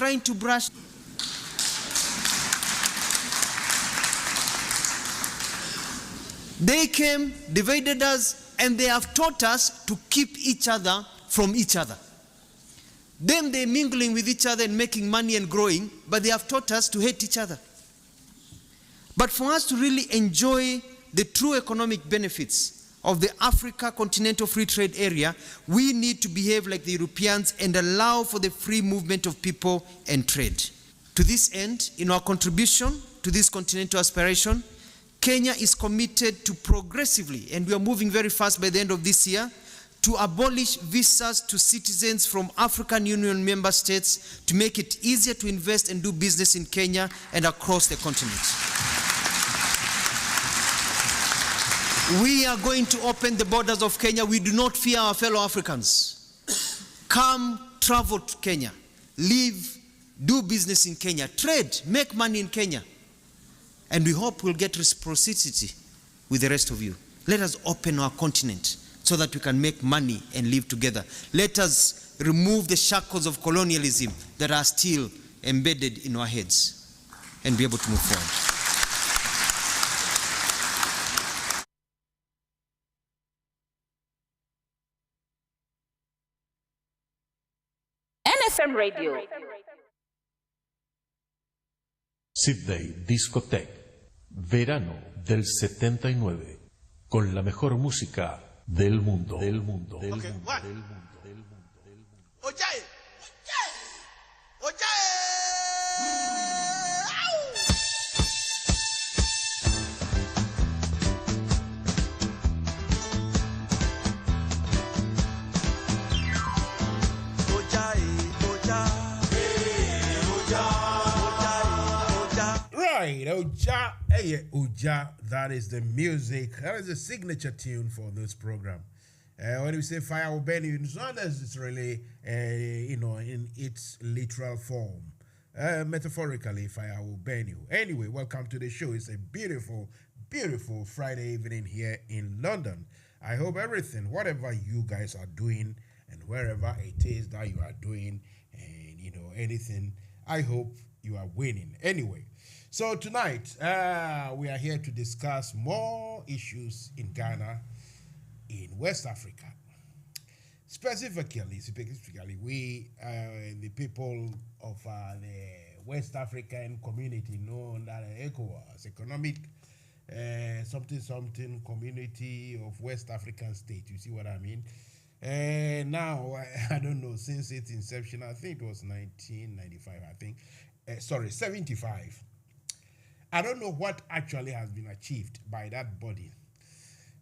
trying to brush. They came, divided us, and they have taught us to keep each other from each other. Them, they're mingling with each other and making money and growing, but they have taught us to hate each other. But for us to really enjoy the true economic benefits of the Africa Continental Free Trade Area, we need to behave like the Europeans and allow for the free movement of people and trade. To this end, in our contribution to this continental aspiration, Kenya is committed to progressively, and we are moving very fast by the end of this year, to abolish visas to citizens from African Union member states to make it easier to invest and do business in Kenya and across the continent. We are going to open the borders of Kenya. We do not fear our fellow Africans. Come, travel to Kenya. Live, do business in Kenya. Trade, make money in Kenya. And we hope we'll get reciprocity with the rest of you. Let us open our continent so that we can make money and live together. Let us remove the shackles of colonialism that are still embedded in our heads and be able to move forward. NFM Radio. Sydney Discotheque, verano del 79, con la mejor música del mundo. Oja, hey, Oja, that is the music. That is the signature tune for this program. When we say fire will burn you, it's not necessarily, in its literal form. Metaphorically, fire will burn you. Anyway, welcome to the show. It's a beautiful, beautiful Friday evening here in London. I hope everything, whatever you guys are doing, and wherever it is that you are doing, and anything, I hope you are winning. Anyway. So tonight, we are here to discuss more issues in Ghana, in West Africa. Specifically, we, the people of the West African community known as ECOWAS, Economic something community of West African states. You see what I mean? Now, I don't know, since its inception, I think it was 1995, 75. I don't know what actually has been achieved by that body.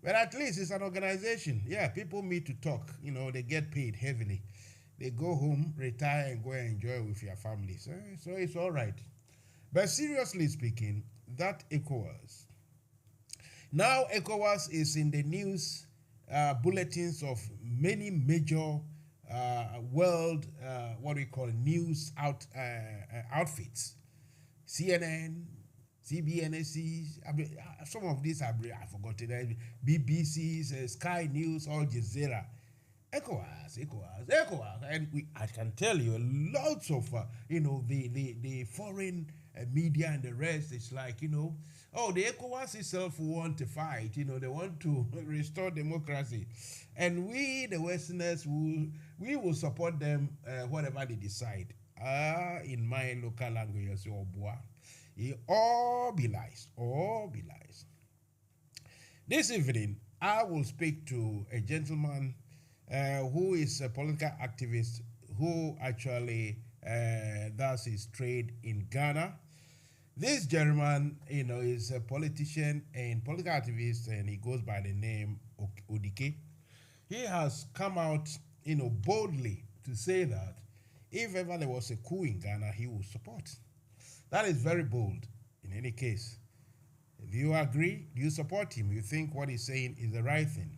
But at least it's an organization. Yeah, people meet to talk. They get paid heavily. They go home, retire, and go and enjoy with your families. So it's all right. But seriously speaking, that ECOWAS. Now ECOWAS is in the news bulletins of many major world, what we call news outfits. CNN, CBNC, some of these I've forgotten. BBC, Sky News, Al Jazeera. ECOWAS. And I can tell you, lots of, the foreign media and the rest, it's like, the ECOWAS itself want to fight, they want to restore democracy. And we, the Westerners, we will support them, whatever they decide. In my local language, all be lies. This evening, I will speak to a gentleman who is a political activist who actually does his trade in Ghana. This gentleman, is a politician and political activist, and he goes by the name Odike. He has come out, boldly to say that if ever there was a coup in Ghana, he will support. That is very bold, in any case. Do you agree? Do you support him? You think what he's saying is the right thing?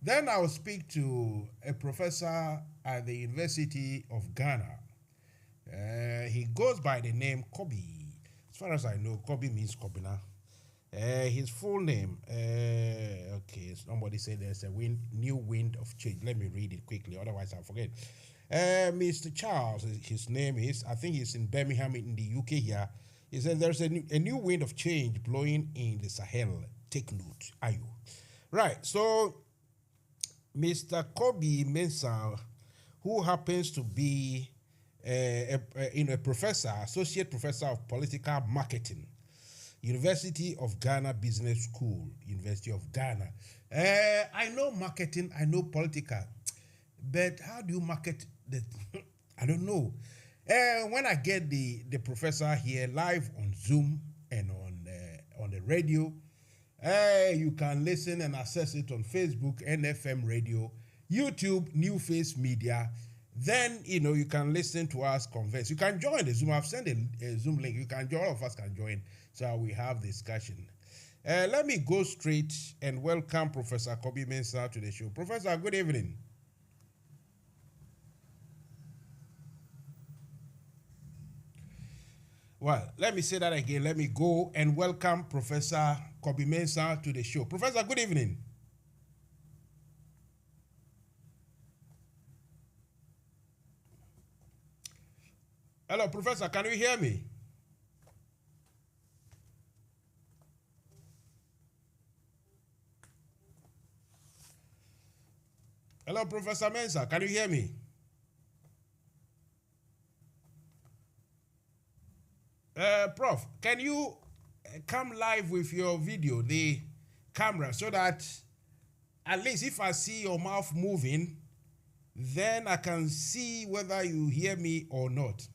Then I'll speak to a professor at the University of Ghana. He goes by the name Kobe. As far as I know, Kobe means Kobina. His full name, somebody said there's a new wind of change. Let me read it quickly, otherwise I'll forget. Mr. Charles, his name is, I think he's in Birmingham in the UK here. He said there's a new wind of change blowing in the Sahel. Take note, are you? Right, so Mr. Kobe Mensah, who happens to be a professor, associate professor of political marketing, University of Ghana Business School, University of Ghana. I know marketing, I know political, but how do you market the? I don't know. When I get the professor here live on Zoom and on the radio, you can listen and access it on Facebook, NFM Radio, YouTube, New Face Media. Then, you can listen to us converse. You can join the Zoom. I've sent a Zoom link. You can join, all of us can join. So we have discussion. Let me go straight and welcome Professor Kobe Mensah to the show. Professor, good evening. Well, let me say that again. Let me go and welcome Professor Kobe Mensah to the show. Professor, good evening. Hello, Professor, can you hear me? Hello, Professor Mensah, can you hear me? Prof, can you come live with your video, the camera, so that at least if I see your mouth moving, then I can see whether you hear me or not.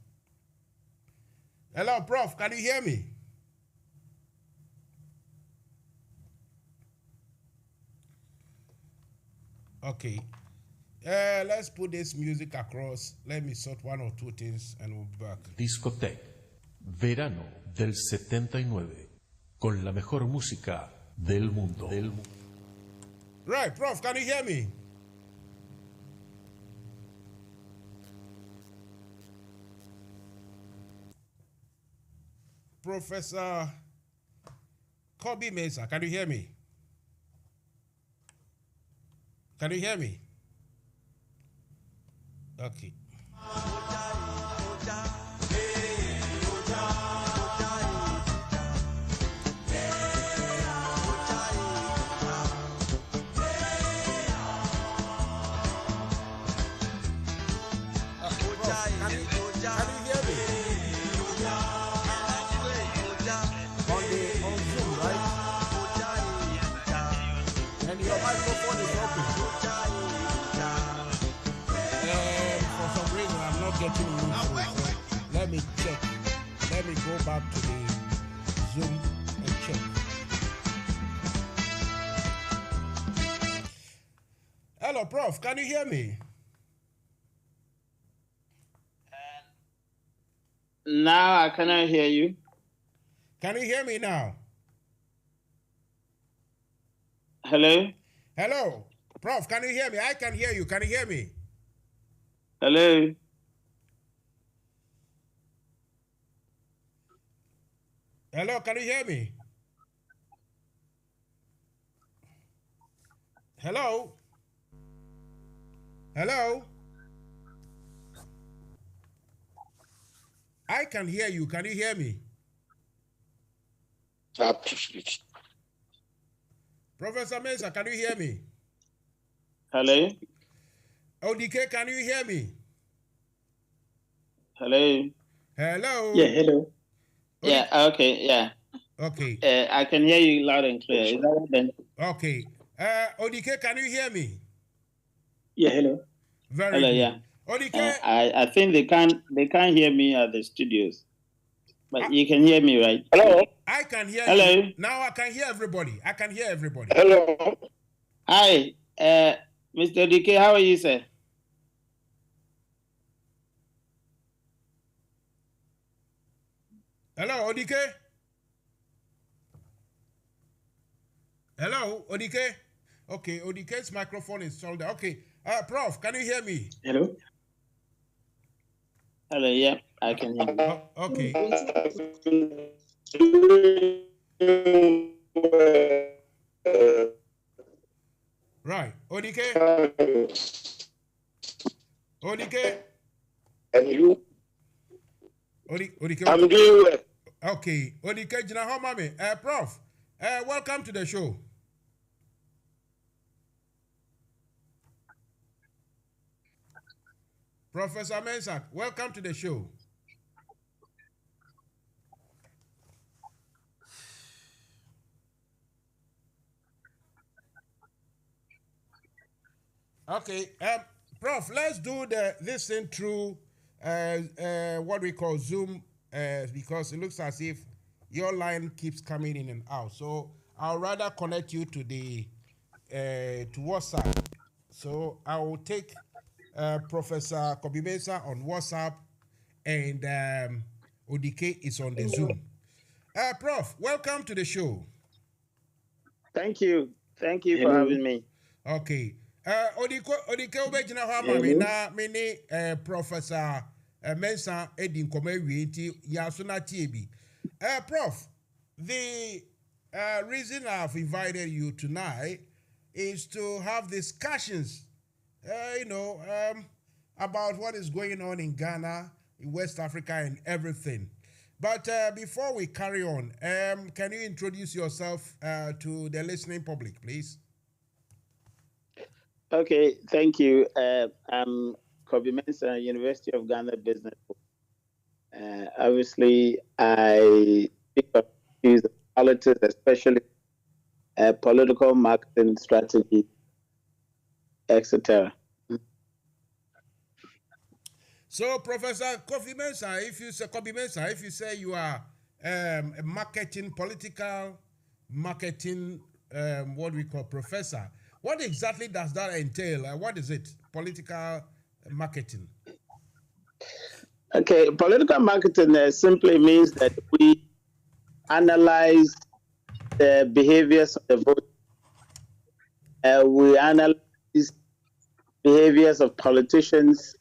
Hello, Prof, can you hear me? Okay. Let's put this music across. Let me sort one or two things and we'll be back. Discoteque, verano del 79, con la mejor música del mundo. Right, Prof, can you hear me? Professor Kobe Mensah, can you hear me? Can you hear me? Okay. Getting useful. Let me check. Let me go back to the Zoom and check. Hello, Prof. Can you hear me? Now I cannot hear you. Can you hear me now? Hello? Hello, Prof. Can you hear me? I can hear you. Can you hear me? Hello? Hello, can you hear me? Hello? Hello? I can hear you. Can you hear me? Professor Mensah, can you hear me? Hello? ODK, can you hear me? Hello? Hello? Yeah, hello. Yeah, okay, yeah. Okay. I can hear you loud and clear. Is that right then? Okay. ODK, can you hear me? Yeah, hello. Very Hello, good. yeah. ODK? I think they can't hear me at the studios. But you can hear me, right? Hello? I can hear Hello? you. Now I can hear everybody. I can hear everybody. Hello? Hi, Mr. DK, how are you, sir? Hello, ODK? Hello, ODK? Okay, ODK's microphone is soldered. Okay, Prof, can you hear me? Hello? Hello, yeah, I can hear you. Okay. Right, ODK? Odike. And you? Odike. I'm doing well. Okay. Odike, Jina Homami. Prof, welcome to the show. Professor Mensa, welcome to the show. Okay, Prof, let's do this thing through what we call Zoom because it looks as if your line keeps coming in and out. So I'll rather connect you to the to WhatsApp. So I will take Professor Kobimesa on WhatsApp, and Odike is on the Zoom. Prof, welcome to the show. Thank you. Thank you for having me. Okay. Odike obejina ho amami na me ni Professor Mensa Edin Komewi nti ya so na tie bi. Prof, the reason I've invited you tonight is to have discussions about what is going on in Ghana, in West Africa, and everything. But before we carry on, can you introduce yourself to the listening public, please? Okay, thank you. I'm Kobe Mensa, University of Ghana Business School. Obviously, I speak of issues of politics, especially political marketing strategy, etc. So, Professor Kofi Mensa, if you say you are a political marketing, what we call professor, what exactly does that entail? What is it? Political marketing. Okay, political marketing simply means that we analyze the behaviors of the vote. We analyze behaviors of politicians,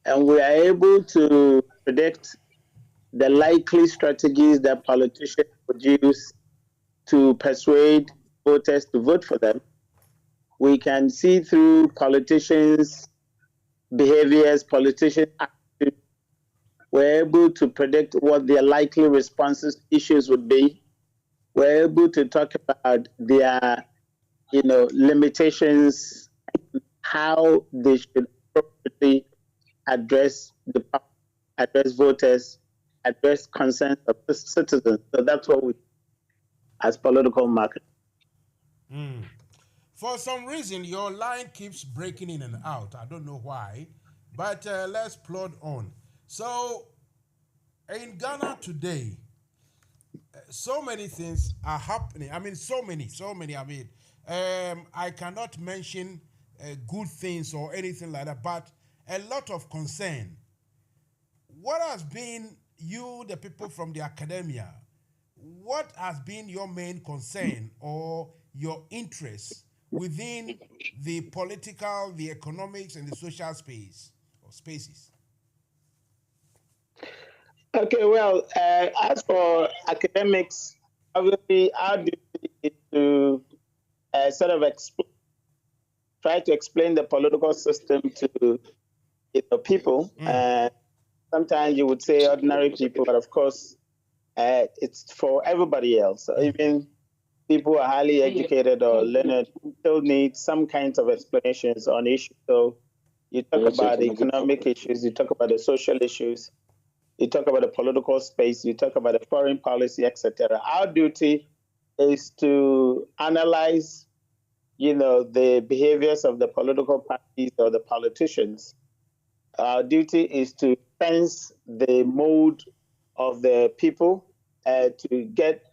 and we are able to predict the likely strategies that politicians would use to persuade voters to vote for them. We can see through politicians' behaviors, politicians' actions. We're able to predict what their likely responses to issues would be. We're able to talk about their, limitations, how they should appropriately address voters, address concerns of the citizens. So that's what we, as political marketing. For some reason, your line keeps breaking in and out. I don't know why, but let's plod on. So, in Ghana today, so many things are happening. I mean, so many. I mean, I cannot mention good things or anything like that, but a lot of concern. What has been you, the people from the academia, what has been your main concern or your interest within the political, the economics, and the social space or spaces? Okay, well, as for academics, obviously our duty is to sort of try to explain the political system to people. Sometimes you would say ordinary people, but of course, it's for everybody else. So even people who are highly educated or learned still need some kinds of explanations on issues. So you talk about the economic issues, you talk about the social issues, you talk about the political space, you talk about the foreign policy, etc. Our duty is to analyze, the behaviors of the political parties or the politicians. Our duty is to sense the mood of the people, to get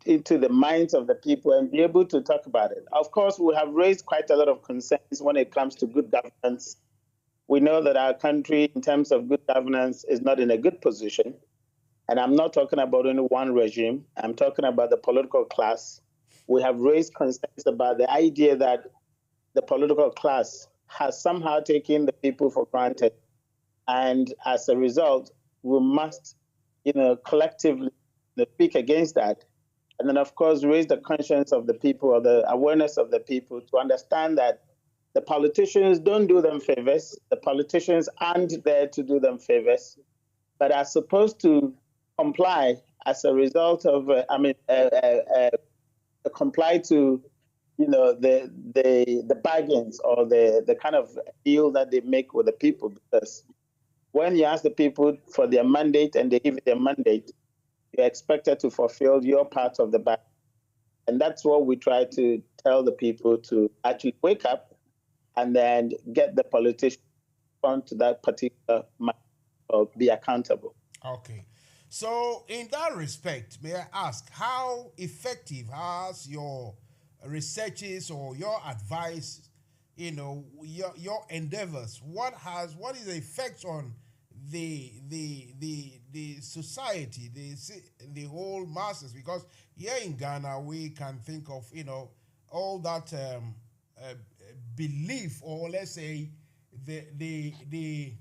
into the minds of the people and be able to talk about it. Of course, we have raised quite a lot of concerns when it comes to good governance. We know that our country, in terms of good governance, is not in a good position. And I'm not talking about only one regime. I'm talking about the political class. We have raised concerns about the idea that the political class has somehow taken the people for granted. And as a result, we must, collectively speak against that. And then, of course, raise the conscience of the people or the awareness of the people to understand that The politicians don't do them favors. The politicians aren't there to do them favors, but are supposed to comply as a result of, comply to, the bargains or the kind of deal that they make with the people. Because when you ask the people for their mandate and they give you their mandate, you're expected to fulfill your part of the bargain. And that's what we try to tell the people, to actually wake up and then get the politicians onto that particular matter or be accountable. Okay. So in that respect, may I ask, how effective has your researches or your advice, your endeavors, what is the effect on the society, the whole masses? Because here in Ghana, we can think of, all that belief, or let's say the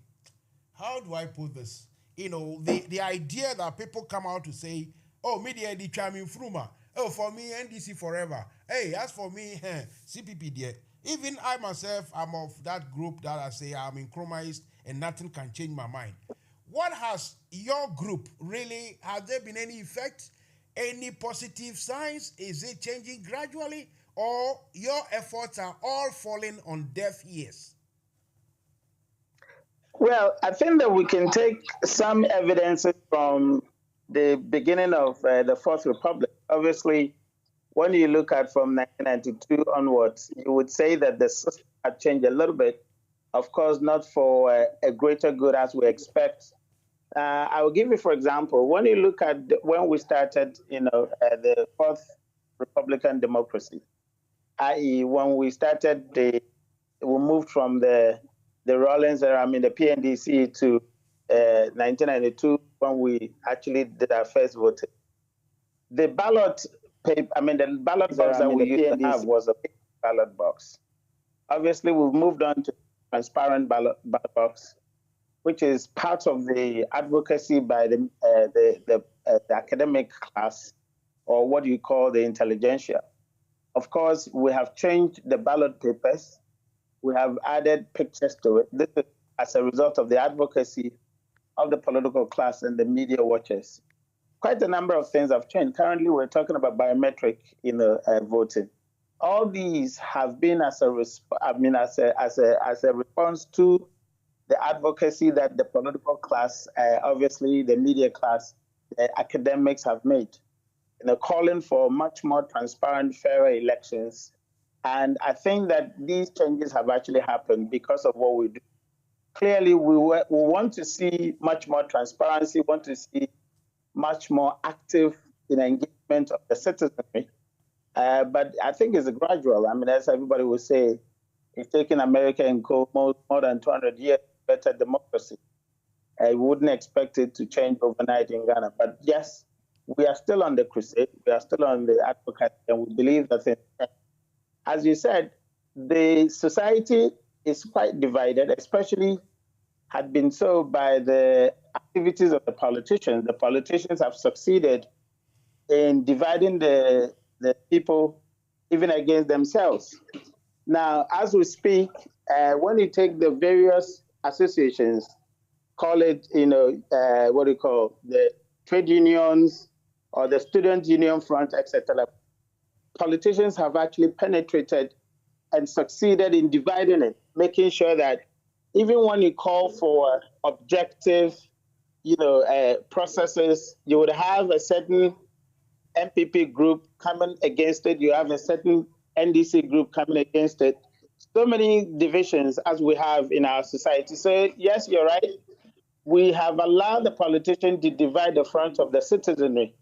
how do I put this? The idea that people come out to say, oh, media the charming fruma. Oh, for me, NDC forever. Hey, as for me, CPP there. Even I myself, I'm of that group that I say I'm inchromized and nothing can change my mind. What has your group really, has there been any effect? Any positive signs? Is it changing gradually? Or your efforts are all falling on deaf ears? Well, I think that we can take some evidences from the beginning of the Fourth Republic. Obviously, when you look at from 1992 onwards, you would say that the system had changed a little bit. Of course, not for a greater good as we expect. I will give you, for example, when you look at when we started, the Fourth Republican democracy, i.e., when we started, we moved from the Rawlings era, the PNDC, to 1992, when we actually did our first voting. The ballot paper, the ballot box that we used to have was a big ballot box. Obviously, we've moved on to transparent ballot box, which is part of the advocacy by the academic class, or what you call the intelligentsia. Of course, we have changed the ballot papers. We have added pictures to it. This is as a result of the advocacy of the political class and the media watchers. Quite a number of things have changed. Currently, we're talking about biometric voting. All these have been as a response to the advocacy that the political class, obviously the media class, the academics have made, calling for much more transparent, fairer elections. And I think that these changes have actually happened because of what we do. Clearly, we want to see much more transparency, want to see much more active engagement of the citizenry. But I think it's gradual. As everybody would say, it's taken America and more than 200 years to better democracy. I wouldn't expect it to change overnight in Ghana. But yes, we are still on the crusade. We are still on the advocacy, and we believe that, as you said, the society is quite divided, especially had been so by the activities of the politicians. The politicians have succeeded in dividing the people even against themselves. Now, as we speak, when you take the various associations, call it, the trade unions or the student union front, etc., politicians have actually penetrated and succeeded in dividing it, making sure that even when you call for objective, processes, you would have a certain MPP group coming against it. You have a certain NDC group coming against it. So many divisions as we have in our society. So yes, you're right. We have allowed the politician to divide the front of the citizenry.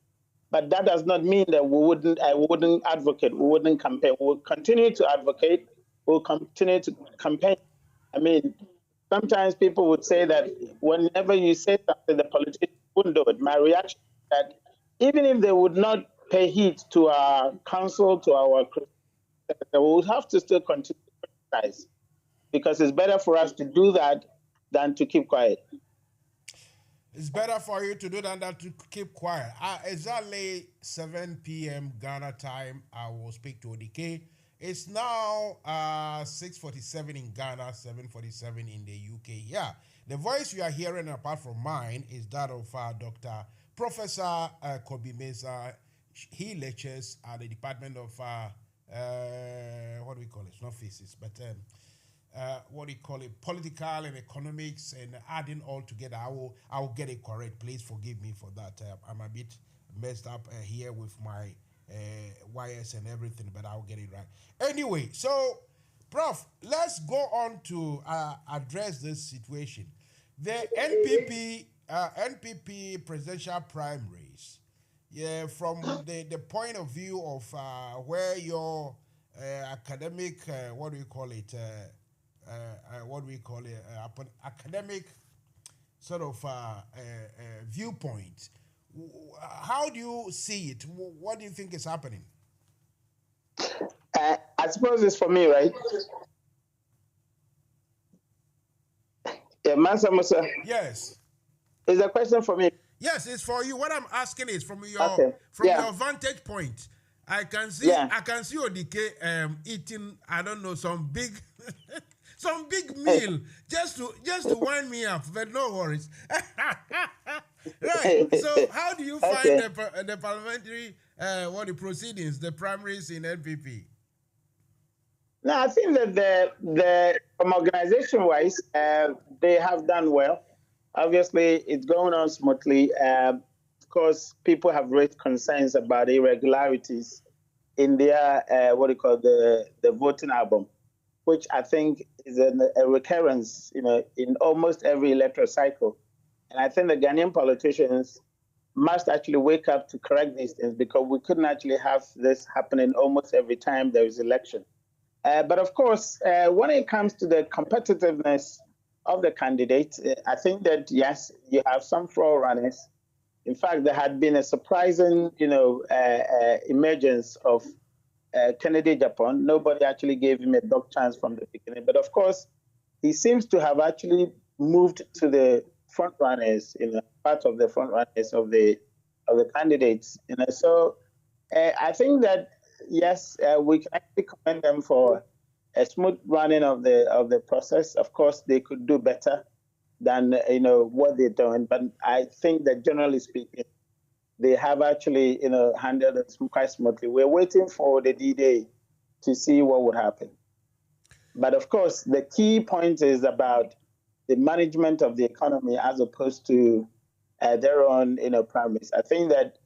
But that does not mean that we wouldn't advocate, we wouldn't campaign. We'll continue to advocate, we'll continue to campaign. Sometimes people would say that whenever you say something, the politicians wouldn't do it. My reaction is that even if they would not pay heed to our counsel, to our criticism, we would have to still continue to criticize, because it's better for us to do that than to keep quiet. It's better for you to do than to keep quiet. Exactly 7 p.m. Ghana time, I will speak to ODK, It's now 6:47 in Ghana, 7:47 in the UK. Yeah, the voice you are hearing, apart from mine, is that of Dr. Professor Kobe Mensah. He lectures at the Department of what do we call it? It's not physics, but what do you call it? Political and economics, and adding all together. I will get it correct. Please forgive me for that. I'm a bit messed up here with my wires and everything, but I'll get it right. Anyway, so Prof, let's go on to address this situation. The NPP presidential primaries. Yeah, from the point of view of where your academic, what do we call it? Academic sort of viewpoint. How do you see it? What do you think is happening? I suppose it's for me, right? Yeah, Mansa Musa. Yes. Is a question for me? Yes, it's for you. What I'm asking is from your your vantage point. I can see Odike eating, I don't know, some big some big meal just to wind me up, but no worries. Right. So how do you find the parliamentary the proceedings, the primaries in NPP? No, I think that from organization wise, they have done well. Obviously, it's going on smoothly. Of course, people have raised concerns about irregularities in their the voting album, which I think is a recurrence, in almost every electoral cycle. And I think the Ghanaian politicians must actually wake up to correct these things, because we couldn't actually have this happening almost every time there is election. But of course, when it comes to the competitiveness of the candidates, I think that, yes, you have some fraud runners. In fact, there had been a surprising, emergence of Kennedy Japan. Nobody actually gave him a dog chance from the beginning. But of course, he seems to have actually moved to the front runners, part of the front runners of the candidates. So I think that, yes, we can actually commend them for a smooth running of the process. Of course, they could do better than what they're doing, but I think that generally speaking, they have actually handled it quite smoothly. We're waiting for the D-Day to see what would happen. But of course, the key point is about the management of the economy as opposed to their own primaries. I think that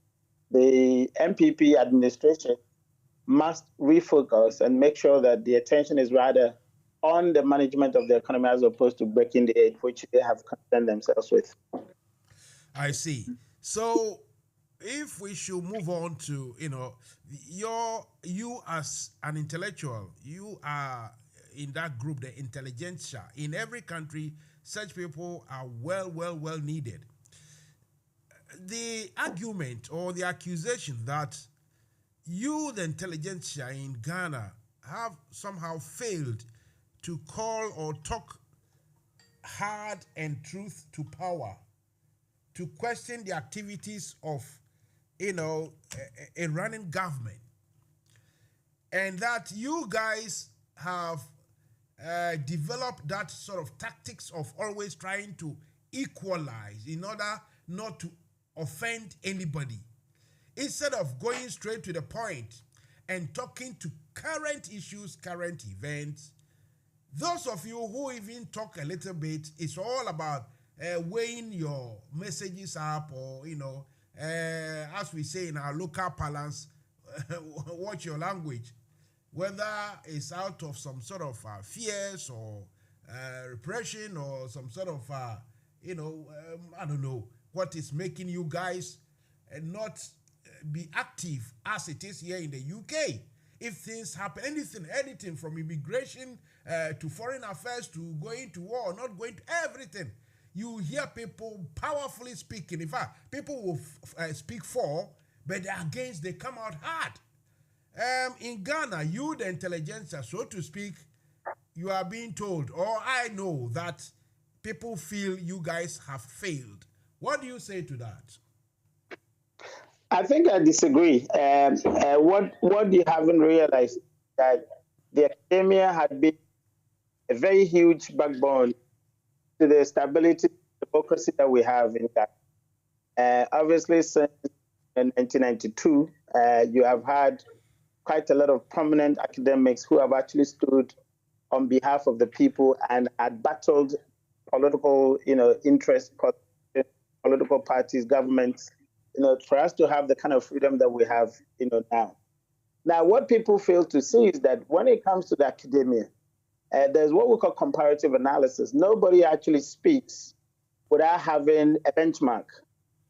the MPP administration must refocus and make sure that the attention is rather on the management of the economy as opposed to breaking the aid, which they have concerned themselves with. I see. So if we should move on to, you as an intellectual, you are in that group, the intelligentsia. In every country, such people are well needed. The argument or the accusation that you, the intelligentsia in Ghana, have somehow failed to call or talk hard and truth to power, to question the activities of, a running government, and that you guys have developed that sort of tactics of always trying to equalize in order not to offend anybody, instead of going straight to the point and talking to current issues, current events. Those of you who even talk a little bit, it's all about weighing your messages up, or, as we say in our local parlance, watch your language. Whether it's out of some sort of fears or repression, or some sort of, I don't know, what is making you guys not be active as it is here in the UK. If things happen, anything from immigration to foreign affairs to going to war, not going to everything, you hear people powerfully speaking. In fact, people will speak for, but against, they come out hard. In Ghana, you, the intelligentsia, so to speak, you are being told, or I know that people feel you guys have failed. What do you say to that? I think I disagree. What you haven't realized that the academia had been a very huge backbone to the stability and democracy that we have in Ghana. Obviously, since 1992, you have had quite a lot of prominent academics who have actually stood on behalf of the people and had battled political, interests, political parties, governments, for us to have the kind of freedom that we have, now. Now, what people fail to see is that when it comes to the academia, there's what we call comparative analysis. Nobody actually speaks without having a benchmark.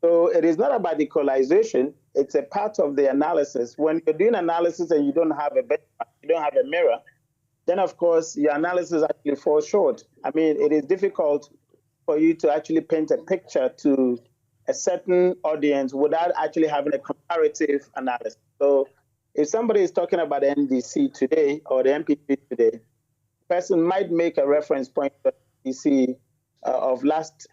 So it is not about equalization. It's a part of the analysis. When you're doing analysis and you don't have a benchmark, you don't have a mirror, then of course your analysis actually falls short. I mean, it is difficult for you to actually paint a picture to a certain audience without actually having a comparative analysis. So if somebody is talking about the NDC today or the MPP today, the person might make a reference point to the NDC of last,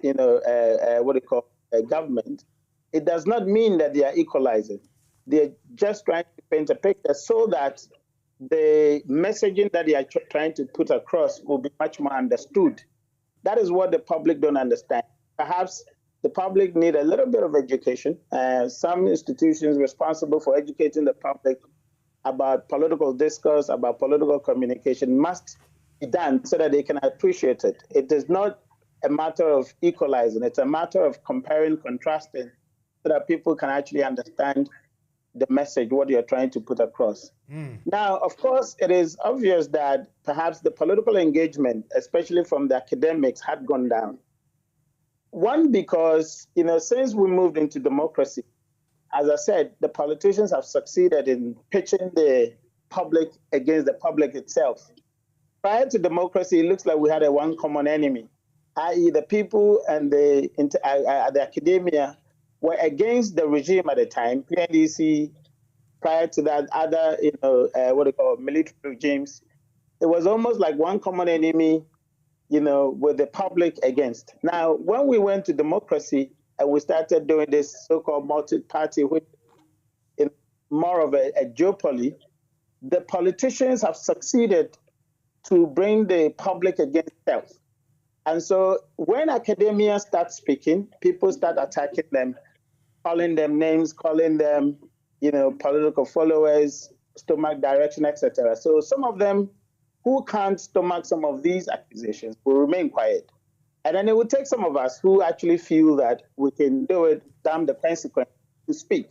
government. It does not mean that they are equalizing. They're just trying to paint a picture so that the messaging that they are trying to put across will be much more understood. That is what the public don't understand. Perhaps the public need a little bit of education. Some institutions responsible for educating the public about political discourse, about political communication must be done so that they can appreciate it. It is not a matter of equalizing. It's a matter of comparing, contrasting, so that people can actually understand the message, what you're trying to put across. Now, of course, it is obvious that perhaps the political engagement, especially from the academics, had gone down. One, because, since we moved into democracy, as I said, the politicians have succeeded in pitching the public against the public itself. Prior to democracy, it looks like we had a one common enemy, i.e. the people and the academia were against the regime at the time, PNDC, prior to that, other, military regimes. It was almost like one common enemy, with the public against. Now, when we went to democracy and we started doing this so-called multi-party, which is more of a duopoly, the politicians have succeeded to bring the public against self. And so when academia starts speaking, people start attacking them, calling them names, calling them, political followers, stomach direction, etc. So some of them who can't stomach some of these accusations will remain quiet. And then it will take some of us who actually feel that we can do it, damn the consequence, to speak.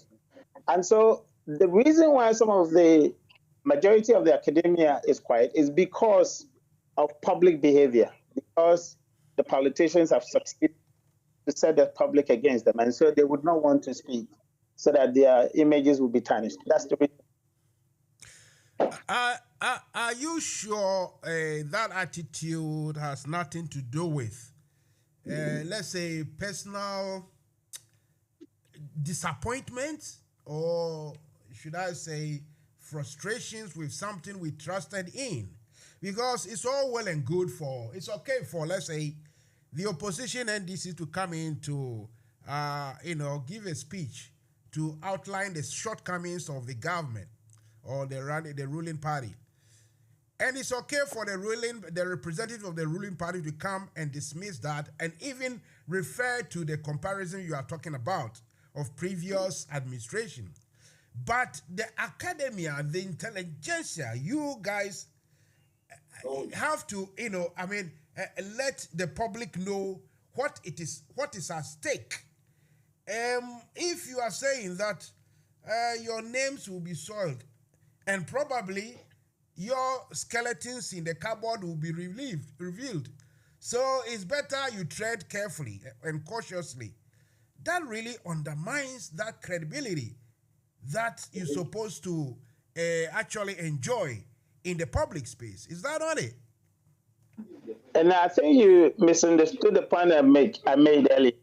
And so the reason why some of the majority of the academia is quiet is because of public behavior, because the politicians have succeeded to set the public against them. And so they would not want to speak so that their images will be tarnished. That's the reason. Are you sure that attitude has nothing to do with, let's say, personal disappointment, or should I say frustrations with something we trusted in? Because it's all well and good it's okay for, let's say, the opposition NDC to come in to, give a speech to outline the shortcomings of the government or the ruling party. And it's okay for the representative of the ruling party to come and dismiss that and even refer to the comparison you are talking about of previous administration. But the academia, the intelligentsia, you guys have to, let the public know what is at stake. If you are saying that your names will be soiled and probably your skeletons in the cupboard will be revealed. So it's better you tread carefully and cautiously. That really undermines that credibility that you're supposed to actually enjoy in the public space. Is that not it? And I think you misunderstood the point I made earlier.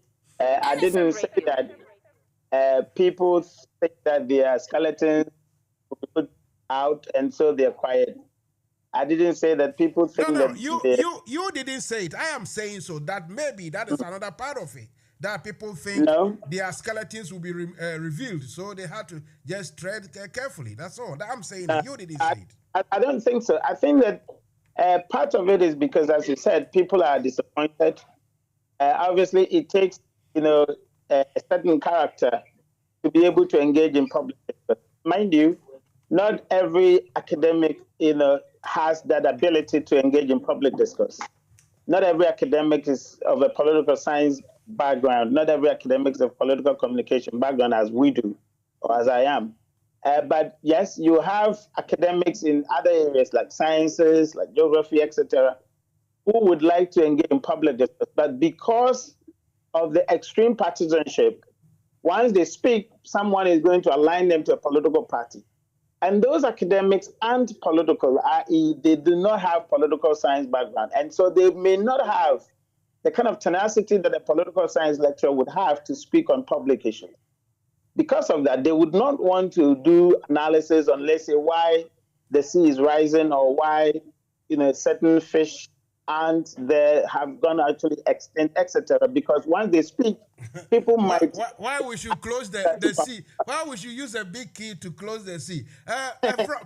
I didn't say that people think that their skeletons will be put out and so they're quiet. I didn't say that people think that. You didn't say it. I am saying so that maybe that is another part of it. that people think No. their skeletons will be revealed. So they had to just tread carefully. That's all. That I'm saying. You didn't say it. I don't think so. I think that part of it is because, as you said, people are disappointed. Obviously, it takes a certain character to be able to engage in public discourse. Mind you, not every academic has that ability to engage in public discourse. Not every academic is of a political science background. Not every academic is of political communication background as we do, or as I am. But yes, you have academics in other areas like sciences, like geography, etc., who would like to engage in public discourse. But because of the extreme partisanship, once they speak, someone is going to align them to a political party. And those academics aren't political, i.e., they do not have political science background. And so they may not have the kind of tenacity that a political science lecturer would have to speak on public issues. Because of that, they would not want to do analysis on, let's say, why the sea is rising or why certain fish aren't there, have gone actually extinct, etc. Because once they speak, people might... Why we should close the sea? Why we should use a big key to close the sea?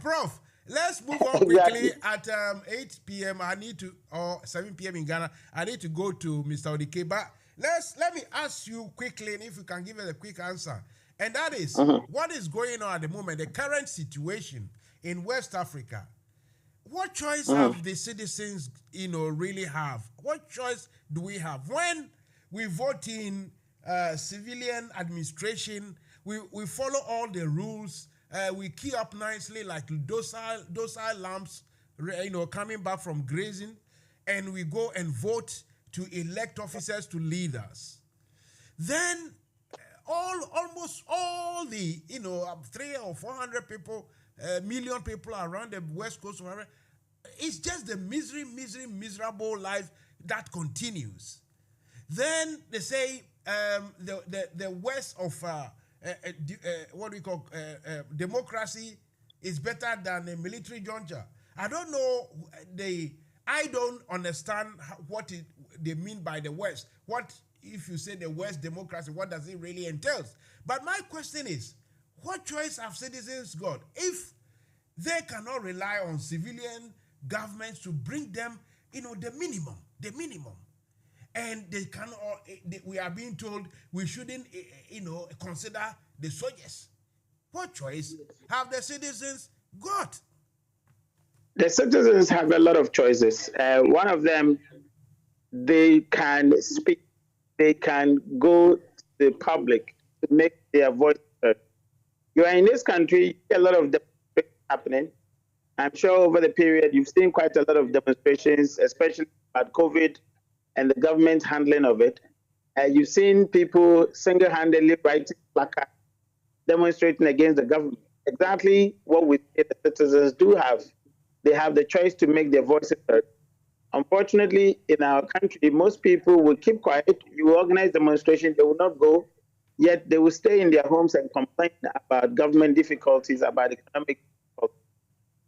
Prof, let's move on quickly. Exactly. At 8 p.m., I need to, or 7 p.m. in Ghana, I need to go to Mr. Odike. But let me ask you quickly, and if you can give us a quick answer. And that is, what is going on at the moment, the current situation in West Africa? What choice have the citizens, really have? What choice do we have? When we vote in civilian administration, we follow all the rules. We key up nicely like docile lambs, coming back from grazing, and we go and vote to elect officers to lead us. Then almost all the 300 or 400 people, million people around the West Coast, whatever, it's just the miserable life that continues. Then they say the West of what we call democracy is better than a military junta. I don't know. I don't understand what they mean by the West. What if you say the West democracy? What does it really entail? But my question is, what choice have citizens got if they cannot rely on civilian governments to bring them, the minimum, and they cannot? We are being told we shouldn't, consider the soldiers. What choice have the citizens got? The citizens have a lot of choices. One of them, they can speak, they can go to the public to make their voice heard. You are in this country, you see a lot of demonstrations happening. I'm sure over the period you've seen quite a lot of demonstrations, especially about COVID and the government handling of it. You've seen people single-handedly writing placards, demonstrating against the government. Exactly what we say the citizens do have. They have the choice to make their voices heard. Unfortunately, in our country, most people will keep quiet. You organize demonstrations, they will not go, yet they will stay in their homes and complain about government difficulties, about economic difficulties.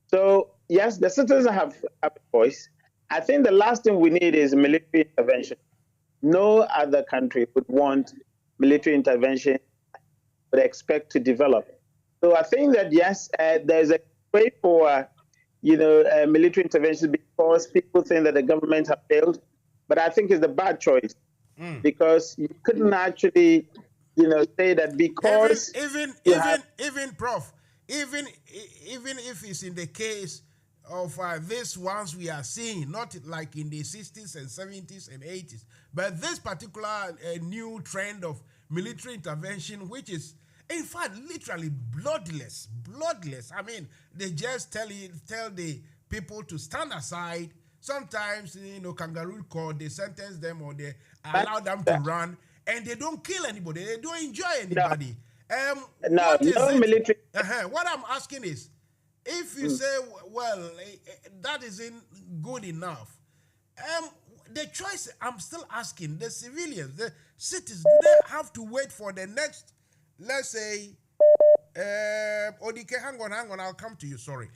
So, yes, the citizens have a voice. I think the last thing we need is military intervention. No other country would want military intervention, would expect to develop. So I think that, yes, there's a way for military intervention because people think that the government have failed. But I think it's a bad choice because you couldn't actually, say that because even Prof, even if it's in the case of this ones we are seeing, not like in the 60s and 70s and 80s, but this particular new trend of military intervention, which is in fact literally bloodless. I mean, they just tell the people to stand aside. Sometimes, kangaroo court, they sentence them or they allow them to run, and they don't kill anybody. They don't enjoy anybody. No, military. What I'm asking is, if you say, well, that isn't good enough, the choice, I'm still asking, the civilians, the citizens, do they have to wait for the next, let's say, Odike, hang on, I'll come to you, sorry.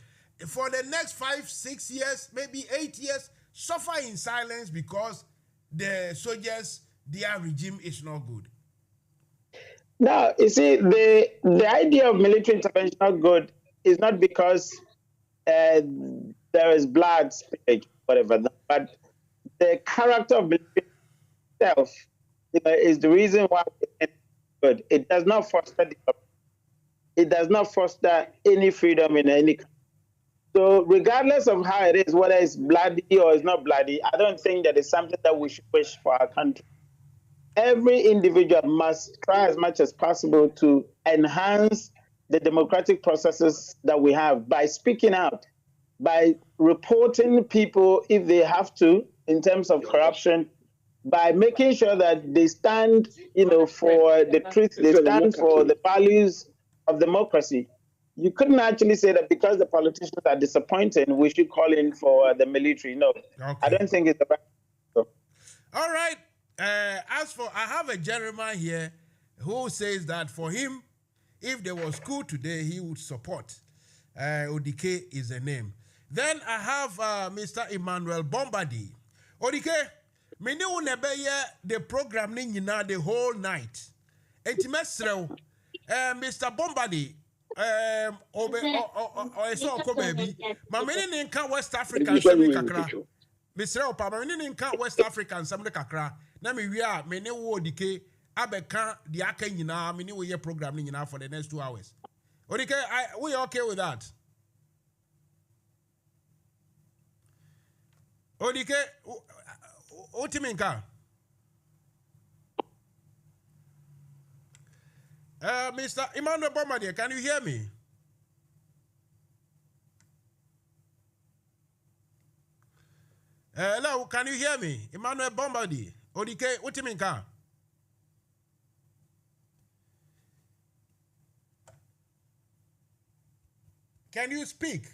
For the next 5, 6 years, maybe 8 years, suffer in silence because the soldiers their regime is not good? Now, you see, the idea of military intervention not good is not because there is blood spillage, whatever, but the character of military itself is the reason why it's good. It does not foster development. It does not foster any freedom in any country. So regardless of how it is, whether it's bloody or it's not bloody, I don't think that it's something that we should wish for our country. Every individual must try as much as possible to enhance the democratic processes that we have by speaking out, by reporting people if they have to in terms of corruption, by making sure that they stand, for the truth, they stand for the values of democracy. You couldn't actually say that because the politicians are disappointing, we should call in for the military. No, okay. I don't think it's the right. All right. I have a gentleman here who says that for him, if there was school today, he would support. Odike is the name. Then I have Mr. Emmanuel Bombardier. Odike, me ne wo nebe the program ni nyina the whole night. Enti mesrew Mr. Bombardier so ko baby. Ma me ne nka West African semi kakra. Mr. Pa ma me ne nka West African semi kakra. Na me wi a me ne wo Odike abeka the aka nyina me ne wo ye program ni nyina for the next 2 hours. Odike, we okay with that? Odike, Otiminka. Mr. Emmanuel Bombardier, can you hear me? Hello, can you hear me? Emmanuel Bombardier. Odike, Otiminka. Can you speak?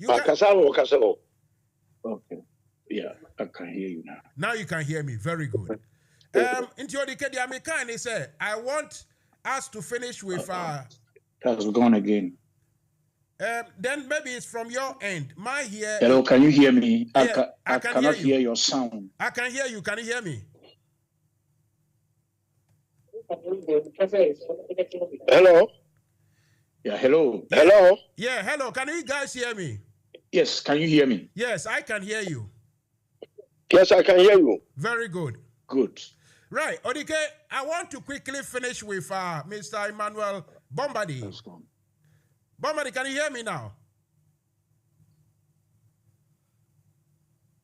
Kasalo. Okay. Yeah, I can hear you now. Now you can hear me. Very good. Into your decade, the say, I want us to finish with that's gone again. Then maybe it's from your end. My here. Hello, can you hear me? Yeah, I cannot hear your sound. I can hear you. Can you hear me? Hello. Yeah, hello. Yeah. Hello. Yeah, hello. Can you guys hear me? Yes, can you hear me? Yes, I can hear you. Yes, I can hear you. Very good. Good. Right, Odike, I want to quickly finish with Mr. Emmanuel Bombardier. Bombardier, can you hear me now?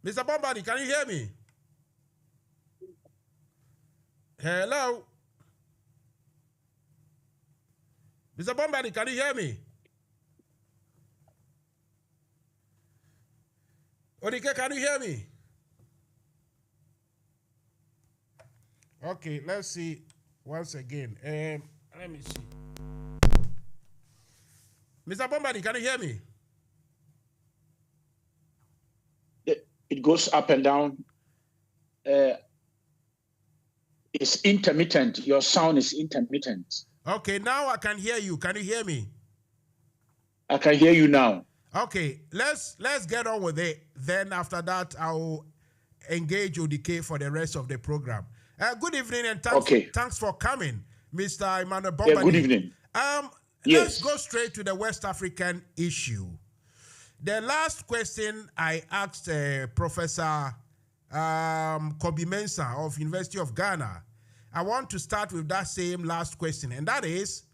Mr. Bombardier, can you hear me? Hello? Mr. Bombardier, can you hear me? Odike, can you hear me? Okay, let's see once again. Let me see. Mr. Bombardier, can you hear me? It goes up and down. It's intermittent. Your sound is intermittent. Okay, now I can hear you. Can you hear me? I can hear you now. Okay, let's get on with it. Then after that, I'll engage Odike for the rest of the program. Good evening and thanks for coming, Mr. Emmanuel Bombardier. Yeah, good evening. Let's go straight to the West African issue. The last question I asked Professor Kobi Mensa of University of Ghana, I want to start with that same last question, and that is,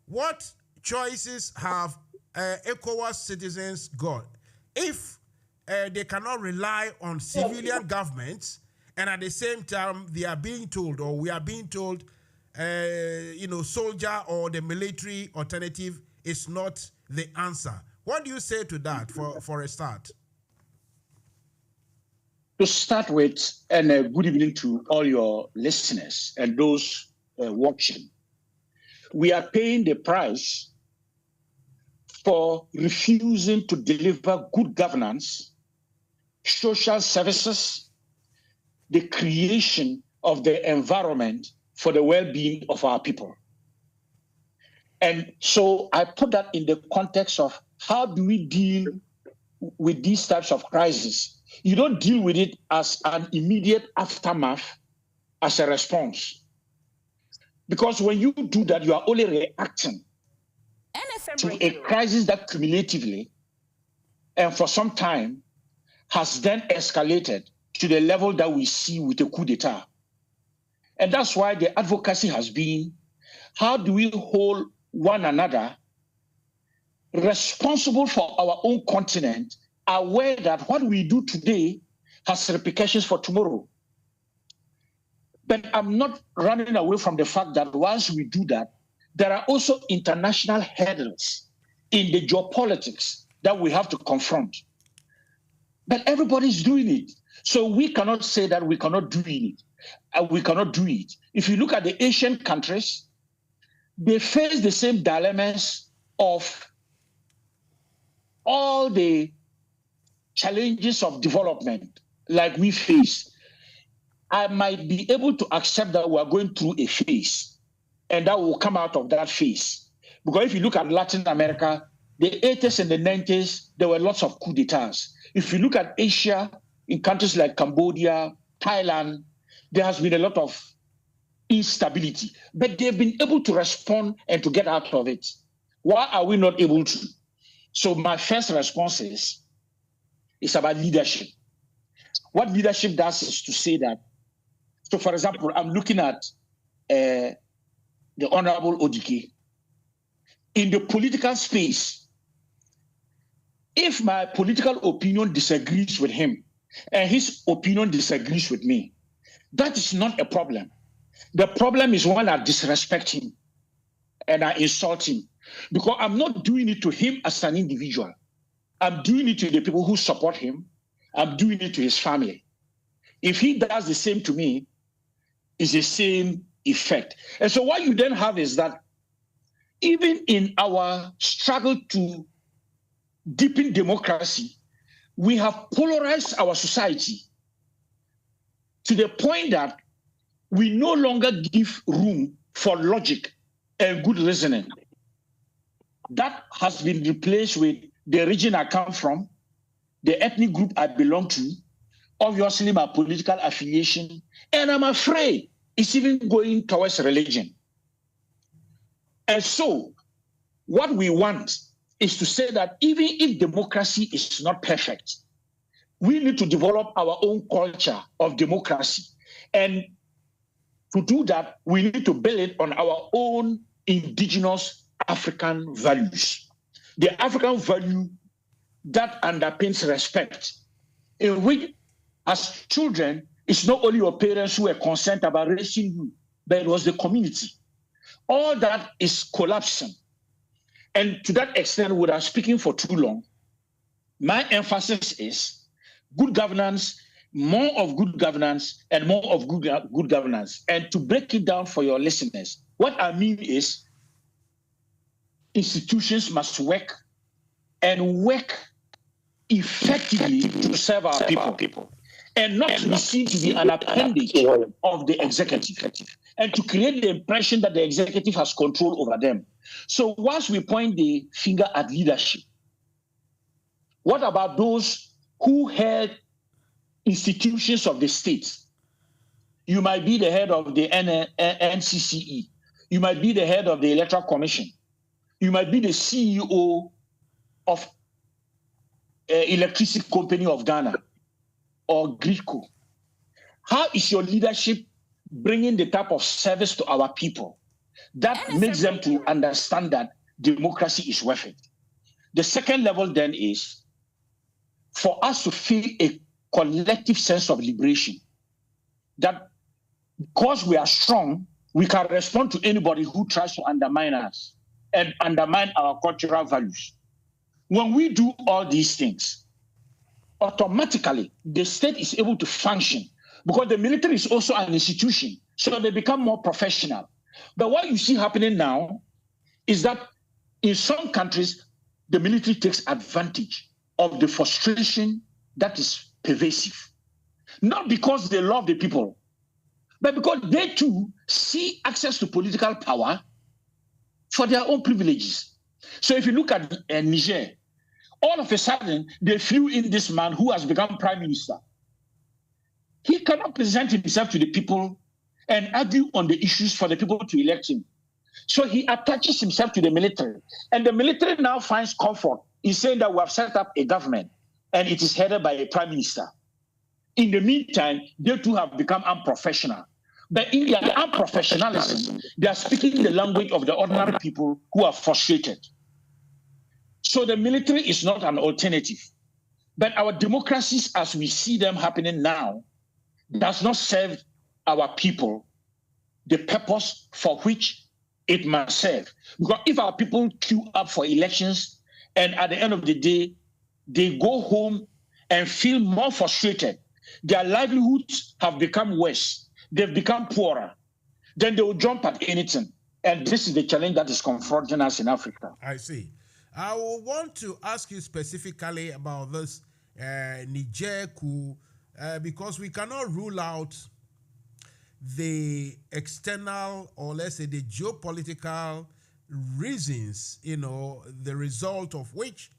what choices have ECOWAS citizens got if they cannot rely on civilian governments, and at the same time they are being told, or we are being told, soldier or the military alternative is not the answer? What do you say to that for a start? To start with, and good evening to all your listeners and those watching. We are paying the price for refusing to deliver good governance, social services, the creation of the environment for the well-being of our people. And so I put that in the context of how do we deal with these types of crises You don't deal with it as an immediate aftermath, as a response. Because when you do that, you are only reacting NFM to Radio. a crisis that cumulatively and for some time has then escalated to the level that we see with the coup d'etat. And that's why the advocacy has been, how do we hold one another responsible for our own continent, aware that what we do today has repercussions for tomorrow? But I'm not running away from the fact that once we do that, there are also international hurdles in the geopolitics that we have to confront. But everybody's doing it. So we cannot say that we cannot do it. We cannot do it. If you look at the Asian countries, they face the same dilemmas of all the challenges of development like we face. I might be able to accept that we are going through a phase and that will come out of that phase. Because if you look at Latin America, the 80s and the 90s, there were lots of coup d'etats. If you look at Asia, in countries like Cambodia, Thailand, there has been a lot of instability. But they've been able to respond and to get out of it. Why are we not able to? So my first response is about leadership. What leadership does is to say that, so for example, I'm looking at the Honorable Odike. In the political space, if my political opinion disagrees with him and his opinion disagrees with me, that is not a problem. The problem is when I disrespect him and I insult him, because I'm not doing it to him as an individual. I'm doing it to the people who support him. I'm doing it to his family. If he does the same to me, it's the same effect. And so what you then have is that even in our struggle to deepen democracy, we have polarized our society to the point that we no longer give room for logic and good reasoning. That has been replaced with the region I come from, the ethnic group I belong to, obviously my political affiliation, and I'm afraid it's even going towards religion. And so what we want is to say that even if democracy is not perfect, we need to develop our own culture of democracy. And to do that, we need to build it on our own indigenous African values. The African value that underpins respect, in which as children, it's not only your parents who were concerned about raising you, but it was the community. All that is collapsing. And to that extent, without speaking for too long, my emphasis is good governance, more of good governance, and more of good governance. And to break it down for your listeners, what I mean is institutions must work and work effectively to serve our people. And not to be seen to be an appendage of the executive, and to create the impression that the executive has control over them. So once we point the finger at leadership, what about those who head institutions of the state? You might be the head of the NCCE. You might be the head of the Electoral Commission. You might be the CEO of Electricity Company of Ghana or GRIDCO. How is your leadership bringing the type of service to our people that makes them to understand that democracy is worth it? The second level then is for us to feel a collective sense of liberation, that because we are strong, we can respond to anybody who tries to undermine us and undermine our cultural values. When we do all these things, automatically the state is able to function, because the military is also an institution, so they become more professional. But what you see happening now is that in some countries, the military takes advantage of the frustration that is pervasive. Not because they love the people, but because they too see access to political power for their own privileges. So if you look at Niger, All of a sudden, they flew in this man who has become prime minister. He cannot present himself to the people and argue on the issues for the people to elect him. So he attaches himself to the military. And the military now finds comfort in saying that we have set up a government and it is headed by a prime minister. In the meantime, they too have become unprofessional. But in their unprofessionalism, they are speaking the language of the ordinary people who are frustrated. So the military is not an alternative. But our democracies, as we see them happening now, does not serve our people the purpose for which it must serve. Because if our people queue up for elections and at the end of the day, they go home and feel more frustrated, their livelihoods have become worse, they've become poorer, then they will jump at anything. And this is the challenge that is confronting us in Africa. I see. I will want to ask you specifically about this Niger coup, because we cannot rule out the external, or let's say the geopolitical reasons, the result of which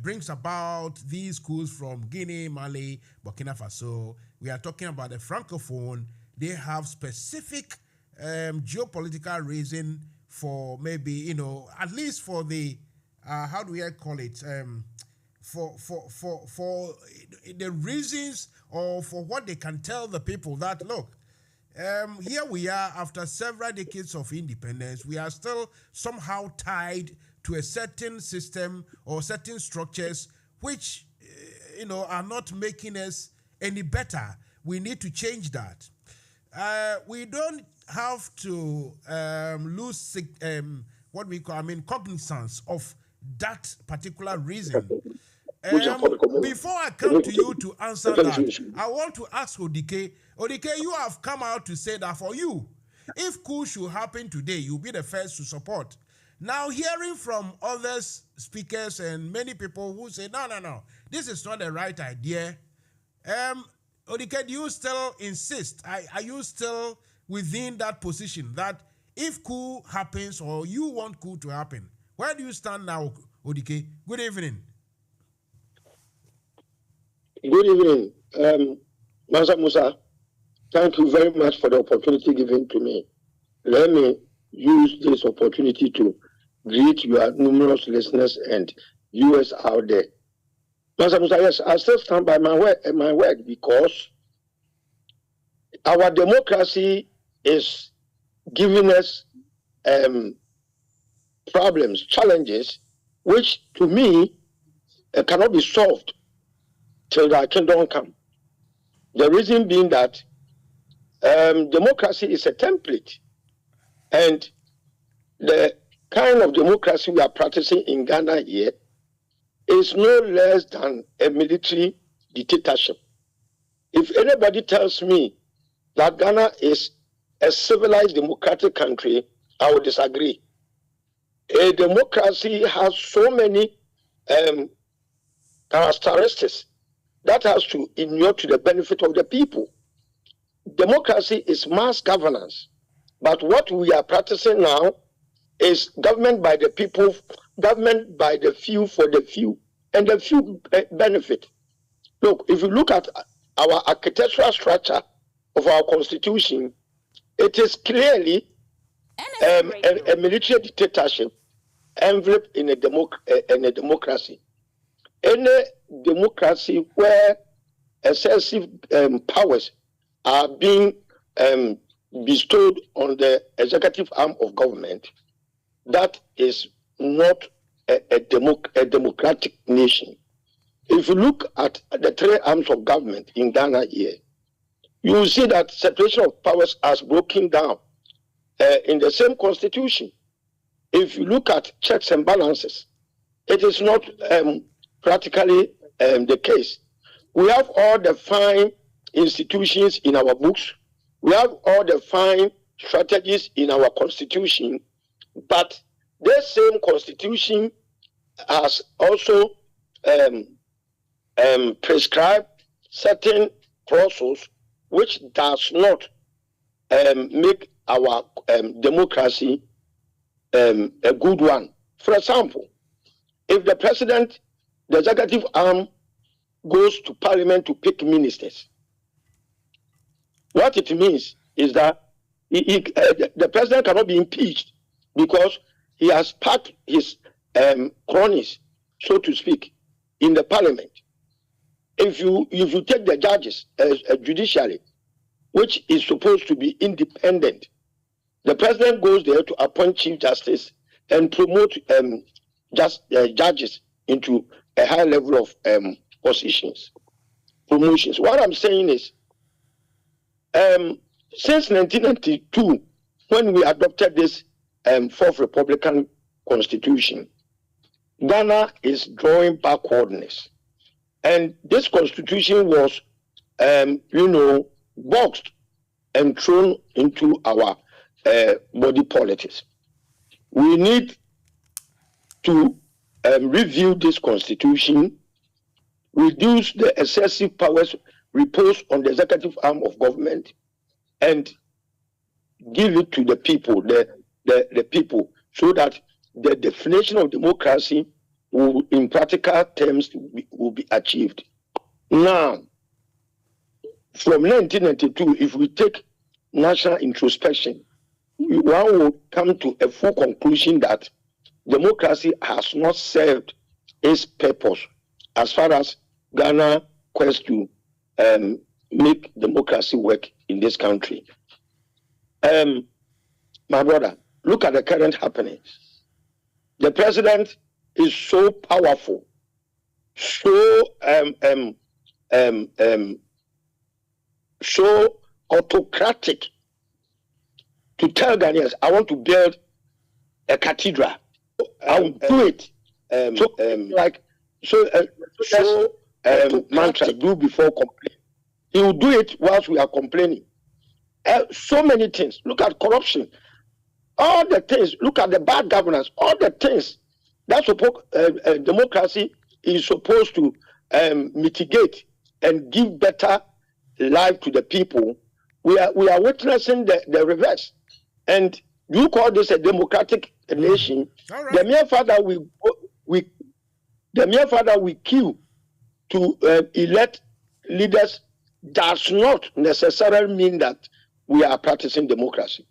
brings about these coups from Guinea, Mali, Burkina Faso. We are talking about the Francophone. They have specific geopolitical reason for maybe, at least for the, how do I call it? For the reasons, or for what they can tell the people that, look, here we are after several decades of independence. We are still somehow tied to a certain system or certain structures which, are not making us any better. We need to change that. We don't have to lose what we call, cognizance of that particular reason. Before I come to you to answer that, I want to ask Odike. Odike, you have come out to say that for you, if coup should happen today, you'll be the first to support. Now, hearing from other speakers and many people who say, no, this is not the right idea. Odike, do you still insist? Are you still within that position that if coup happens or you want coup to happen, where do you stand now, Odike? Good evening. Good evening, Mansa Musa. Thank you very much for the opportunity given to me. Let me use this opportunity to greet your numerous listeners and viewers out there. Mansa Musa, yes, I still stand by my word because our democracy is giving us problems, challenges, which to me cannot be solved till the kingdom come. The reason being that democracy is a template, and the kind of democracy we are practicing in Ghana here is no less than a military dictatorship. If anybody tells me that Ghana is a civilized democratic country, I would disagree. A democracy has so many characteristics that has to inure to the benefit of the people. Democracy is mass governance, but what we are practicing now is government by the people, government by the few for the few, and the few benefit. Look, if you look at our architectural structure of our constitution, it is clearly a military dictatorship enveloped in a democracy. Any democracy where excessive powers are being bestowed on the executive arm of government, that is not a democratic nation. If you look at the three arms of government in Ghana here, you will see that separation of powers has broken down in the same constitution. If you look at checks and balances, it is not practically the case. We have all the fine institutions in our books. We have all the fine strategies in our constitution, but this same constitution has also prescribed certain clauses which does not make our democracy a good one. For example, if the president the executive arm goes to parliament to pick ministers. What it means is that the president cannot be impeached because he has packed his cronies, so to speak, in the parliament. If you take the judges judiciary, which is supposed to be independent, the president goes there to appoint chief justice and promote judges into a high level of positions, promotions. What I'm saying is, since 1992, when we adopted this fourth Republican Constitution, Ghana is drawing backwardness. And this Constitution was, boxed and thrown into our body politics. We need to review this Constitution, reduce the excessive powers reposed on the executive arm of government, and give it to the people, the people, so that the definition of democracy will, in practical terms, will be achieved. Now, from 1992, if we take national introspection, one will come to a full conclusion that democracy has not served its purpose as far as Ghana quest to make democracy work in this country. My brother, look at the current happenings. The president is so powerful, so so autocratic to tell Ghanaians, I want to build a cathedral. I will do it. Mantra, do before complain. He will do it whilst we are complaining. So many things. Look at corruption. All the things. Look at the bad governance. All the things that democracy is supposed to mitigate and give better life to the people. We are witnessing the reverse. And you call this a democratic nation? Right. The mere fact that we queue to elect leaders does not necessarily mean that we are practicing democracy.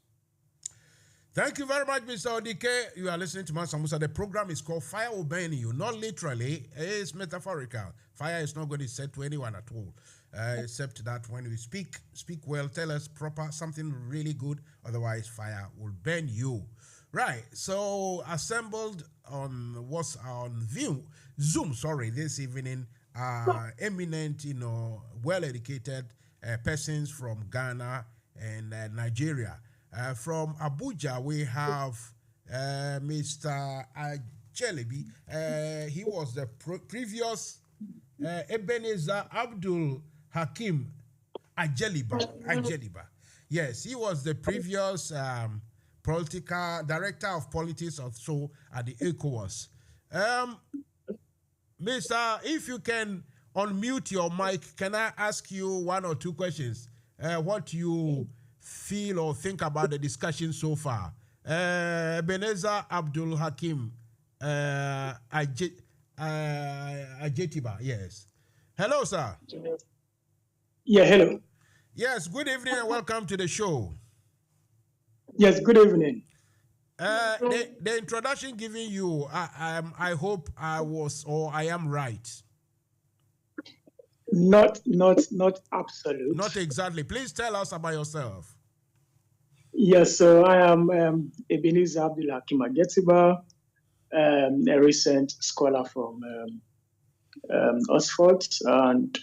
Thank you very much, Mr. Odike. You are listening to Mansa Musa. The program is called Fire Will Burn You. Not literally, it's metaphorical. Fire is not going to set to anyone at all. Except that when we speak well, tell us proper, something really good. Otherwise, fire will burn you. Right. So assembled on Zoom, this evening, eminent, well-educated persons from Ghana and Nigeria. From Abuja, we have Mr. Ajelibi. He was the previous Ebenezer Abdul Hakim Ajeliba. Yes, he was the previous political director of politics at the ECOWAS. Mr. If you can unmute your mic, can I ask you one or two questions? What you feel or think about the discussion so far? Ebenezer Abdul Hakim Ajetiba, yes. Hello, sir. Yeah, hello. Yes, good evening and welcome to the show. Yes, good evening. The introduction given you, I hope I am right. Not absolute. Not exactly. Please tell us about yourself. Yes, so I am Ebenezer Abdul Hakim Ajetiba, a recent scholar from Oxford, and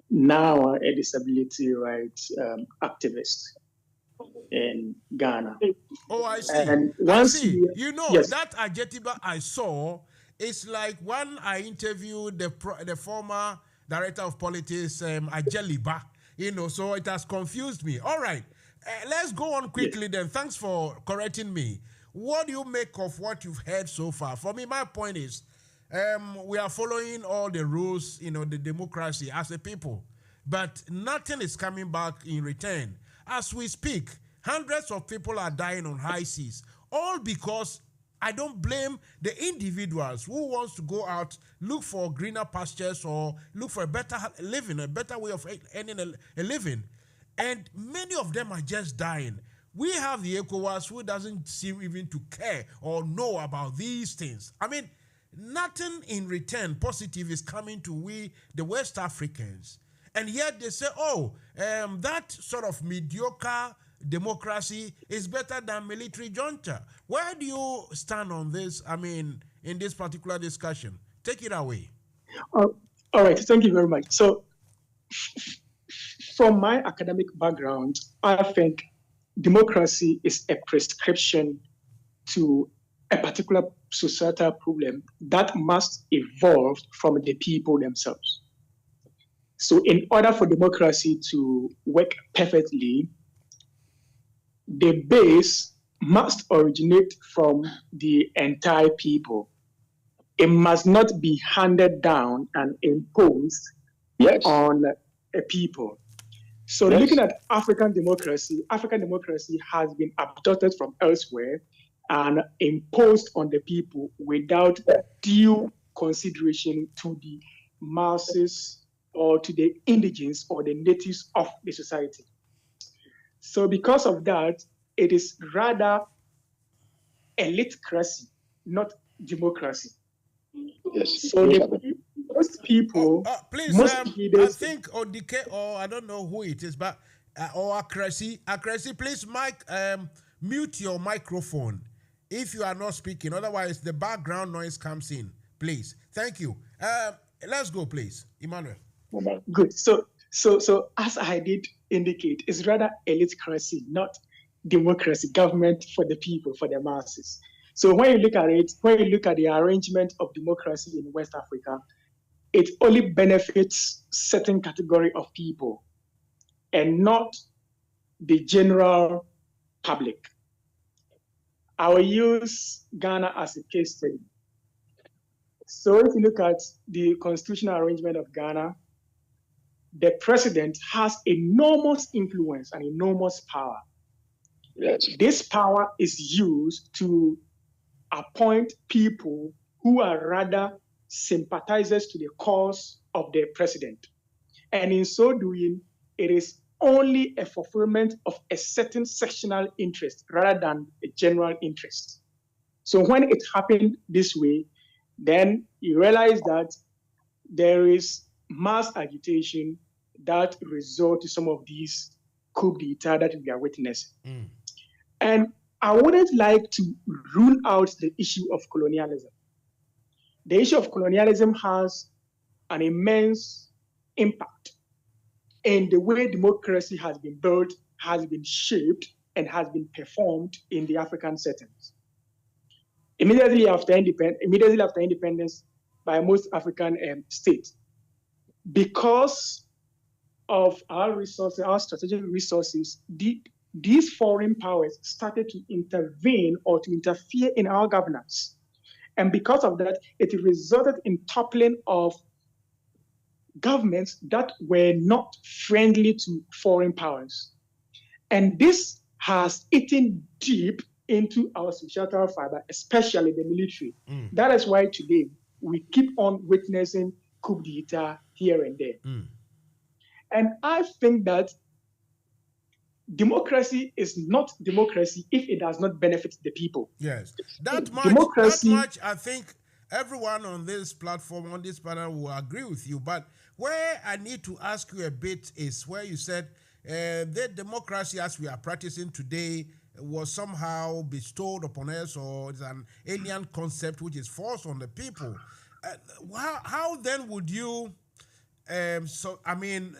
now a disability rights activist in Ghana. Oh, I see. And yes. That Ajetiba I saw is like when I interviewed the former director of politics, Ajeliba, so it has confused me. All right, let's go on quickly then. Thanks for correcting me. What do you make of what you've heard so far? For me, my point is, we are following all the rules, the democracy as a people, but nothing is coming back in return. As we speak, hundreds of people are dying on high seas, all because I don't blame the individuals who wants to go out, look for greener pastures or look for a better living, a better way of earning a living. And many of them are just dying. We have the ECOWAS who doesn't seem even to care or know about these things. I mean, nothing in return positive is coming to we, the West Africans. And yet they say, that sort of mediocre democracy is better than military junta. Where do you stand on this, I mean, in this particular discussion? Take it away. All right, thank you very much. So, from my academic background, I think democracy is a prescription to a particular societal problem that must evolve from the people themselves. So in order for democracy to work perfectly, the base must originate from the entire people. It must not be handed down and imposed on a people. So looking at African democracy has been abducted from elsewhere and imposed on the people without due consideration to the masses or to the indigenous or the natives of the society. So because of that, it is rather elitocracy, not democracy. Yes. So most people, please, I think Odike, or I don't know who it is, but or Akresi, please, Mike, mute your microphone if you are not speaking. Otherwise, the background noise comes in. Please, thank you. Let's go, please, Emmanuel. Good. So as I did indicate, it's rather elitocracy, not democracy, government for the people, for the masses. So when you look at it, when you look at the arrangement of democracy in West Africa, it only benefits certain category of people and not the general public. I will use Ghana as a case study. So if you look at the constitutional arrangement of Ghana, the president has enormous influence and enormous power. Yes. This power is used to appoint people who are rather sympathizers to the cause of the president. And in so doing, it is only a fulfillment of a certain sectional interest rather than a general interest. So when it happened this way, then you realize that there is mass agitation that result to some of these coup d'etat that we are witnessing. And I wouldn't like to rule out the issue of colonialism. The issue of colonialism has an immense impact in the way democracy has been built, has been shaped, and has been performed in the African settings. Immediately after independence by most African states, because of our resources, our strategic resources, these foreign powers started to intervene or to interfere in our governance. And because of that, it resulted in toppling of governments that were not friendly to foreign powers. And this has eaten deep into our societal fiber, especially the military. That is why today we keep on witnessing coup d'etat here and there. And I think that democracy is not democracy if it does not benefit the people. Yes, that much I think everyone on this platform, on this panel will agree with you. But where I need to ask you a bit is where you said the democracy as we are practicing today was somehow bestowed upon us, or it's an alien concept which is forced on the people. How then would you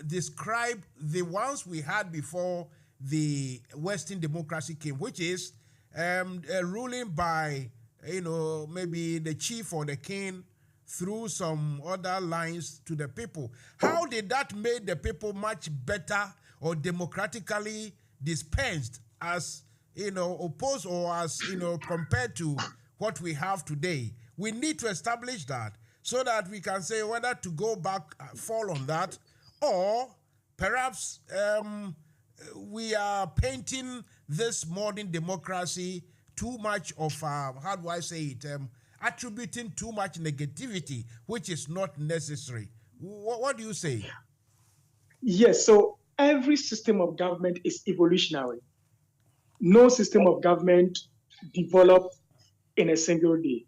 describe the ones we had before the Western democracy came, which is ruling by, maybe the chief or the king through some other lines to the people? How did that make the people much better or democratically dispensed as, opposed or as, compared to what we have today? We need to establish that so that we can say whether to go back, fall on that, or perhaps we are painting this modern democracy too much of, how do I say it, attributing too much negativity, which is not necessary. What do you say? Yes, so every system of government is evolutionary. No system of government developed in a single day.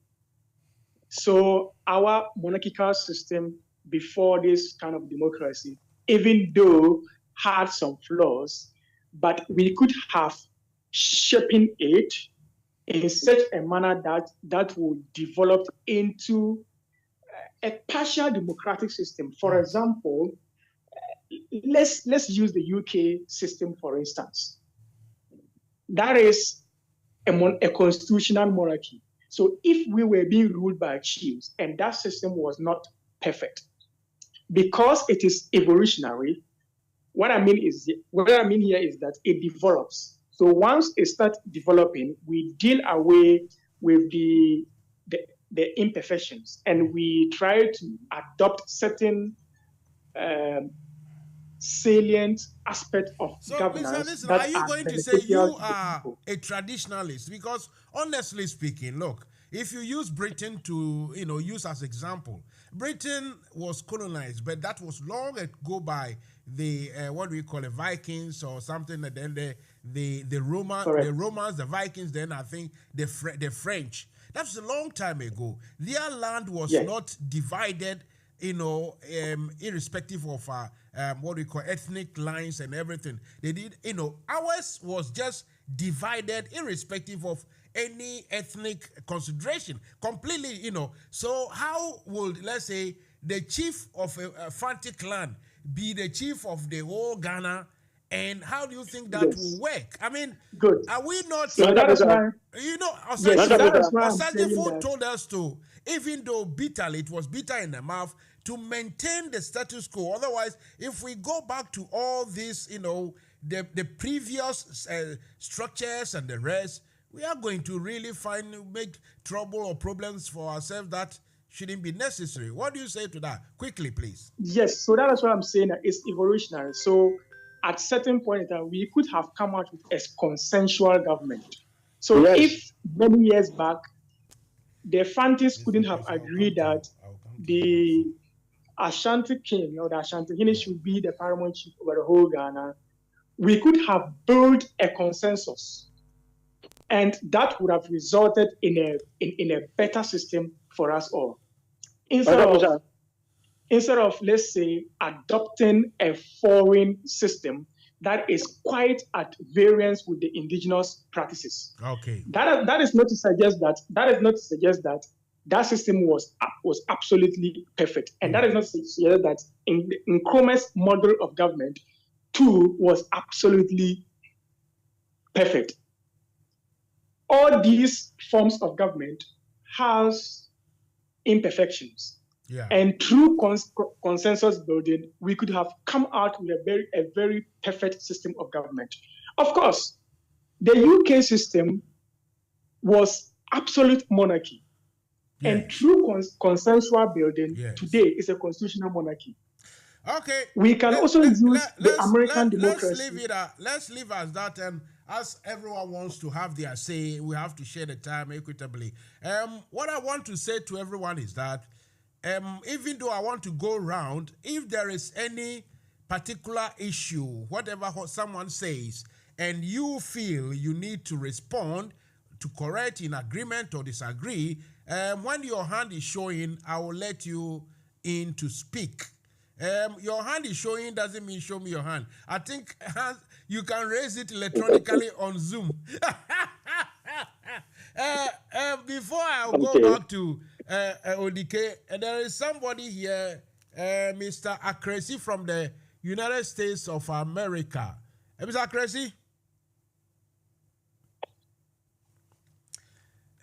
So our monarchical system before this kind of democracy, even though had some flaws, but we could have shaping it in such a manner that will develop into a partial democratic system. For example, let's use the UK system, for instance. That is a constitutional monarchy. So if we were being ruled by chiefs and that system was not perfect, because it is evolutionary, what I mean here is that it develops. So once it starts developing, we deal away with the imperfections and we try to adopt certain salient aspect of governance. Listen, are you going to say you are a traditionalist? Because honestly speaking, look, if you use Britain to, use as example, Britain was colonized, but that was long ago by the what do we call it, Vikings or something, and then the Romans, the Vikings, then I think the French. That's a long time ago. Their land was not divided, irrespective of what we call ethnic lines and everything. They did, ours was just divided irrespective of any ethnic consideration, completely, So how would, let's say, the chief of a Fanti clan be the chief of the whole Ghana? And how do you think that will work? I mean, are we not... So that is why... Osajifo told us to, even though bitterly, it was bitter in the mouth, to maintain the status quo. Otherwise, if we go back to all this, the previous structures and the rest, we are going to really make trouble or problems for ourselves that shouldn't be necessary. What do you say to that? Quickly, please. Yes, so that is what I'm saying. It's evolutionary. So at certain point in time, we could have come out with a consensual government. So if many years back, the Fantis couldn't have agreed that the Ashanti king or the Ashanti king should be the paramount chief over the whole Ghana, we could have built a consensus. And that would have resulted in a better system for us all. Instead of, let's say, adopting a foreign system that is quite at variance with the indigenous practices. Okay. That is not to suggest that that system was absolutely perfect. And that is not to suggest that in Nkrumah's model of government too was absolutely perfect. All these forms of government has imperfections. Yeah. And through consensus building, we could have come out with a very perfect system of government. Of course, the UK system was absolute monarchy. Yes. And through consensual building, today is a constitutional monarchy. Okay. We can also use the American democracy. Let's leave as that. As everyone wants to have their say, we have to share the time equitably. What I want to say to everyone is that even though I want to go round, if there is any particular issue, whatever someone says, and you feel you need to respond to correct, in agreement or disagree, when your hand is showing, I will let you in to speak. Your hand is showing doesn't mean show me your hand. I think you can raise it electronically on Zoom. Before I go back to Odike, there is somebody here, Mr. Akresi from the United States of America. Mr. Akresi?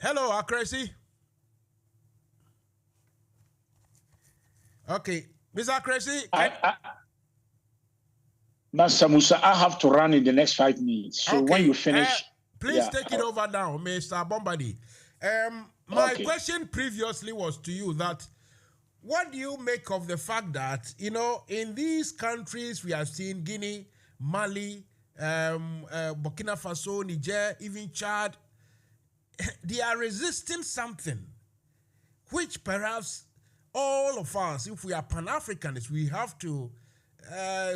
Hello, Akresi. Okay. Mr. Akresi? Mansa Musa, I have to run in the next 5 minutes. So when you finish... please take it over now, Mr. Bombadi. My question previously was to you that what do you make of the fact that, in these countries we have seen Guinea, Mali, Burkina Faso, Niger, even Chad, they are resisting something which perhaps all of us, if we are Pan-Africanists, we have to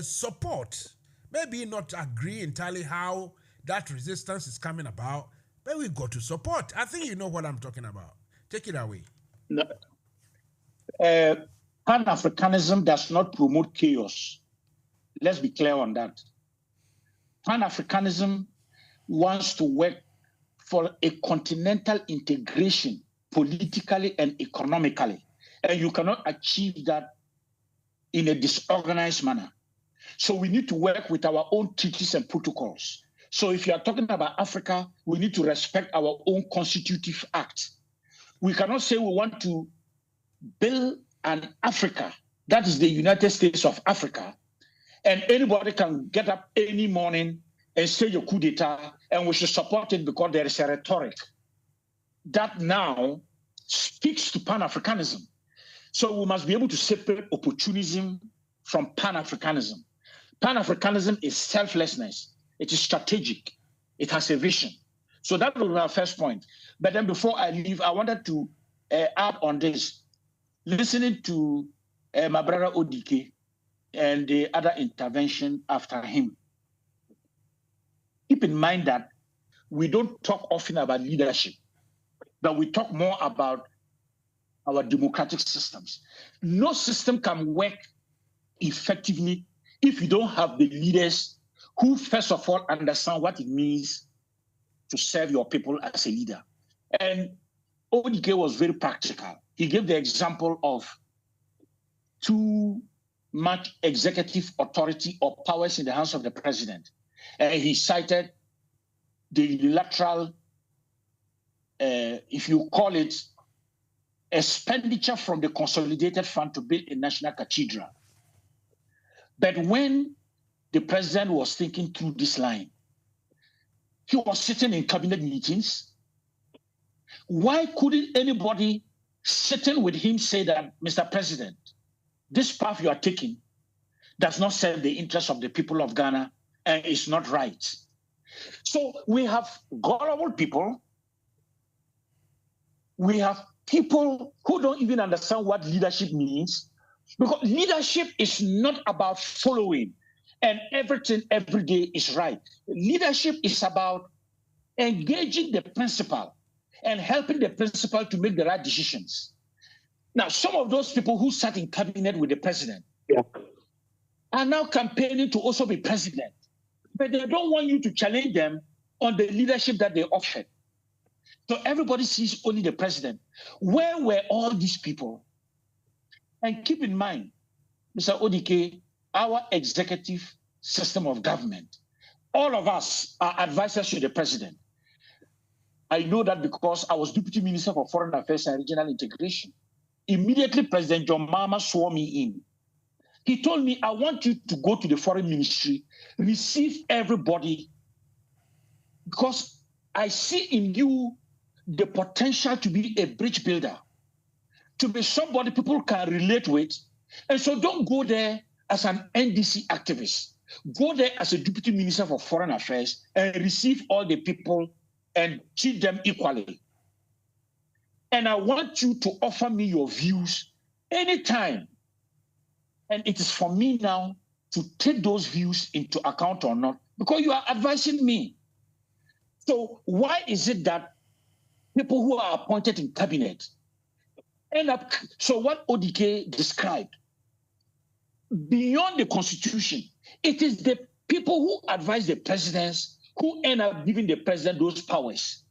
support. Maybe not agree entirely how that resistance is coming about, but we got to support. I think you know what I'm talking about. Take it away. No. Pan-Africanism does not promote chaos. Let's be clear on that. Pan-Africanism wants to work for a continental integration politically and economically. And you cannot achieve that in a disorganized manner. So we need to work with our own treaties and protocols. So if you are talking about Africa, we need to respect our own constitutive act. We cannot say we want to build an Africa, that is the United States of Africa, and anybody can get up any morning and say a coup d'etat, and we should support it because there is a rhetoric that now speaks to Pan-Africanism. So we must be able to separate opportunism from Pan-Africanism. Pan-Africanism is selflessness. It is strategic. It has a vision. So that was our first point. But then before I leave, I wanted to add on this. Listening to my brother Odike and the other intervention after him, keep in mind that we don't talk often about leadership, but we talk more about our democratic systems. No system can work effectively if you don't have the leaders who, first of all, understand what it means to serve your people as a leader. And Odike was very practical. He gave the example of too much executive authority or powers in the hands of the president. And he cited the unilateral, if you call it, expenditure from the consolidated fund to build a national cathedral. But when the president was thinking through this line, he was sitting in cabinet meetings. Why couldn't anybody sitting with him say that, Mr. President, this path you are taking does not serve the interests of the people of Ghana and is not right? So we have gullible people. We have people who don't even understand what leadership means, because leadership is not about following and everything every day is right. Leadership is about engaging the principal and helping the principal to make the right decisions. Now, some of those people who sat in cabinet with the president are now campaigning to also be president, but they don't want you to challenge them on the leadership that they offered. So everybody sees only the president. Where were all these people? And keep in mind, Mr. Odike, our executive system of government, all of us are advisors to the president. I know that because I was Deputy Minister for Foreign Affairs and Regional Integration. Immediately, President John Mahama swore me in. He told me, I want you to go to the Foreign Ministry, receive everybody, because I see in you the potential to be a bridge builder, to be somebody people can relate with. And so don't go there as an NDC activist. Go there as a Deputy Minister for Foreign Affairs and receive all the people and treat them equally. And I want you to offer me your views anytime. And it is for me now to take those views into account or not, because you are advising me. So why is it that people who are appointed in cabinet end up, so what Odike described, beyond the constitution, it is the people who advise the presidents who end up giving the president those powers.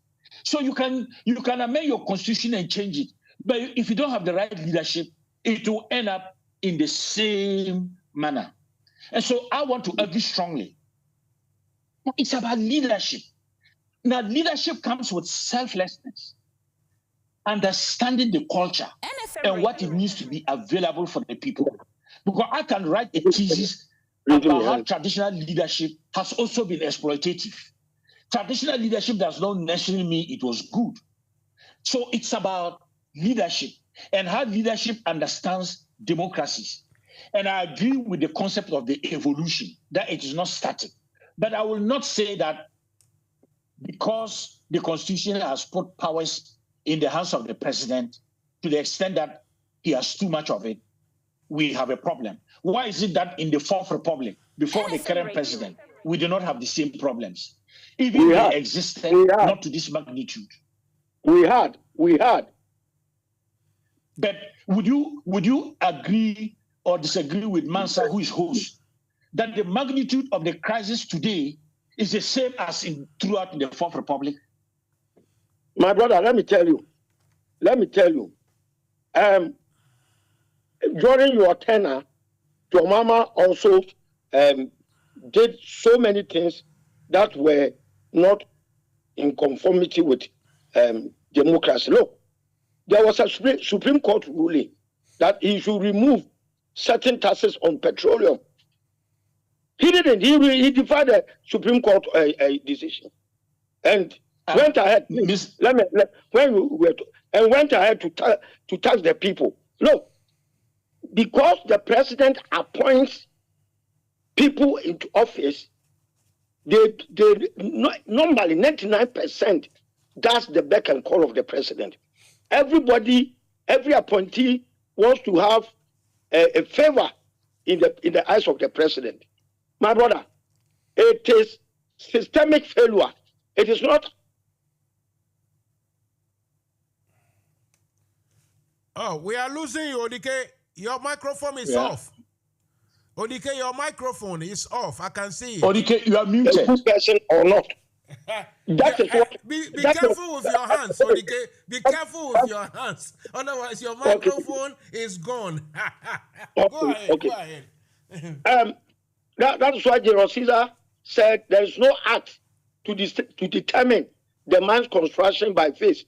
So you can amend your constitution and change it, but if you don't have the right leadership, it will end up in the same manner. And so I want to argue strongly. It's about leadership. Now, leadership comes with selflessness, understanding the culture NFM and what it means to be available for the people. Because I can write a thesis about how traditional leadership has also been exploitative. Traditional leadership does not necessarily mean it was good. So it's about leadership and how leadership understands democracies. And I agree with the concept of the evolution, that it is not static. But I will not say that because the Constitution has put powers in the hands of the president to the extent that he has too much of it, we have a problem. Why is it that in the Fourth Republic, before the current president, we do not have the same problems? Even they existed, not to this magnitude. We had. But would you agree or disagree with Mansa, who is host, that the magnitude of the crisis today is the same as throughout the Fourth Republic? My brother, let me tell you. During your tenure, your mama also did so many things that were not in conformity with democracy. Look, there was a Supreme Court ruling that he should remove certain taxes on petroleum. He didn't. He defied the Supreme Court decision and went ahead. Went ahead to tax the people. Look, because the president appoints people into office, they normally 99% that's the beck and call of the president. Every appointee wants to have a favor in the eyes of the president. My brother, it is systemic failure. It is not. Oh, we are losing you, Odike. Your microphone is off. Odike, your microphone is off. I can see it. Odike, you are muted. A good person or not. That is what. Be careful with your hands, Odike. Be careful with your hands. Otherwise, your microphone is gone. Go ahead. That is why General Caesar said there is no act to determine the man's construction by faith.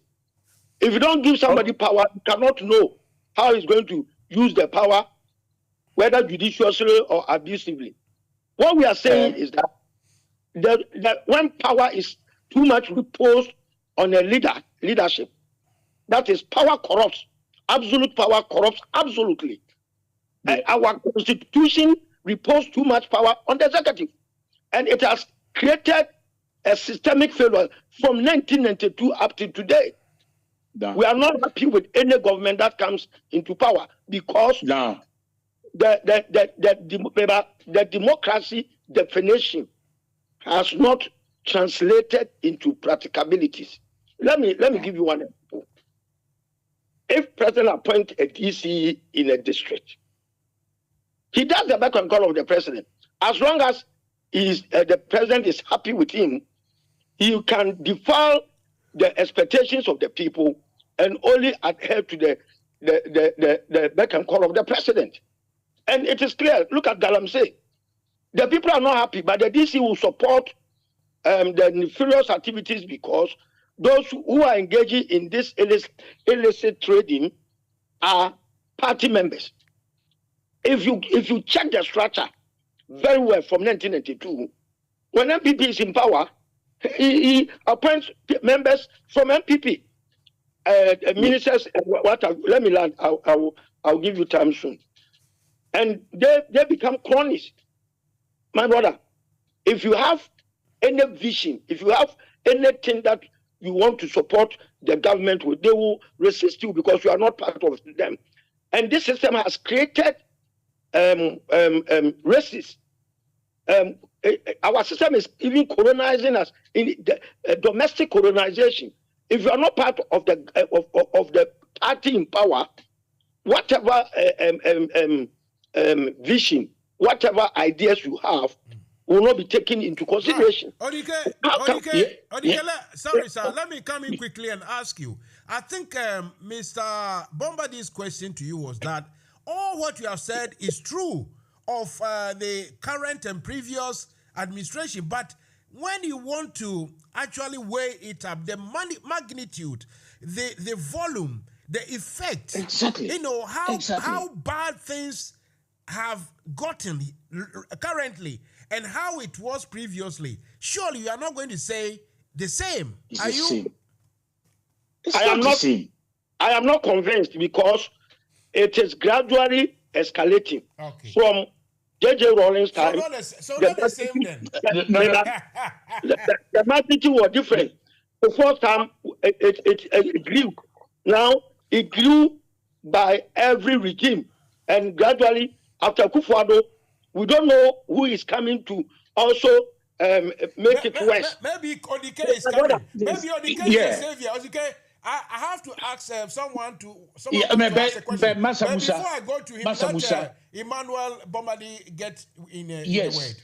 If you don't give somebody power, you cannot know how he's going to use the power, whether judiciously or abusively. What we are saying is that when power is too much reposed on a leadership, that is, power corrupts. Absolute power corrupts absolutely. Our constitution reposed too much power on the executive, and it has created a systemic failure from 1992 up to today. We are not happy with any government that comes into power because the democracy definition has not translated into practicabilities. Let me give you one example. If president appoints a DC in a district, he does the back and call of the president. As long as the president is happy with him, he can defy the expectations of the people and only adhere to the back and call of the president. And it is clear. Look at Galamsey. The people are not happy, but the DC will support the nefarious activities because those who are engaging in this illicit trading are party members. If you check the structure very well from 1992, when MPP is in power, he appoints members from MPP, ministers. Let me land. I'll give you time soon. And they become cronies. My brother, if you have any vision, if you have anything that you want to support the government with, they will resist you because you are not part of them. And this system has created racists. Our system is even colonizing us in domestic colonization. If you are not part of the party in power, whatever vision, whatever ideas you have, will not be taken into consideration. Odike, sorry, sir. Let me come in quickly and ask you. I think Mr. Bombardier's question to you was that all what you have said is true of the current and previous administration, but when you want to actually weigh it up, the magnitude, the volume, the effect, exactly, how bad things have gotten currently and how it was previously, surely you are not going to say the same. Are you? I am not convinced because it is gradually escalating from J.J. Rawlings' time, So not the same then. the magnitude was different. The first time it grew. Now it grew by every regime, and gradually after Kufuor, we don't know who is coming to also make it worse. Maybe Odike is coming. Maybe Odike is the savior. Odike, I have to ask someone to ask a question. Mansa Musa, before I go to him, let Emmanuel Bomadi get in the word.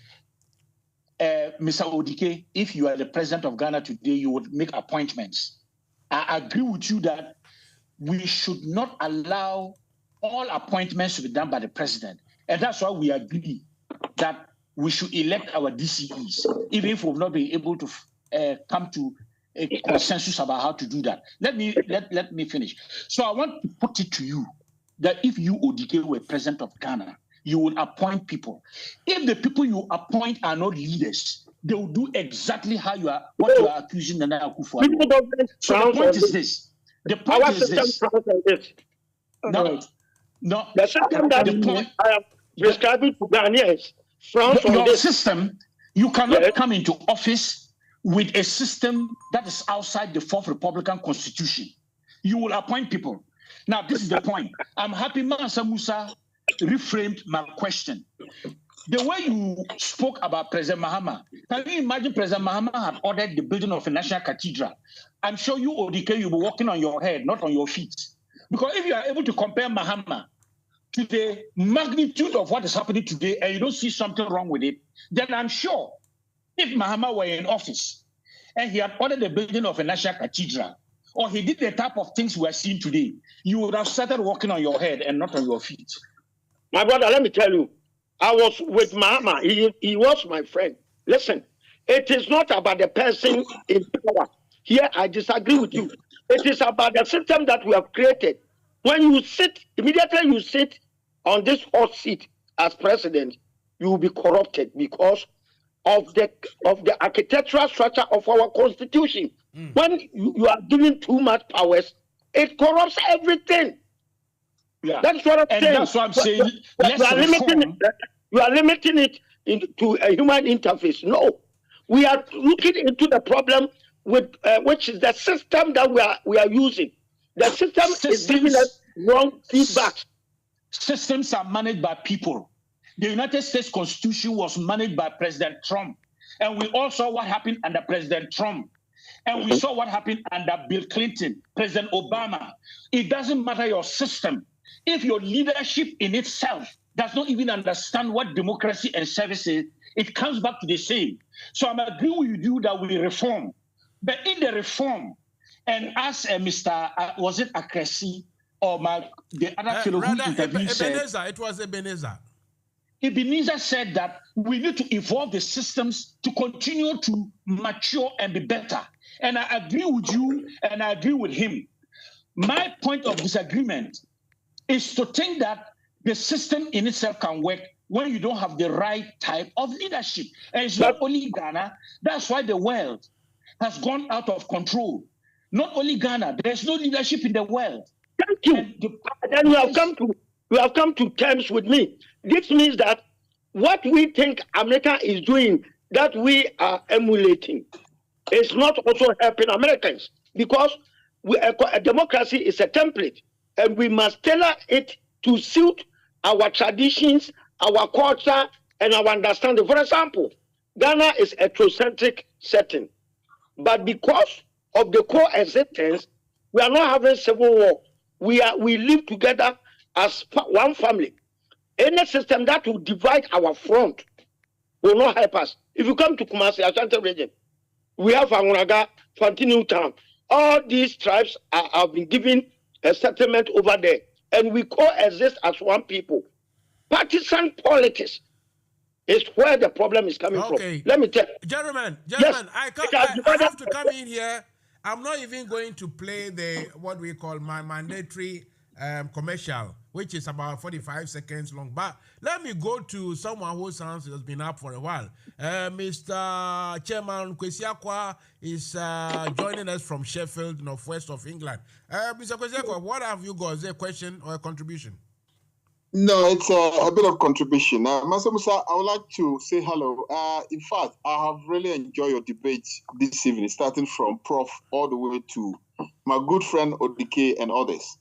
Mr. Odike, if you are the president of Ghana today, you would make appointments. I agree with you that we should not allow all appointments to be done by the president. And that's why we agree that we should elect our DCEs, even if we've not been able to come to a consensus about how to do that. Let me finish. So I want to put it to you that if you, Odike, were president of Ghana, you will appoint people. If the people you appoint are not leaders, they will do exactly what you are accusing Nana Akufo. So the point is this. The point is this. No. The system that I am describing to Ghanaians frowns on this system. You cannot come into office with a system that is outside the Fourth Republican Constitution. You will appoint people. Now, this is the point. I'm happy Mansa Musa reframed my question. The way you spoke about President Mahama, can you imagine President Mahama had ordered the building of a national cathedral? I'm sure you, Odike, you'll be walking on your head, not on your feet. Because if you are able to compare Mahama to the magnitude of what is happening today and you don't see something wrong with it, then I'm sure if Mahama were in office and he had ordered the building of a national cathedral, or he did the type of things we are seeing today, you would have started walking on your head and not on your feet. My brother, let me tell you, I was with Mahama. He was my friend. Listen, it is not about the person in power. Here, I disagree with you. It is about the system that we have created. When you immediately you sit on this hot seat as president, you will be corrupted because of the architectural structure of our constitution. When you are given too much powers, it corrupts everything. Yeah. That's what I'm saying. That's what I'm saying. You are limiting it to a human interface. No, we are looking into the problem with which is the system that we are using. The system is giving us wrong feedback. Systems are managed by people. The United States Constitution was managed by President Trump, and we all saw what happened under President Trump. And we saw what happened under Bill Clinton, President Obama. It doesn't matter your system. If your leadership in itself does not even understand what democracy and service is, it comes back to the same. So I'm agreeing with you that we reform. But in the reform, and as Mr. Was it Akresi or the other fellow who interviewed said... It was Ebenezer. Ebenezer said that we need to evolve the systems to continue to mature and be better. And I agree with you and I agree with him. My point of disagreement is to think that the system in itself can work when you don't have the right type of leadership. And it's not only Ghana, that's why the world has gone out of control. Not only Ghana, there's no leadership in the world. Thank you. Then you have come to terms with me. This means that what we think America is doing, that we are emulating, is not also helping Americans, because a democracy is a template, and we must tailor it to suit our traditions, our culture, and our understanding. For example, Ghana is a ethnocentric setting, but because of the coexistence, we are not having civil war. We live together as one family. Any system that will divide our front will not help us. If you come to Kumasi, Ashanti region, we have Anguraga, Fantini Town. All these tribes have been given a settlement over there, and we coexist as one people. Partisan politics is where the problem is coming from. Let me tell you. Gentlemen, yes, I have to come in here. I'm not even going to play what we call my mandatory commercial, which is about 45 seconds long. But let me go to someone whose hands has been up for a while. Mr. Chairman Kwesiakwa is joining us from Sheffield, northwest of England. Mr. Kwesiakwa, what have you got? Is there a question or a contribution? No, it's a bit of contribution. Mansa Musa, I would like to say hello. In fact, I have really enjoyed your debate this evening, starting from Prof all the way to my good friend Odike and others.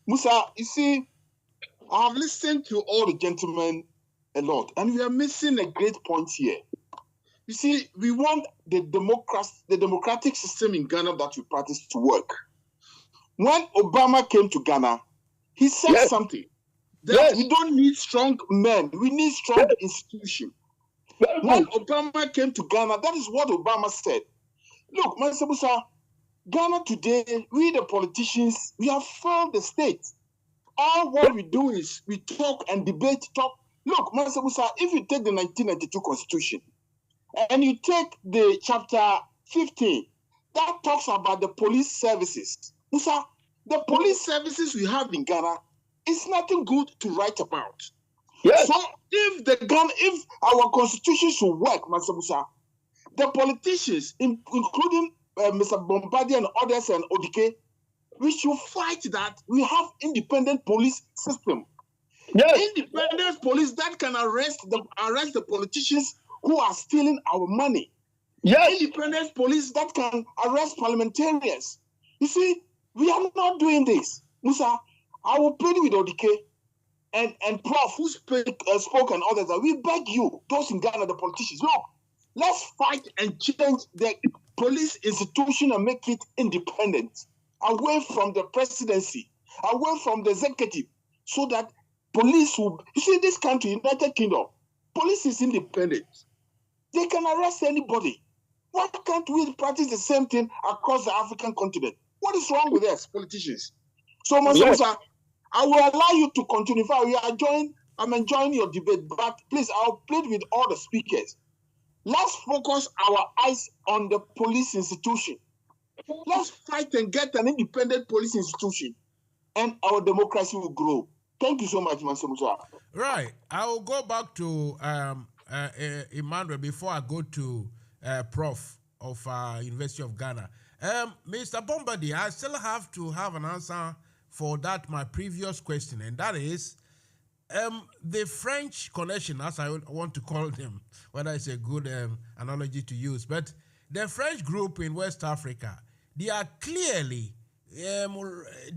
Musa, you see, I have listened to all the gentlemen a lot, and we are missing a great point here. You see, we want the democratic system in Ghana that we practice to work. When Obama came to Ghana, he said something. That we don't need strong men, we need strong institutions. When Obama came to Ghana, that is what Obama said. Look, Mansa Musa, Ghana today, we the politicians, we have failed the state. All what we do is we talk and debate, talk. Look, Mansa Musa, if you take the 1992 Constitution and you take the chapter 15, that talks about the police services. Musa, the police services we have in Ghana, it's nothing good to write about. Yes. So if our constitution should work, Mansa Musa, the politicians, including Mr. Bombardier and others and Odike, we should fight that we have independent police system. Yes. Independent police that can arrest the politicians who are stealing our money. Yes. Independent police that can arrest parliamentarians. You see, we are not doing this. Musa, I will plead with Odike and Prof who spoke and others that we beg you, those in Ghana, the politicians, look, let's fight and change the police institution and make it independent, away from the presidency, away from the executive, so that police will, you see, this country, United Kingdom, police is independent. They can arrest anybody. Why can't we practice the same thing across the African continent? What is wrong with us, politicians? So, Mansa Musa, I will allow you to continue. I'm enjoying your debate, but please, I'll plead with all the speakers. Let's focus our eyes on the police institution. Let's fight and get an independent police institution, and our democracy will grow. Thank you so much, Mansa Musa. Right. I will go back to Emmanuel before I go to Prof of University of Ghana. Mr. Bombardier, I still have to have an answer for that, my previous question, and that is the French connection, as I want to call them, whether it's a good analogy to use, but the French group in West Africa, they are clearly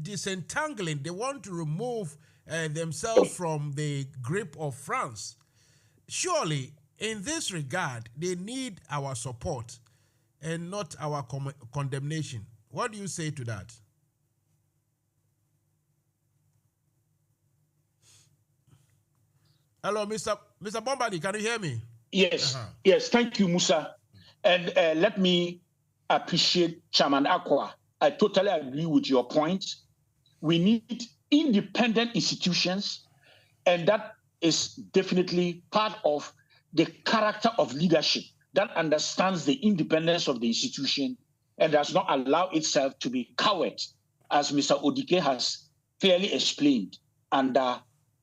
disentangling. They want to remove themselves from the grip of France. Surely, in this regard, they need our support and not our condemnation. What do you say to that? Hello, Mr. Bombardier, can you hear me? Yes, yes, thank you, Musa. And let me appreciate Chairman Akwa. I totally agree with your point. We need independent institutions, and that is definitely part of the character of leadership that understands the independence of the institution and does not allow itself to be cowed, as Mr. Odike has clearly explained, under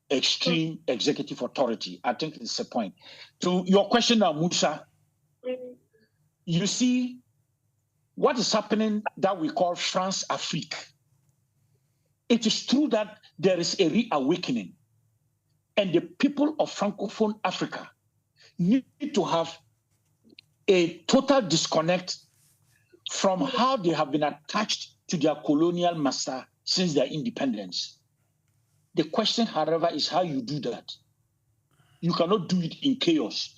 extreme executive authority. I think it's the point. To your question now, Musa, you see what is happening that we call France Afrique. It is true that there is a reawakening, and the people of Francophone Africa need to have a total disconnect from how they have been attached to their colonial master since their independence. The question, however, is how you do that. You cannot do it in chaos.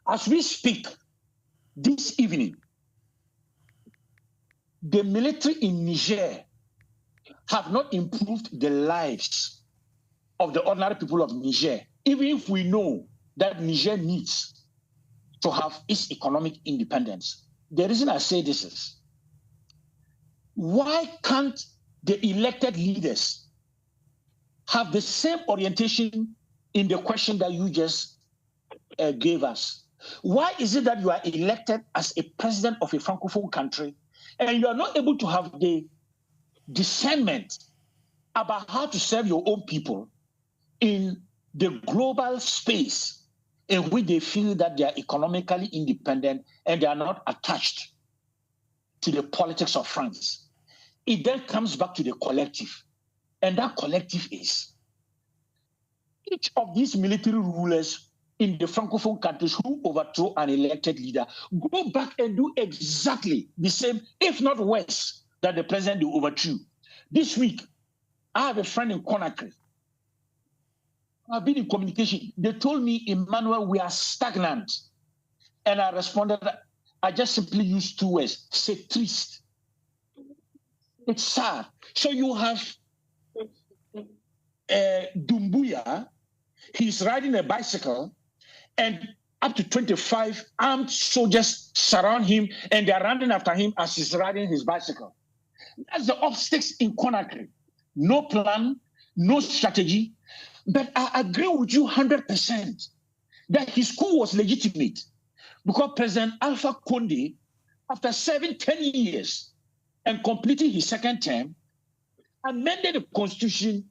As we speak this evening, the military in Niger have not improved the lives of the ordinary people of Niger, even if we know that Niger needs to have its economic independence. The reason I say this is, why can't the elected leaders have the same orientation in the question that you just gave us? Why is it that you are elected as a president of a Francophone country and you are not able to have the discernment about how to serve your own people in the global space in which they feel that they are economically independent and they are not attached to the politics of France? It then comes back to the collective. And that collective is, each of these military rulers in the Francophone countries who overthrow an elected leader go back and do exactly the same, if not worse, that the president they overthrew. This week, I have a friend in Conakry. I've been in communication. They told me, Emmanuel, we are stagnant. And I responded, I just simply used two words, c'est triste. It's sad. So you have Doumbouya, he's riding a bicycle, and up to 25 armed soldiers surround him, and they're running after him as he's riding his bicycle. That's the obstacles in Conakry. No plan, no strategy. But I agree with you 100% that his coup was legitimate because President Alpha Condé, after serving 10 years and completing his second term, amended the constitution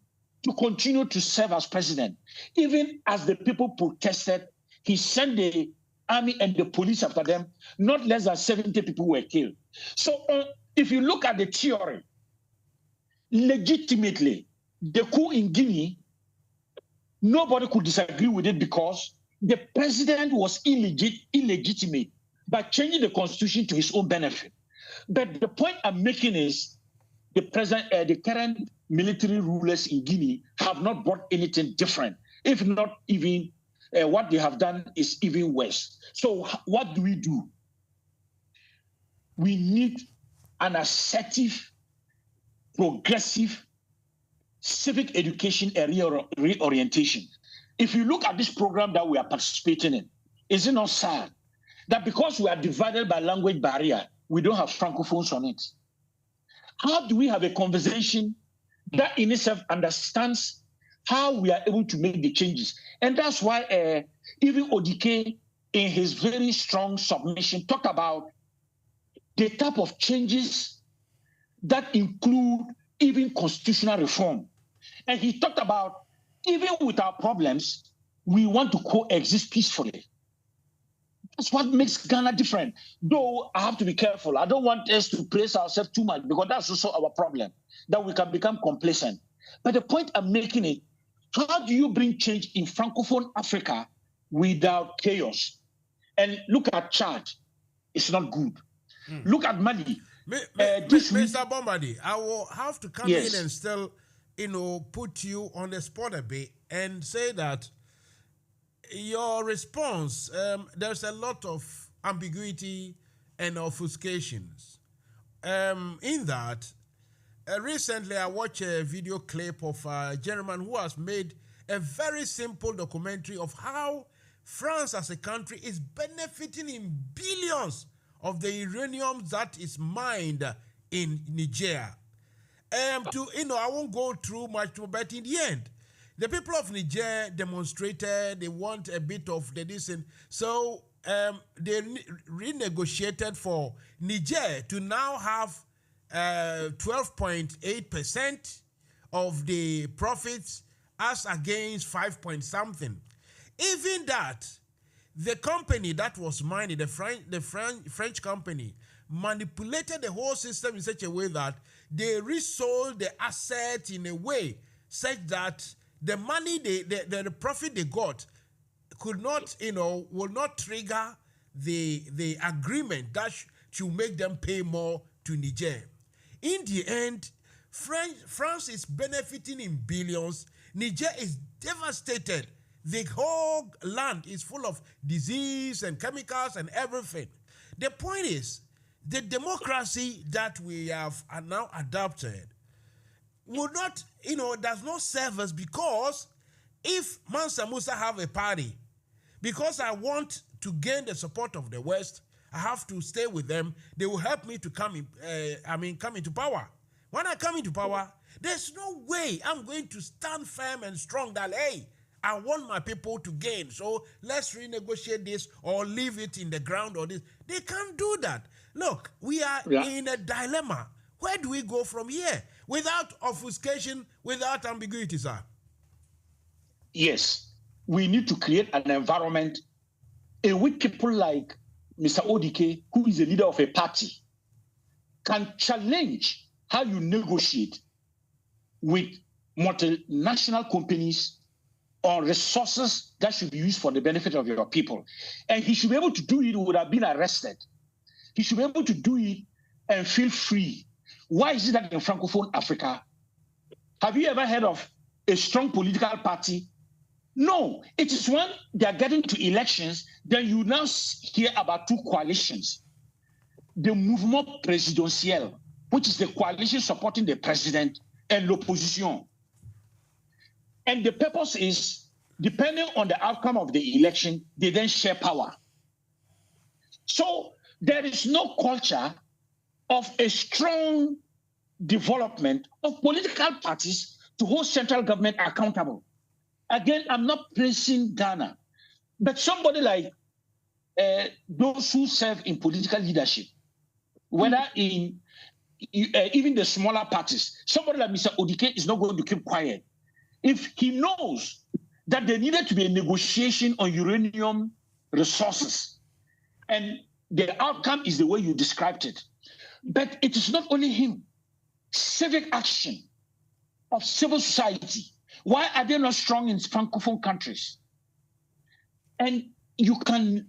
to continue to serve as president. Even as the people protested, he sent the army and the police after them. Not less than 70 people were killed. So if you look at the theory, legitimately, the coup in Guinea, nobody could disagree with it because the president was illegitimate by changing the constitution to his own benefit. But the point I'm making is the current military rulers in Guinea have not brought anything different. If not even what they have done is even worse. So what do? We need an assertive, progressive, civic education and reorientation. If you look at this program that we are participating in, is it not sad that because we are divided by language barrier, we don't have francophones on it? How do we have a conversation that in itself understands how we are able to make the changes? And that's why even Odike, in his very strong submission, talked about the type of changes that include even constitutional reform. And he talked about, even with our problems, we want to coexist peacefully. That's what makes Ghana different. Though I have to be careful. I don't want us to praise ourselves too much because that's also our problem, that we can become complacent. But the point I'm making is, how do you bring change in Francophone Africa without chaos? And look at Chad. It's not good. Look at Mali. Mr. Bombadi, I will have to come Yes. in and still, put you on the spot a bit and say that your response, there's a lot of ambiguity and obfuscations. In that, recently I watched a video clip of a gentleman who has made a very simple documentary of how France as a country is benefiting in billions of the uranium that is mined in Niger. I won't go through much, but in the end, the people of Niger demonstrated they want a bit of the decent. So they renegotiated for Niger to now have 12.8% of the profits as against 5 point something. Even that, the company that was mining, the French company, manipulated the whole system in such a way that they resold the asset in a way such that the money, the profit they got could not, will not trigger the agreement that should make them pay more to Niger. In the end, France is benefiting in billions. Niger is devastated. The whole land is full of disease and chemicals and everything. The point is, the democracy that we have now adopted will not, does not serve us, because if Mansa Musa have a party, because I want to gain the support of the West, I have to stay with them. They will help me to come into power. When I come into power, there's no way I'm going to stand firm and strong that, hey, I want my people to gain, so let's renegotiate this or leave it in the ground or this. They can't do that. Look, we are in a dilemma. Where do we go from here? Without obfuscation, without ambiguity, sir. Yes, we need to create an environment in which people like Mr. Odike, who is the leader of a party, can challenge how you negotiate with multinational companies on resources that should be used for the benefit of your people. And he should be able to do it without being arrested. He should be able to do it and feel free. Why is it that in Francophone Africa, have you ever heard of a strong political party? No, it is when they are getting to elections, then you now hear about two coalitions. The Mouvement Présidentiel, which is the coalition supporting the president, and l'opposition. And the purpose is, depending on the outcome of the election, they then share power. So there is no culture of a strong development of political parties to hold central government accountable. Again, I'm not praising Ghana, but somebody like those who serve in political leadership, whether in even the smaller parties, somebody like Mr. Odike is not going to keep quiet. If he knows that there needed to be a negotiation on uranium resources, and the outcome is the way you described it. But it is not only him. Civic action of civil society. Why are they not strong in Francophone countries? And you can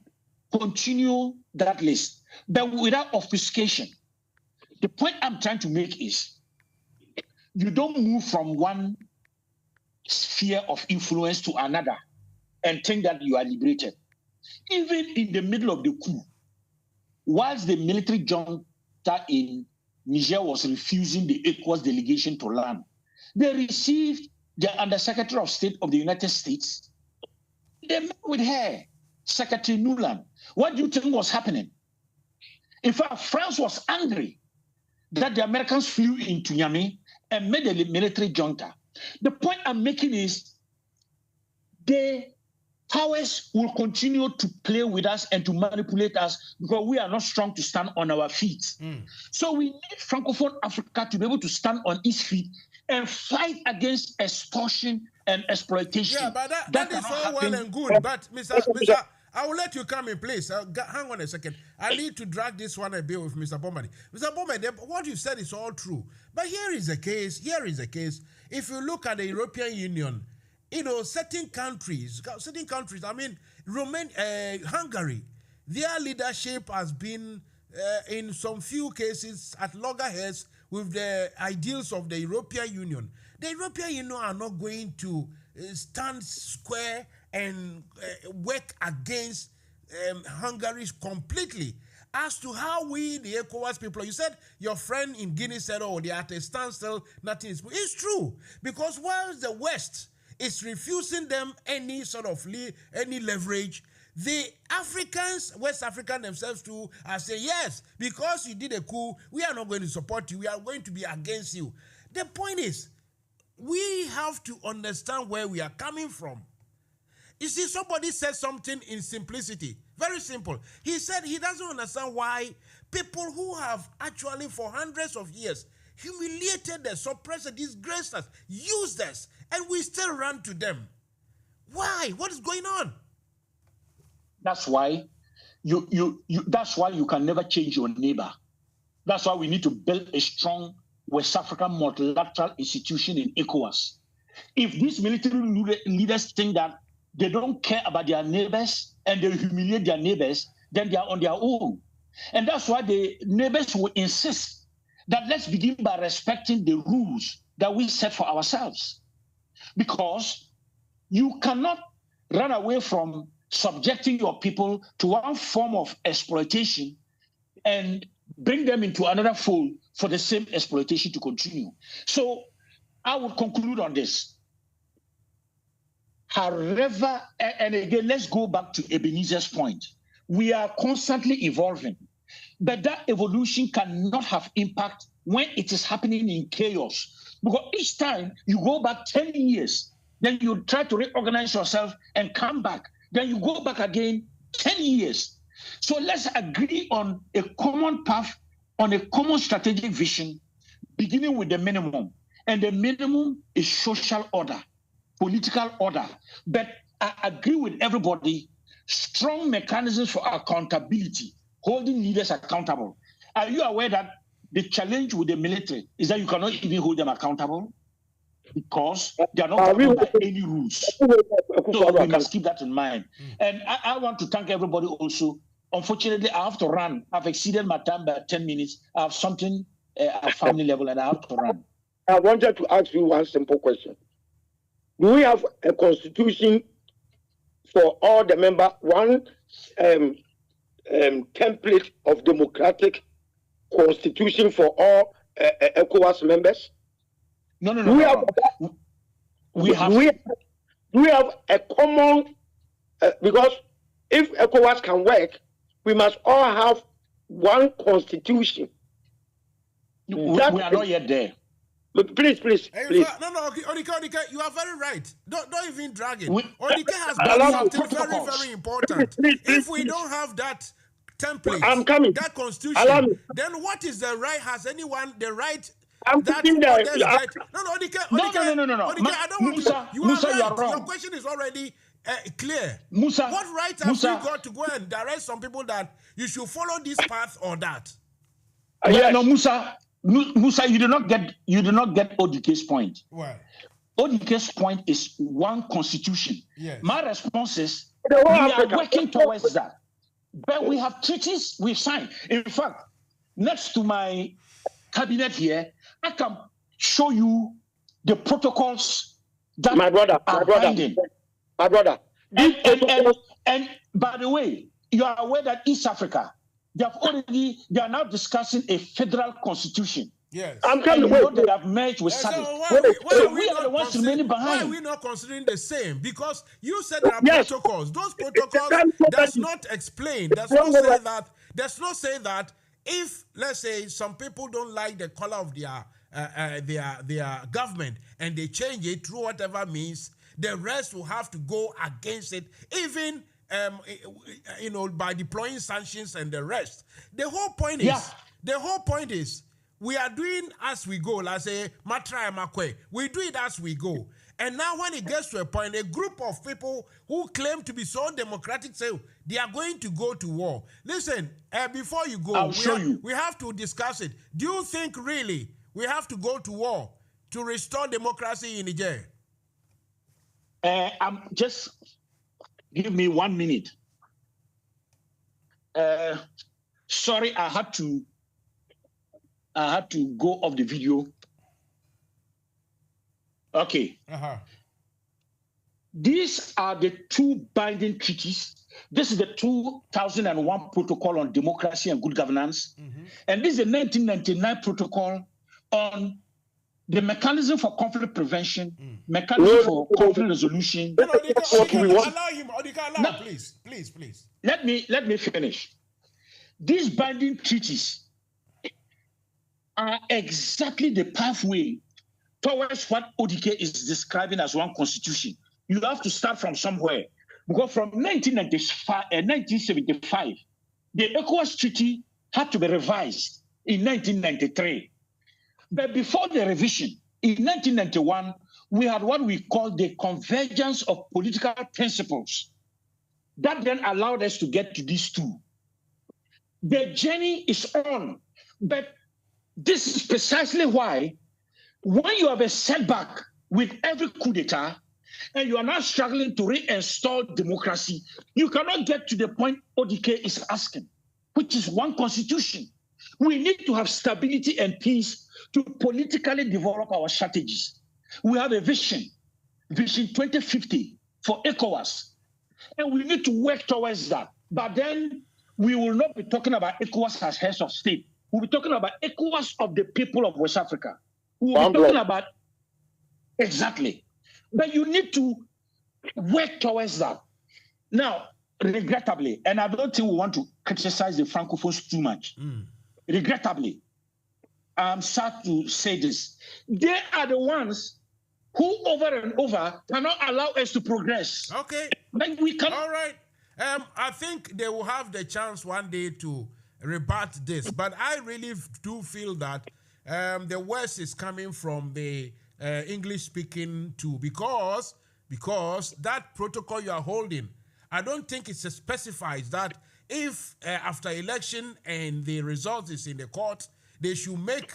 continue that list, but without obfuscation. The point I'm trying to make is, you don't move from one sphere of influence to another and think that you are liberated. Even in the middle of the coup, whilst the military junta in Niger was refusing the ECOWAS delegation to land, they received the Undersecretary of State of the United States. They met with her, Secretary Nuland. What do you think was happening? In fact, France was angry that the Americans flew into Niamey and made a military junta. The point I'm making is, the powers will continue to play with us and to manipulate us because we are not strong to stand on our feet. So we need Francophone Africa to be able to stand on its feet and fight against extortion and exploitation. Yeah, but that is all well and good. But Mr. I will let you come in place. Hang on a second. I need to drag this one a bit with Mr. Bomani. Mr. Bomani, what you said is all true. But here is the case. If you look at the European Union, you know, certain countries, I mean, Hungary, their leadership has been, in some few cases, at loggerheads with the ideals of the European Union. The European Union are not going to stand square and work against Hungary completely. As to how we, the ECOWAS people, you said your friend in Guinea said, oh, they are at a standstill, nothing is. It's true, because while the West is refusing them any sort of any leverage, the Africans, West African themselves too, are saying, yes, because you did a coup, we are not going to support you, we are going to be against you. The point is, we have to understand where we are coming from. You see, somebody said something in simplicity. Very simple. He said he doesn't understand why people who have actually for hundreds of years humiliated us, suppressed us, disgraced us, used us, and we still run to them. Why? What is going on? That's why that's why you can never change your neighbor. That's why we need to build a strong West African multilateral institution in ECOWAS. If these military leaders think that they don't care about their neighbors and they humiliate their neighbors, then they are on their own. And that's why the neighbors will insist that let's begin by respecting the rules that we set for ourselves. Because you cannot run away from subjecting your people to one form of exploitation and bring them into another fold for the same exploitation to continue. So I would conclude on this. However, and again, let's go back to Ebenezer's point. We are constantly evolving, but that evolution cannot have impact when it is happening in chaos. Because each time you go back 10 years, then you try to reorganize yourself and come back. Then you go back again 10 years. So let's agree on a common path, on a common strategic vision, beginning with the minimum. And the minimum is social order, political order. But I agree with everybody, strong mechanisms for accountability, holding leaders accountable. Are you aware that the challenge with the military is that you cannot even hold them accountable? because they are not governed by any rules. So we must keep that in mind. And I want to thank everybody also. Unfortunately, I have to run. I've exceeded my time by 10 minutes. I have something at family level and I have to run. I wanted to ask you one simple question. Do we have a constitution for all the members, one template of democratic constitution for all ECOWAS members? No. Do we have a common, because if ECOWAS can work, we must all have one constitution. We are not yet there. But please. No, Odika, you are very right. Don't even drag it. Odika has done something very, very important. If we don't have that template, I'm coming. that constitution, then what is the right? Has anyone the right? I'm thinking that. No, Odika. No. Odika, I don't want Musa, to. You are wrong. Your question is already clear. Musa, what right have we got to go and direct some people that you should follow this path or that? Yes. No, Musa, you do not get ODK's point. Why? ODK's point is one constitution. Yes. My response is we are working towards that. But we have treaties we've signed. In fact, next to my cabinet here, I can show you the protocols that my brother. And by the way, you are aware that East Africa, they are now discussing a federal constitution. Yes. I'm coming. They have merged with SADC. So we are the ones remaining behind. Why are we not considering the same? Because you said there are protocols. Those protocols does not explain, does not say that if, let's say, some people don't like the color of their government and they change it through whatever means, the rest will have to go against it, even by deploying sanctions and the rest. The whole point is, we are doing as we go. Let's say, we do it as we go. And now when it gets to a point, a group of people who claim to be so democratic say they are going to go to war. Listen, before you go, we have to discuss it. Do you think really we have to go to war to restore democracy in Niger? Just give me 1 minute. Sorry, I had to go off the video. Okay. These are the two binding treaties. This is the 2001 Protocol on Democracy and Good Governance. And this is the 1999 Protocol on the mechanism for conflict prevention, mechanism for conflict resolution. Allow him, please. Let me finish. These binding treaties are exactly the pathway towards what ODK is describing as one constitution. You have to start from somewhere. Because from 1975, the ECOWAS Treaty had to be revised in 1993. But before the revision, in 1991, we had what we call the convergence of political principles. That then allowed us to get to these two. The journey is on, but this is precisely why when you have a setback with every coup d'etat and you are now struggling to reinstall democracy, you cannot get to the point ODK is asking, which is one constitution. We need to have stability and peace to politically develop our strategies. We have a vision 2050 for ECOWAS, and we need to work towards that. But then we will not be talking about ECOWAS as heads of state. We'll be talking about ECOWAS of the people of West Africa. We'll be talking about, exactly. But you need to work towards that. Now, regrettably, and I don't think we want to criticize the Francophones too much, regrettably, I'm sad to say this, they are the ones who over and over cannot allow us to progress. Okay. Like we can. All right. I think they will have the chance one day to rebut this, but I really do feel that the West is coming from the English-speaking too, because that protocol you are holding, I don't think it specifies that if after election and the result is in the court, they should make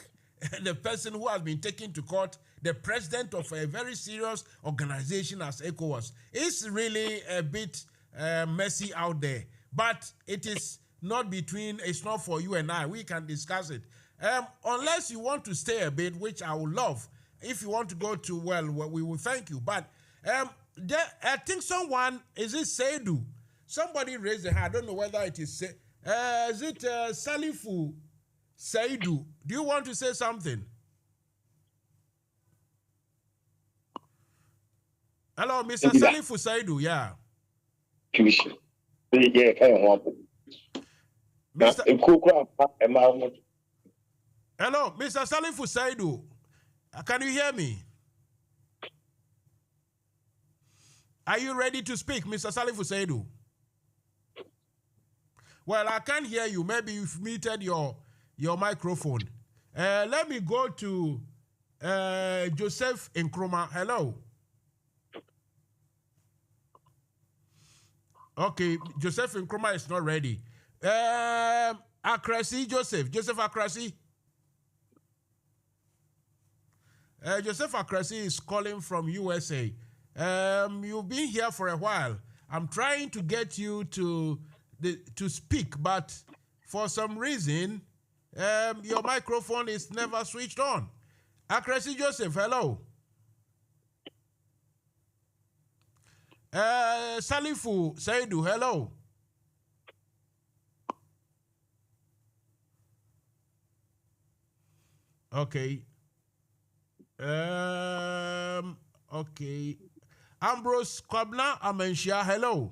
the person who has been taken to court, the president of a very serious organization as ECOWAS. It's really a bit messy out there. But it is not it's not for you and I. We can discuss it. Unless you want to stay a bit, which I would love. If you want to go to, well, we will thank you. But I think someone, is it Seidu? Somebody raised their hand. I don't know whether it is Salifu Seidu. Do you want to say something? Hello, Mr. Salifu Seidu, yeah. Hello, Mr. Salifu Saidu. Can you hear me? Are you ready to speak, Mr. Salifu Saidu? Well, I can't hear you. Maybe you've muted your microphone. Let me go to Joseph Nkrumah. Hello. Okay, Joseph Nkrumah is not ready. Akrasi Joseph Akrasi. Joseph Akrasi is calling from USA. You've been here for a while. I'm trying to get you to speak, but for some reason, your microphone is never switched on. Akrasi Joseph, hello. Salifu Saidu, hello. Okay. Okay. Ambrose Kwabna Amenshia, hello.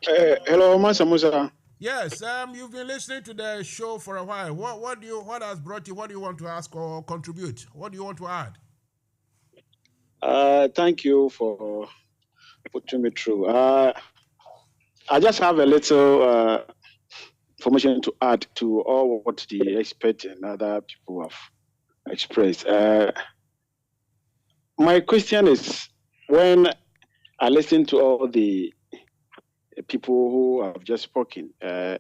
Hello, Mansa Musa. Yes, you've been listening to the show for a while. What has brought you? What do you want to ask or contribute? What do you want to add? Thank you for putting me through. I just have a little information to add to all what the experts and other people have expressed. My question is, when I listen to all the people who have just spoken, they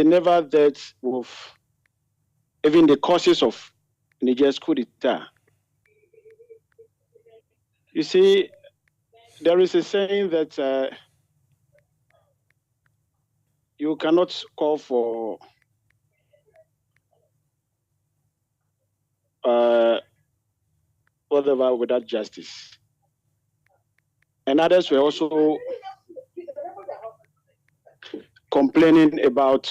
never dealt with even the causes of Niger's coup d'etat. You see, there is a saying that you cannot call for whatever without justice. And others were also complaining about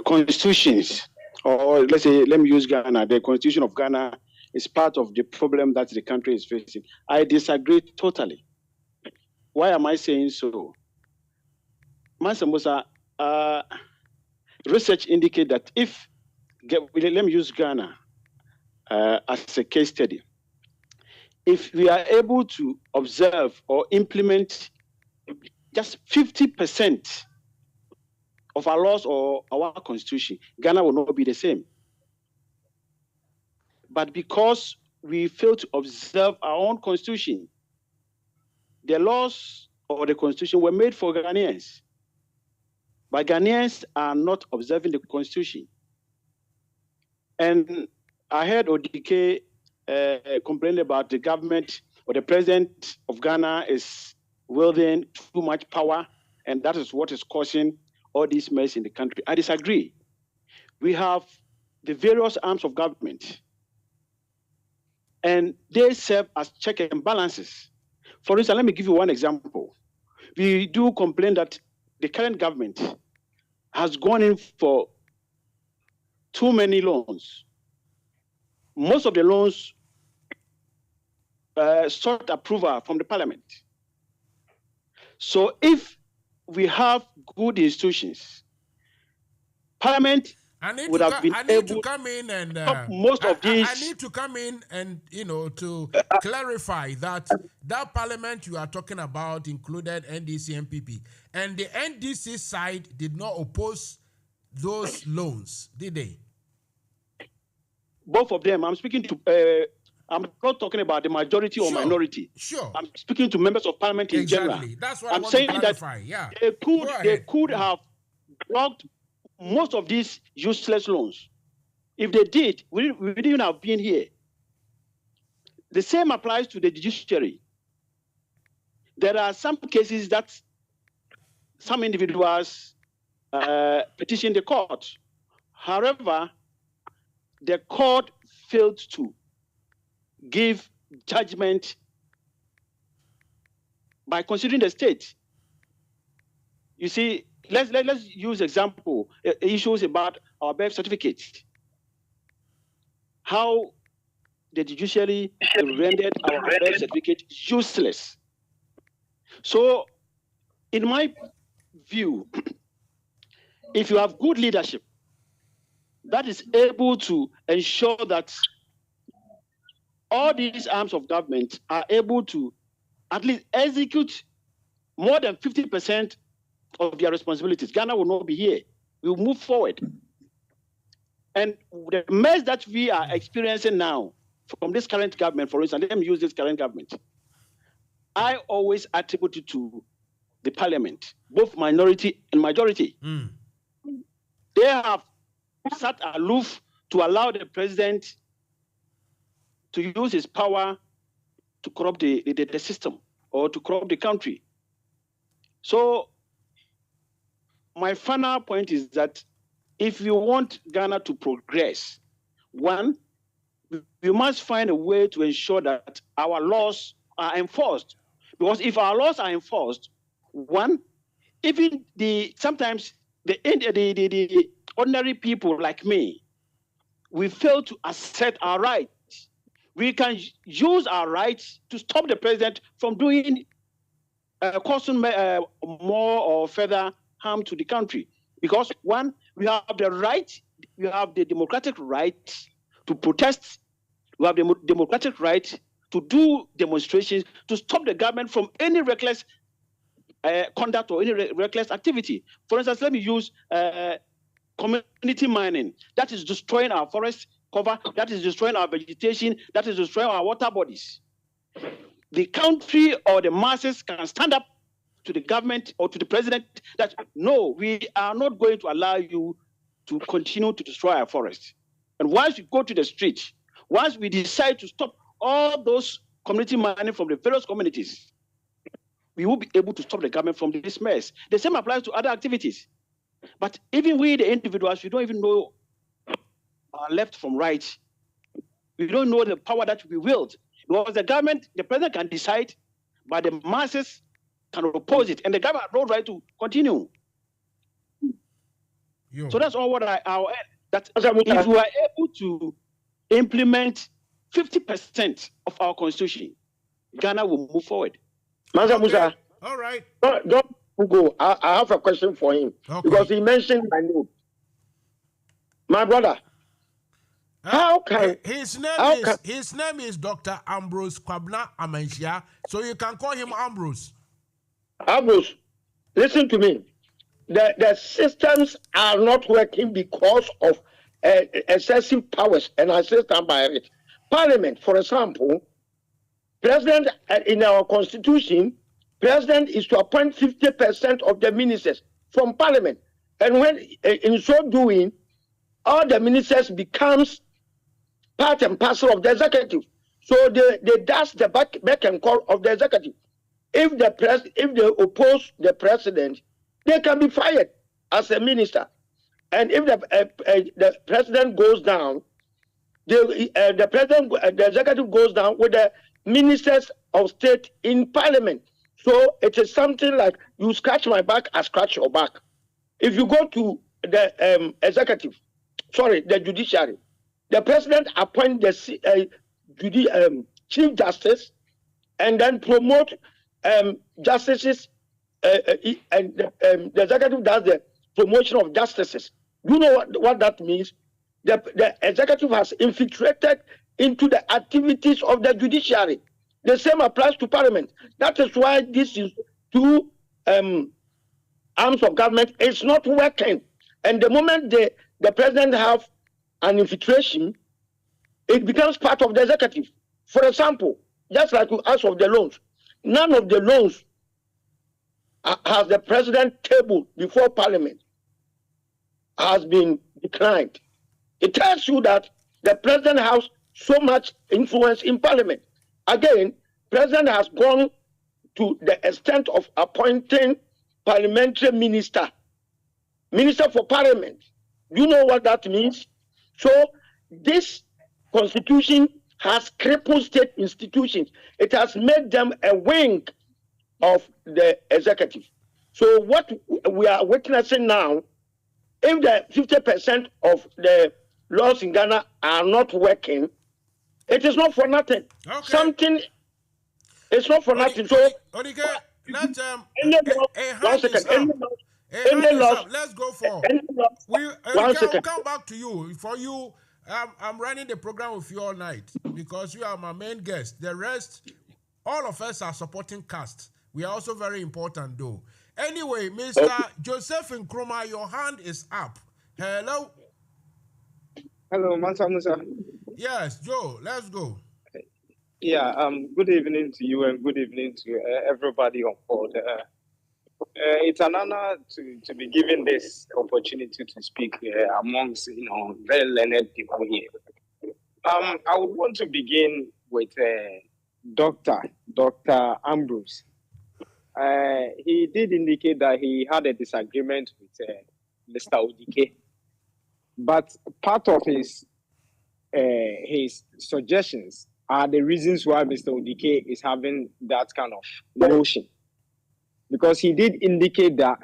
constitutions, or let me use Ghana. The constitution of Ghana is part of the problem that the country is facing. I disagree totally. Why am I saying so? Mansa Musa, research indicates that let me use Ghana as a case study. If we are able to observe or implement just 50% of our laws or our constitution, Ghana will not be the same. But because we fail to observe our own constitution, the laws or the constitution were made for Ghanaians, but Ghanaians are not observing the constitution. And I heard ODK complain about the government or the president of Ghana is wielding too much power, and that is what is causing all this mess in the country. I disagree. We have the various arms of government, and they serve as check and balances. For instance, let me give you one example. We do complain that the current government has gone in for too many loans. Most of the loans sought approval from the parliament. So if we have good institutions, parliament would have been able to come in and most of these. I need to come in and to clarify that parliament you are talking about included NDC and PP, and the NDC side did not oppose those loans, did they? Both of them. I'm speaking to I'm not talking about the majority or minority. Sure. I'm speaking to members of parliament in general. That's what I'm want saying to clarify. that they could have blocked most of these useless loans. If they did, we wouldn't have been here. The same applies to the judiciary. There are some cases that some individuals petition the court. However, the court failed to give judgment by considering the state. You see, let's use example issues about our birth certificate. How the judiciary rendered our birth certificate useless. So, in my view, if you have good leadership that is able to ensure that all these arms of government are able to at least execute more than 50% of their responsibilities, Ghana will not be here. We will move forward. And the mess that we are experiencing now from this current government, for instance, let me use this current government, I always attribute it to the parliament, both minority and majority. They have sat aloof to allow the president to use his power to corrupt the system or to corrupt the country. So my final point is that if you want Ghana to progress, one, we must find a way to ensure that our laws are enforced. Because if our laws are enforced, one, even sometimes the ordinary people like me, we fail to assert our rights. We can use our rights to stop the president from doing causing more or further harm to the country. Because one, we have the right, we have the democratic right to protest. We have the democratic right to do demonstrations to stop the government from any reckless conduct or any reckless activity. For instance, let me use community mining. That is destroying our forest cover, that is destroying our vegetation, that is destroying our water bodies. The country or the masses can stand up to the government or to the president that, no, we are not going to allow you to continue to destroy our forests. And once we go to the street, once we decide to stop all those community mining from the various communities, we will be able to stop the government from this mess. The same applies to other activities. But even we, the individuals, we don't even know our left from right. We don't know the power that we wield. Because the government, the president can decide, but the masses can oppose it. And the government has no right to continue. So that's all what I'll add. That if we are able to implement 50% of our constitution, Ghana will move forward. Mansa Musa. All right. Don't go. I have a question for him. Because he mentioned my name. My brother. How can his name is Dr. Ambrose Kwabna Amansia, so you can call him Ambrose. Ambrose, listen to me. The systems are not working because of excessive powers, and I say stand by it. Parliament, for example, president in our constitution, president is to appoint 50% of the ministers from parliament, and when in so doing, all the ministers becomes part and parcel of the executive. So they dash the back and call of the executive. If they oppose the president, they can be fired as a minister. And if the president goes down, the executive goes down with the ministers of state in parliament. So it is something like you scratch my back, I scratch your back. If you go to the the judiciary, the president appoints the chief justice and then promote justices, and the executive does the promotion of justices. You know what that means? The executive has infiltrated into the activities of the judiciary. The same applies to parliament. That is why this is two arms of government is not working. And the moment the president have an infiltration, it becomes part of the executive. For example, just like you asked of the loans, none of the loans has the president tabled before Parliament has been declined. It tells you that the president has so much influence in Parliament. Again, president has gone to the extent of appointing parliamentary minister for Parliament. You know what that means? So this constitution has crippled state institutions. It has made them a wing of the executive. So what we are witnessing now, if the 50% of the laws in Ghana are not working, it is not for nothing. Okay. Something, it's not for nothing. So, let's go for. I'll come back to you. For you, I'm running the program with you all night because you are my main guest. The rest, all of us are supporting cast. We are also very important, though. Anyway, Mr. Joseph Nkrumah, your hand is up. Hello. Hello, Mansa Musa. Yes, Joe, let's go. Yeah, good evening to you and good evening to everybody on board. It's an honor to be given this opportunity to speak amongst very learned people here. I would want to begin with Dr. Ambrose. He did indicate that he had a disagreement with Mr. Odike, but part of his suggestions are the reasons why Mr. Odike is having that kind of notion. Because he did indicate that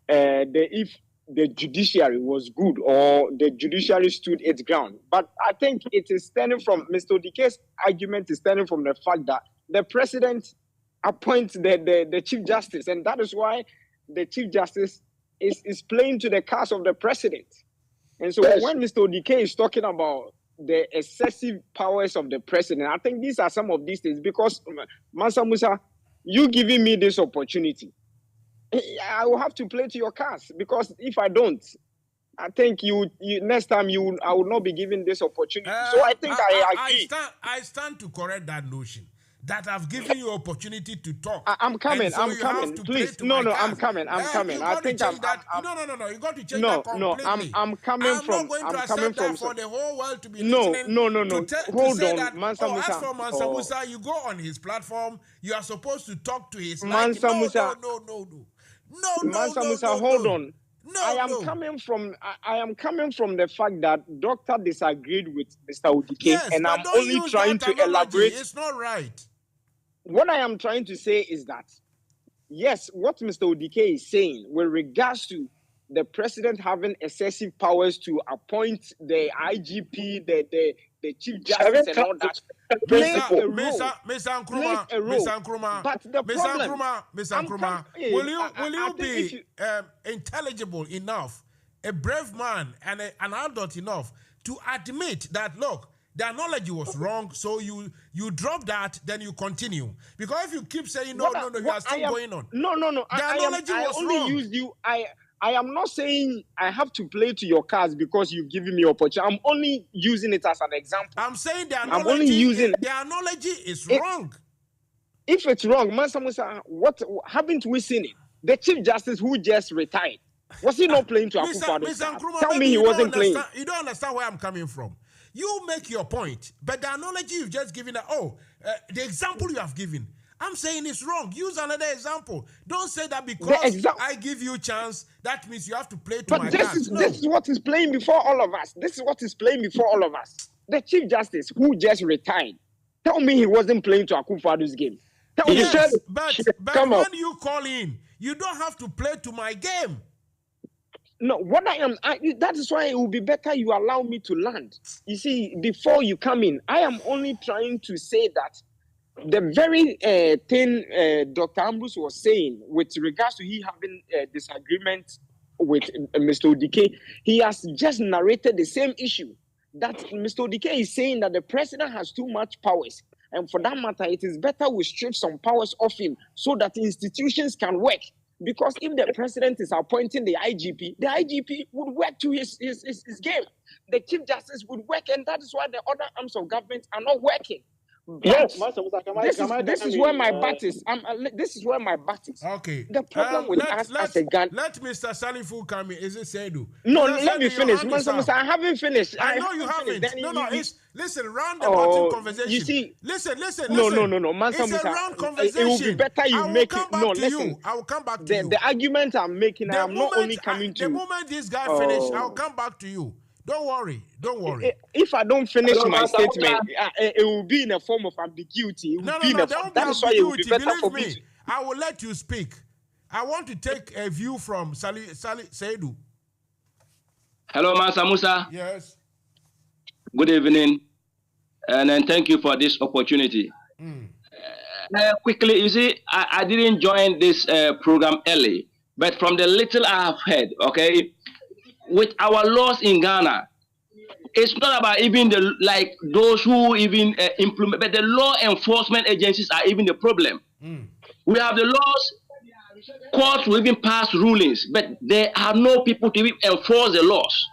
if the judiciary was good or the judiciary stood its ground. But I think it is stemming from Mr. Odike's argument is stemming from the fact that the president appoints the Chief Justice, and that is why the Chief Justice is playing to the cast of the president. And so when Mr. Odike is talking about the excessive powers of the president, I think these are some of these things. Because Mansa Musa, you giving me this opportunity, I will have to play to your cast, because if I don't, I think you next time I will not be given this opportunity. So I think I agree. I stand to correct that notion. That I've given you opportunity to talk. I'm coming. So I'm coming. Please, no, I'm coming. I'm coming. I think no. You got to change that completely. I'm coming from. I'm coming from. For the whole world to be listening. No. Hold on, Mansa Musa. As for Mansa Musa, you go on his platform. You are supposed to talk to his. Mansa Musa. No. Mansa Musa, hold on. I am coming from the fact that Doctor disagreed with Mr. Odike, and I'm only trying to elaborate. It's not right. What I am trying to say is that, yes, what Mr. Odike is saying with regards to the president having excessive powers to appoint the IGP, the Chief Justice and all that, plays a role. Mr. Nkrumah, but the problem, Mr. Nkrumah, will you be intelligible enough, a brave man and an adult enough to admit that, look, the analogy was wrong, so you drop that, then you continue. Because if you keep saying no, you are still going on. No. The analogy was wrong. Used you. I am not saying I have to play to your cards because you've given me opportunity. I'm only using it as an example. I'm saying the analogy is wrong. If it's wrong, Mansa Musa, what haven't we seen it? The Chief Justice who just retired, was he not playing to Akufo-Addo? Tell me he wasn't playing. You don't understand where I'm coming from. You make your point, but the analogy you've just given, the example you have given, I'm saying it's wrong. Use another example. Don't say that because I give you a chance, that means you have to play to my cards. This is what is playing before all of us. The Chief Justice who just retired, tell me he wasn't playing to Akufo-Addo's game. But when you call in, you don't have to play to my game. No, that is why it will be better you allow me to land. You see, before you come in, I am only trying to say that the very thing Dr. Ambrose was saying with regards to he having a disagreement with Mr. Odike, he has just narrated the same issue. That Mr. Odike is saying that the president has too much powers. And for that matter, it is better we strip some powers off him so that institutions can work. Because if the president is appointing the IGP would work to his game. The Chief Justice would work, and that is why the other arms of government are not working. Yes. This is where my bat is. This is where my bat is. Okay. The problem with us as a Ghana. Let Mr. Salifu come in. Is it Saidu? No, Mr. let me Saidu, your finish. hand is Mansa up. Musa, I haven't finished. I know you haven't. Then No, it's listen, round the Oh, button conversation. you see- listen. No. Mansa It's Musa, a round it conversation. will be better you I will make come it. back No, to listen. you. I will come back to you. The argument I'm making, I am not only coming to. The moment this guy finish, I'll Oh. come back to you. Don't worry. If I don't finish Hello, my Mansa statement, Musa. it will be in a form of ambiguity. It will No, be in a there form. won't be That is why it will be ambiguity. better for Believe me. me, I will let you speak. I want to take a view from Saidu. Hello, Mansa Musa. Yes. Good evening, and then thank you for this opportunity. Quickly, you see, I didn't join this program early, but from the little I have heard, okay, with our laws in Ghana, it's not about even those who even implement, but the law enforcement agencies are even the problem. We have the laws, courts will even pass rulings, but there are no people to even enforce the laws.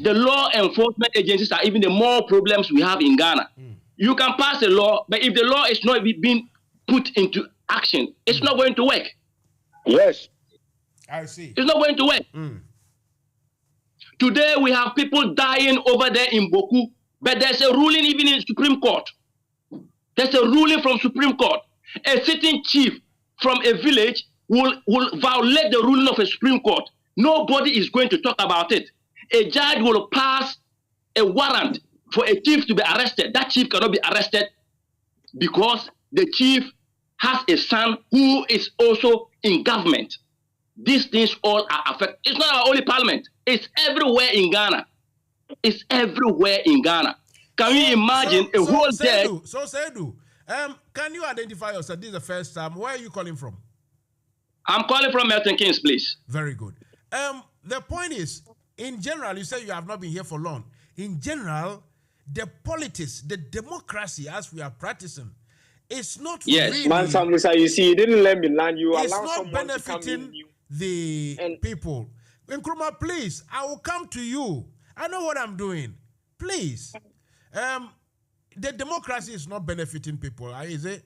The law enforcement agencies are even the more problems we have in Ghana. You can pass a law, but if the law is not being put into action, it's not going to work. Yes. I see. It's not going to work. Today we have people dying over there in Boku, but there's a ruling even in Supreme Court. There's a ruling from Supreme Court. A sitting chief from a village will violate the ruling of a Supreme Court. Nobody is going to talk about it. A judge will pass a warrant for a chief to be arrested. That chief cannot be arrested because the chief has a son who is also in government. These things all are affected. It's not our only parliament. It's everywhere in Ghana. It's everywhere in Ghana. Can you imagine a whole day? Saidu, can you identify yourself? This is the first time. Where are you calling from? I'm calling from Milton Keynes, please. Very good. The point is, in general, you say you have not been here for long. In general, the politics, the democracy as we are practicing, it's not really... Mansa Musa, you see, you didn't let me land. You it's allow not someone to come benefiting in. the people. Nkrumah, please, I will come to you. I know what I'm doing. Please. The democracy is not benefiting people, is it?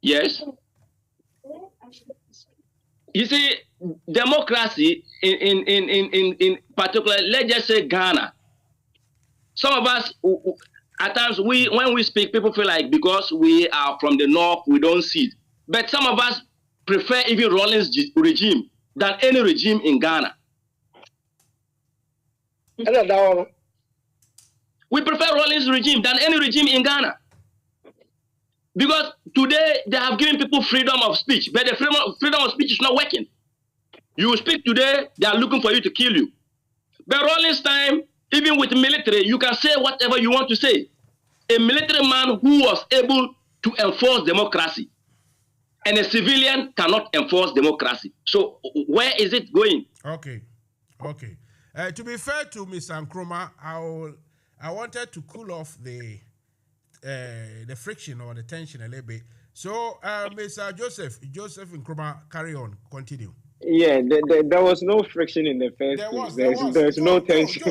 Yes. You see, democracy in particular, let's just say Ghana. Some of us, at times, when we speak, people feel like because we are from the north, we don't see it. But some of us prefer even Rawlings' regime than any regime in Ghana. We prefer Rawlings' regime than any regime in Ghana. Because today they have given people freedom of speech, but the freedom of speech is not working. You speak today, they are looking for you to kill you. But Rawlings' time, even with military, you can say whatever you want to say. A military man who was able to enforce democracy, and a civilian cannot enforce democracy. So where is it going? Okay. To be fair to Mr. Nkrumah, I wanted to cool off the friction or the tension a little bit. So, Mr. Joseph Nkrumah, carry on, continue. Yeah, there was no friction in the first place. There's no tension.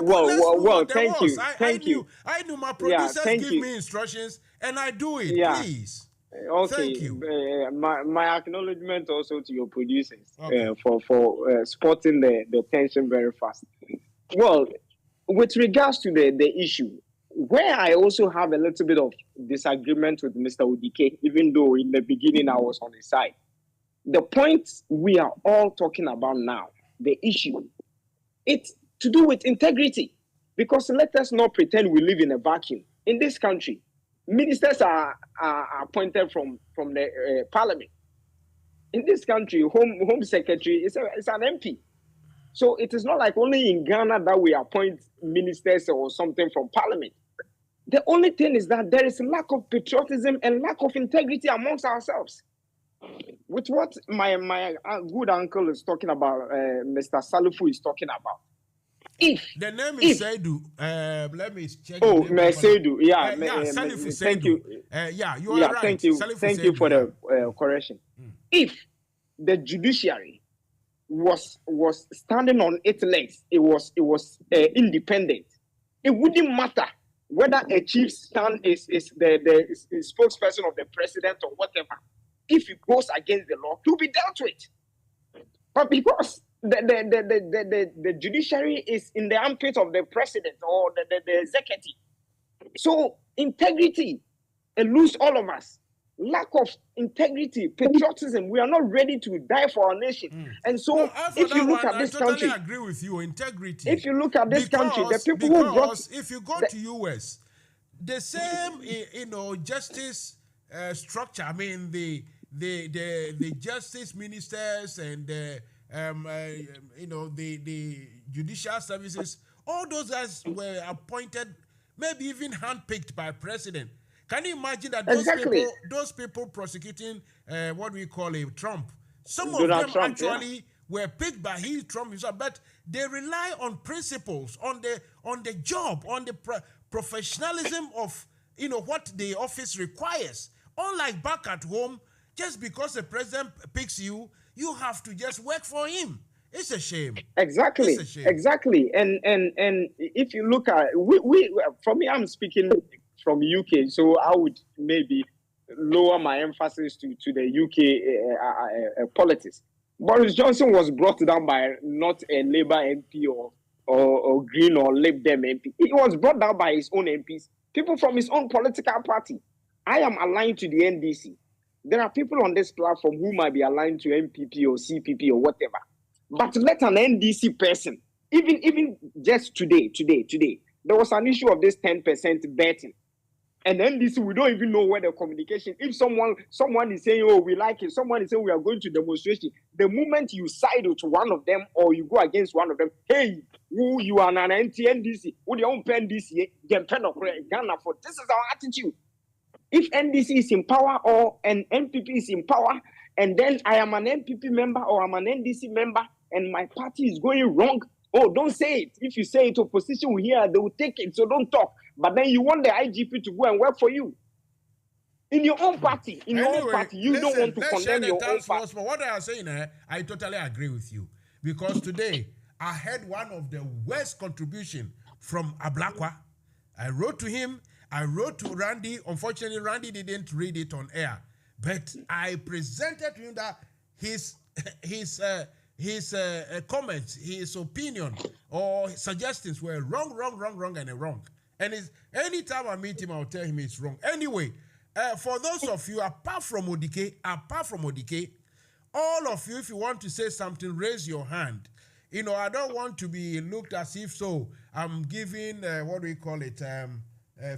Well, thank you. I knew my producers give me instructions, and I do it. Yeah. Please. Okay. Thank you. My acknowledgement also to your producers for spotting the tension very fast. Well, with regards to the issue, where I also have a little bit of disagreement with Mr. Odike, even though in the beginning I was on his side. The point we are all talking about now, the issue, it's to do with integrity. Because let us not pretend we live in a vacuum. In this country, ministers are appointed from the parliament. In this country, home secretary is an MP. So it is not like only in Ghana that we appoint ministers or something from parliament. The only thing is that there is a lack of patriotism and lack of integrity amongst ourselves. With what my good uncle is talking about, Mr. Salifu is talking about. The name is Saidu. Let me check. Oh, Saidu. Yeah, Salifu Saidu. Thank you. You are right. Thank you. Salifu Thank Saidu, you for the correction. If the judiciary was standing on its legs, it was independent, it wouldn't matter whether a chief stand is the spokesperson of the president or whatever. If it goes against the law, to be dealt with. But because the judiciary is in the armpit of the president or the executive, so integrity eludes all of us. Lack of integrity, patriotism, we are not ready to die for our nation. And so, if you look at this country, I totally agree with you. Integrity. If you look at this country, the people who brought, if you go to US, the same justice structure. I mean the justice ministers and the judicial services. All those guys were appointed, maybe even handpicked by president. Can you imagine that those people prosecuting what we call a Trump? Some of them actually were picked by Trump himself, but they rely on principles, on the job, on the professionalism of what the office requires. Unlike back at home, just because the president picks you, you have to just work for him. It's a shame. Exactly. It's a shame. Exactly. And if you look at for me, I'm speaking from UK, so I would maybe lower my emphasis to the UK politics. Boris Johnson was brought down by not a Labour MP or Green or Lib Dem MP. He was brought down by his own MPs, people from his own political party. I am aligned to the NDC. There are people on this platform who might be aligned to MPP or CPP or whatever. But let an NDC person, even just today, there was an issue of this 10% betting. And NDC, we don't even know where the communication. If someone is saying, oh, we like it, someone is saying we are going to demonstration, the moment you side with one of them or you go against one of them, hey, you are an anti-NDC, who your own NDC, Ghana for this is our attitude. If NDC is in power or an MPP is in power, and then I am an MPP member or I'm an NDC member and my party is going wrong, oh, don't say it. If you say it, opposition will hear, they will take it, so don't talk. But then you want the IGP to go and work for you. In your own party, you don't want to condemn your own party. But what I am saying, I totally agree with you. Because today, I had one of the worst contribution from Ablakwa. I wrote to him, I wrote to Randy. Unfortunately, Randy didn't read it on air. But I presented to him that his comments, his opinion, or suggestions were wrong, and wrong. And anytime I meet him, I'll tell him it's wrong. Anyway, for those of you, apart from Odike, all of you, if you want to say something, raise your hand. I don't want to be looked as if I'm giving,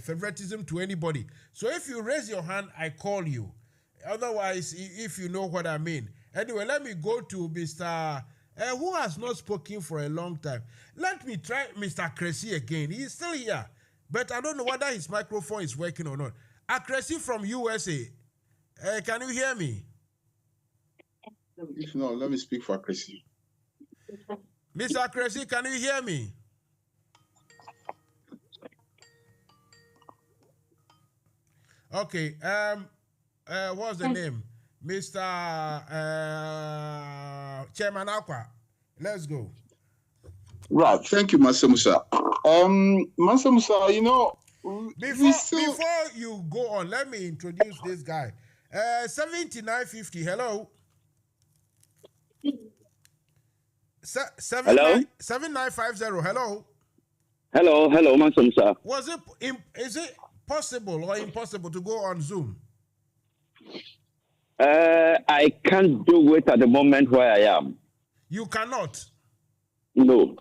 favoritism to anybody. So if you raise your hand, I call you. Otherwise, if you know what I mean. Anyway, let me go to Mr. Who has not spoken for a long time. Let me try Mr. Cressy again. He's still here. But I don't know whether his microphone is working or not. Cressy from USA. Can you hear me? If not, let me speak for Cressy. Mr. Cressy, can you hear me? Okay. What's the name? Mr. Chairman Akwa. Let's go. Right. Thank you, Mansa Musa. Mansa Musa, before you go on, let me introduce this guy. 7950, hello. Hello? 7950, hello. Hello, Mansa Musa. Is it possible or impossible to go on Zoom? I can't do it at the moment where I am. You cannot? No.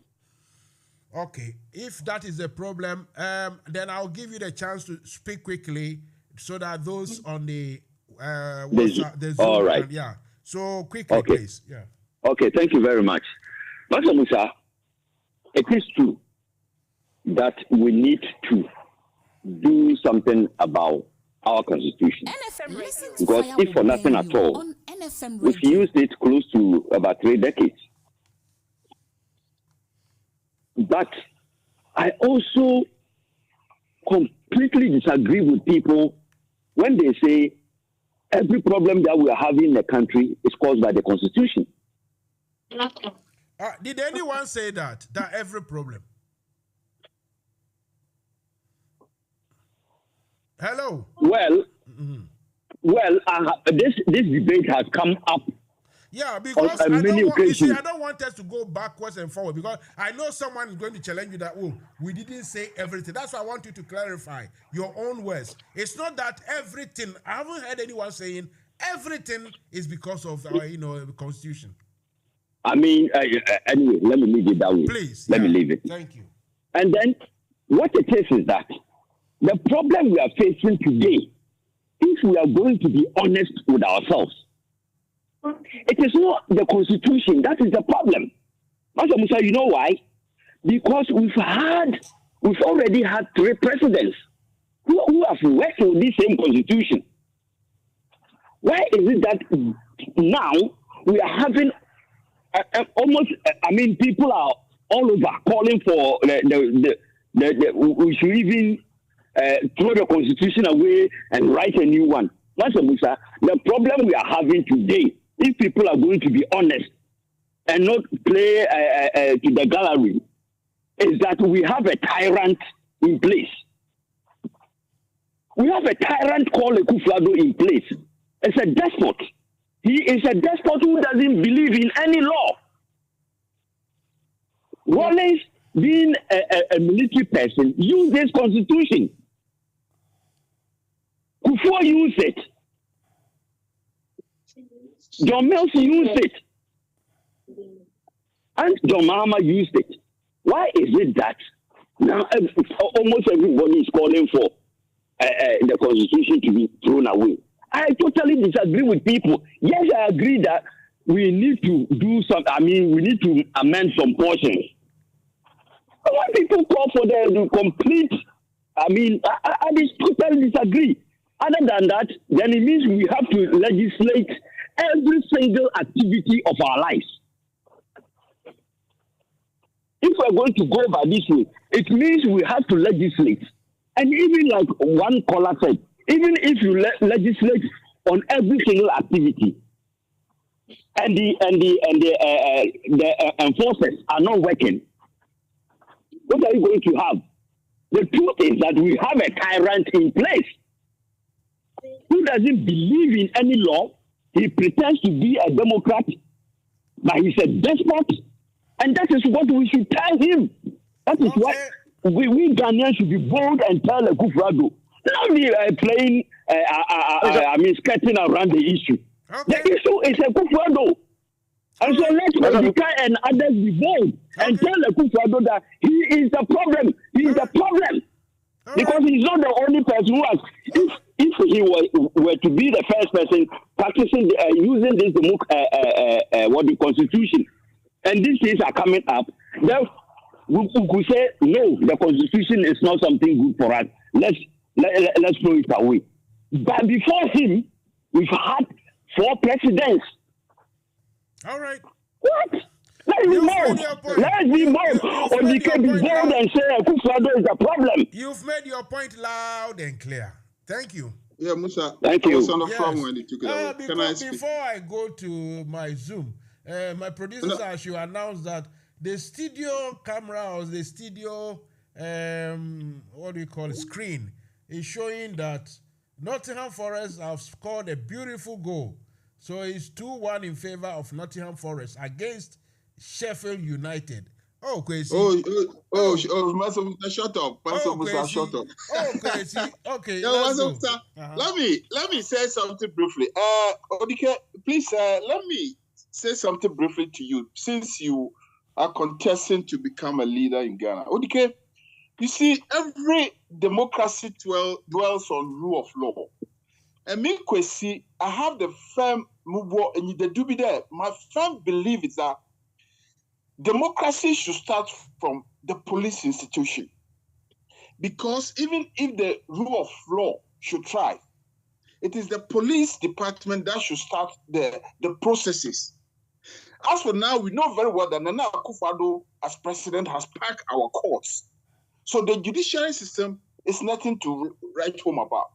Okay. If that is the problem, then I'll give you the chance to speak quickly so that those on the Zoom. All right. So quickly, okay. Please. Yeah. Okay. Thank you very much. Mansa Musa, it is true that we need to do something about our constitution. Because if for nothing at all, we've used it close to about 3 decades. But I also completely disagree with people when they say every problem that we are having in the country is caused by the constitution. Did anyone say that every problem? Hello. Well, this debate has come up. Yeah, because on many occasions. I don't want us to go backwards and forward because I know someone is going to challenge you that, oh, we didn't say everything. That's why I want you to clarify your own words. It's not that everything, I haven't heard anyone saying everything is because of our, constitution. I mean, anyway, let me leave it that way. Please. Let me leave it. Thank you. And then what it is that the problem we are facing today, if we are going to be honest with ourselves, it is not the constitution that is the problem. Mansa Musa, you know why? Because we've already had 3 presidents who have worked with this same constitution. Why is it that now we are having people are all over calling for we should even throw the constitution away and write a new one. Mansa Musa, the problem we are having today, if people are going to be honest and not play to the gallery, is that we have a tyrant in place. We have a tyrant called Akufo-Addo in place. It's a despot. He is a despot who doesn't believe in any law. Wallace, being a military person, used this constitution. Kufuor used it. John Mills used it. And John Mahama used it. Why is it that now almost everybody is calling for the constitution to be thrown away? I totally disagree with people. Yes, I agree that we need to do we need to amend some portions. But when people call for the complete, I totally disagree. Other than that, then it means we have to legislate every single activity of our lives. If we're going to go by this way, it means we have to legislate. And even like one caller said, even if you legislate on every single activity, and the enforcers are not working, what are you going to have? The truth is that we have a tyrant in place who doesn't believe in any law. He pretends to be a Democrat, but he's a despot, and that is what we should tell him. That is what we Ghanaians should be bold and tell Akufo-Addo. Not be playing, skirting around the issue. The issue is Akufo-Addo. And so let Odika and others be bold and tell Akufo-Addo that he is the problem. He is the problem. Because he's not the only person who has. If he were to be the first person practicing using this the constitution, and these things are coming up, then we could say no, the constitution is not something good for us. Let's throw it away. But before him, we've had 4 presidents. All right. What? Let's be bold. Let's be bold. Or we can be bold and say Akufo-Addo is the problem. You've made your point loud and clear. Thank you. Yeah, Musa. Thank you. I was on the phone when you took it away. Before I go to my Zoom, my producers should announce that the studio camera or the studio, screen is showing that Nottingham Forest have scored a beautiful goal. So it's 2-1 in favor of Nottingham Forest against Sheffield United. Oh, crazy. Mansa Musa, shut up. Mansa Musa, shut up. Oh, crazy. Okay. Mansa Musa, let me say something briefly. Odike, please, let me say something briefly to you, since you are contesting to become a leader in Ghana. Odike, you see, every democracy dwells on rule of law. And me, Kwesi, I have the firm my firm belief is that democracy should start from the police institution. Because even if the rule of law should thrive, it is the police department that should start the processes. As for now, we know very well that Nana Akufo-Addo, as president, has packed our courts. So the judiciary system is nothing to write home about.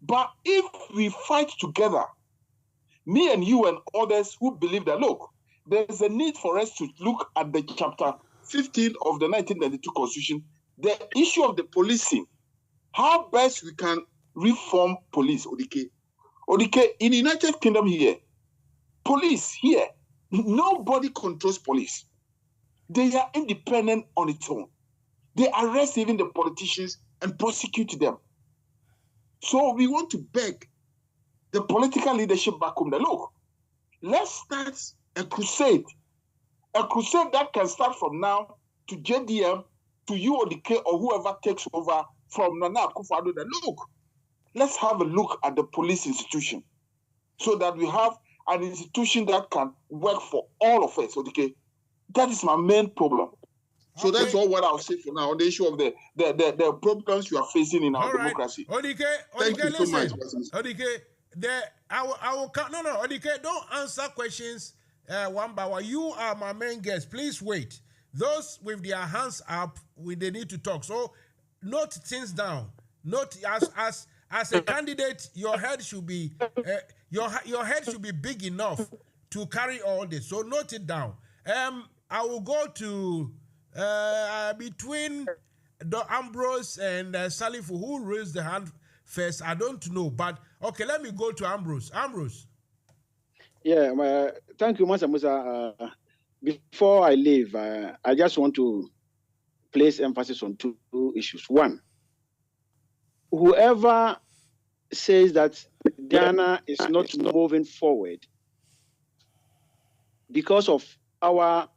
But if we fight together, me and you and others who believe that, look, there's a need for us to look at the chapter 15 of the 1992 Constitution, the issue of the policing, how best we can reform police, Odike. Odike, in the United Kingdom here, police here, nobody controls police. They are independent on its own. They arrest even the politicians and prosecute them. So we want to beg the political leadership back home that, look, let's start a crusade that can start from now to JDM, to UODK or whoever takes over from Nana Akufo-Addo. That, look, let's have a look at the police institution so that we have an institution that can work for all of us. Okay, that is my main problem. So that's all what I'll say for now on the issue of the problems you are facing in our democracy. Odike, Thank you listen. so much. Odike, I will count. No, Odike, don't answer questions one by one. You are my main guest. Please wait. Those with their hands up, they need to talk. So note things down. Note as a candidate, your head should be your head should be big enough to carry all this. So note it down. I will go to between Ambrose and Salifu, who raised the hand first. I don't know, but okay, let me go to Ambrose. Ambrose. Yeah, thank you, Mansa Musa. Before I leave, I just want to place emphasis on two issues. One, whoever says that Ghana is not moving forward because of our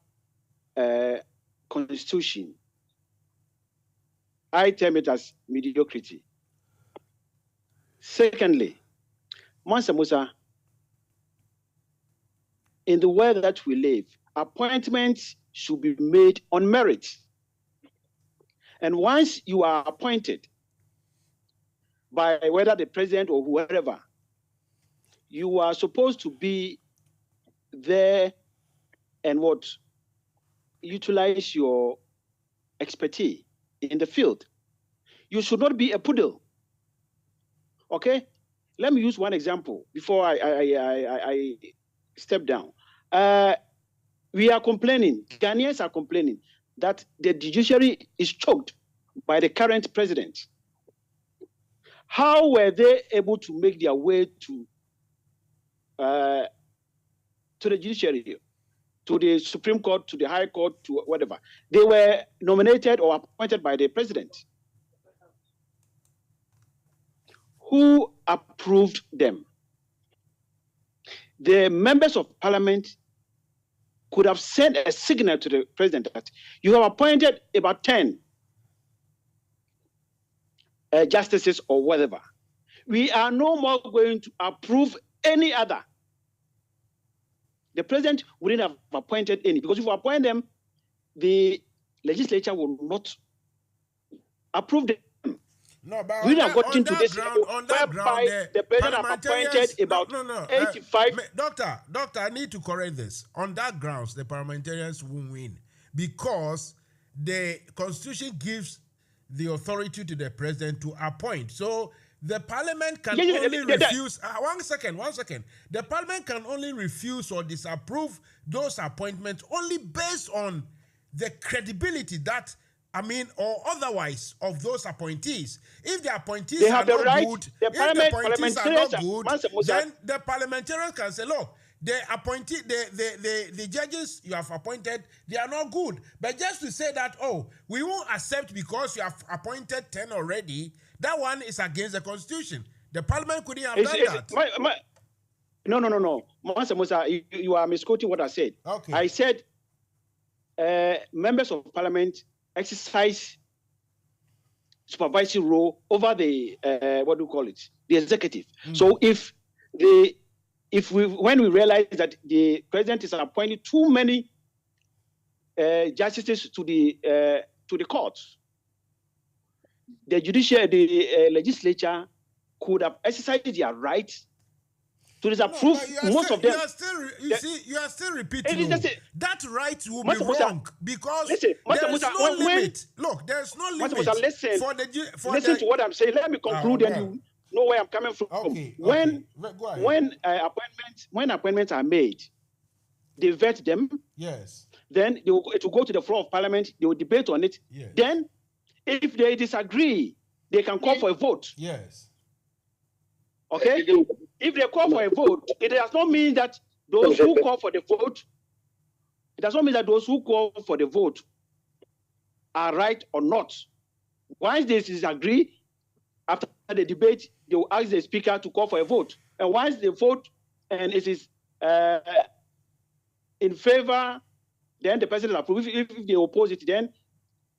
constitution, I term it as mediocrity. Secondly, Mansa Musa, in the world that we live, appointments should be made on merit. And once you are appointed by whether the president or whoever, you are supposed to be there and utilize your expertise in the field. You should not be a poodle. Okay? Let me use one example before I step down. We are complaining, Ghanaians are complaining that the judiciary is choked by the current president. How were they able to make their way to the judiciary, to the Supreme Court, to the High Court, to whatever? They were nominated or appointed by the president. Who approved them? The members of parliament could have sent a signal to the president that you have appointed about 10 justices or whatever. We are no more going to approve any other. The president wouldn't have appointed any, because if you appoint them, the legislature will not approve them. No, but we have gotten to this ground, on that ground, the president have appointed about 85. Doctor, I need to correct this. On that grounds, the parliamentarians won't win because the constitution gives the authority to the president to appoint. So the parliament can only refuse. One second. The parliament can only refuse or disapprove those appointments only based on the credibility that, or otherwise of those appointees. If the appointees are not good, then the parliamentarians can say, look, the judges you have appointed, they are not good. But just to say that, we won't accept because you have appointed 10 already, that one is against the constitution. The parliament couldn't have done that. No. Mansa Musa, you are misquoting what I said. Okay. I said members of parliament exercise supervisory role over the the executive. So when we realize that the president is appointing too many justices to the courts, the legislature could have exercised their right to disapprove most of them. You are still repeating. That right will be wrong because there's no limit. Look, there's no limit. Listen to what I'm saying. Let me conclude, and you know where I'm coming from. When appointments are made, they vet them. Yes. Then it will go to the floor of parliament. They will debate on it. Yes. Then, if they disagree, they can call for a vote. Yes. Okay? If they call for a vote, it does not mean that those who call for the vote, it does not mean that those who call for the vote are right or not. Once they disagree, after the debate, they will ask the speaker to call for a vote. And once they vote and it is in favor, then the president approves. If they oppose it, then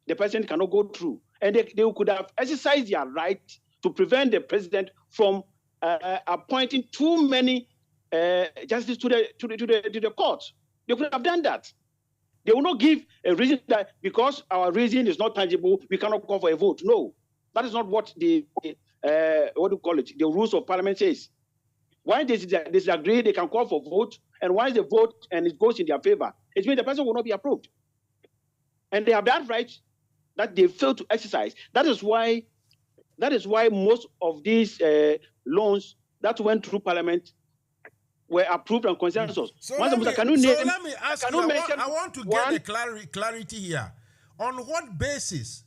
the president cannot go through. And they could have exercised their right to prevent the president from appointing too many justices to the court. They could have done that. They will not give a reason that because our reason is not tangible, we cannot call for a vote. No, that is not what the what do you call it? The rules of parliament says. Once they disagree, they can call for vote, and once they vote and it goes in their favor, it means the person will not be approved. And they have that right that they fail to exercise. That is why most of these loans that went through parliament were approved on consensus. So let me ask you, I want to get a clarity here. On what basis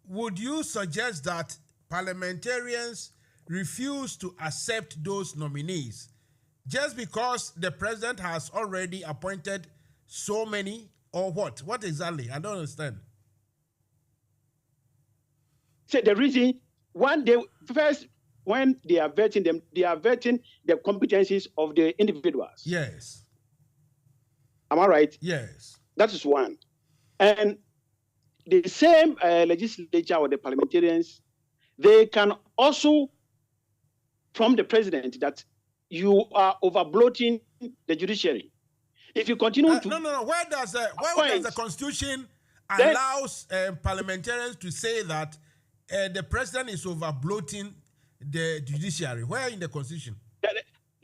would you suggest that parliamentarians refuse to accept those nominees? Just because the president has already appointed so many, or what? What exactly? I don't understand. So the reason, when they are vetting them, they are vetting the competencies of the individuals. Yes. Am I right? Yes. That is one. And the same legislature or the parliamentarians, they can also from the president that you are overbloating the judiciary. If you continue to... No. Where does the Constitution allows parliamentarians to say that the president is overbloating the judiciary? Where in the Constitution?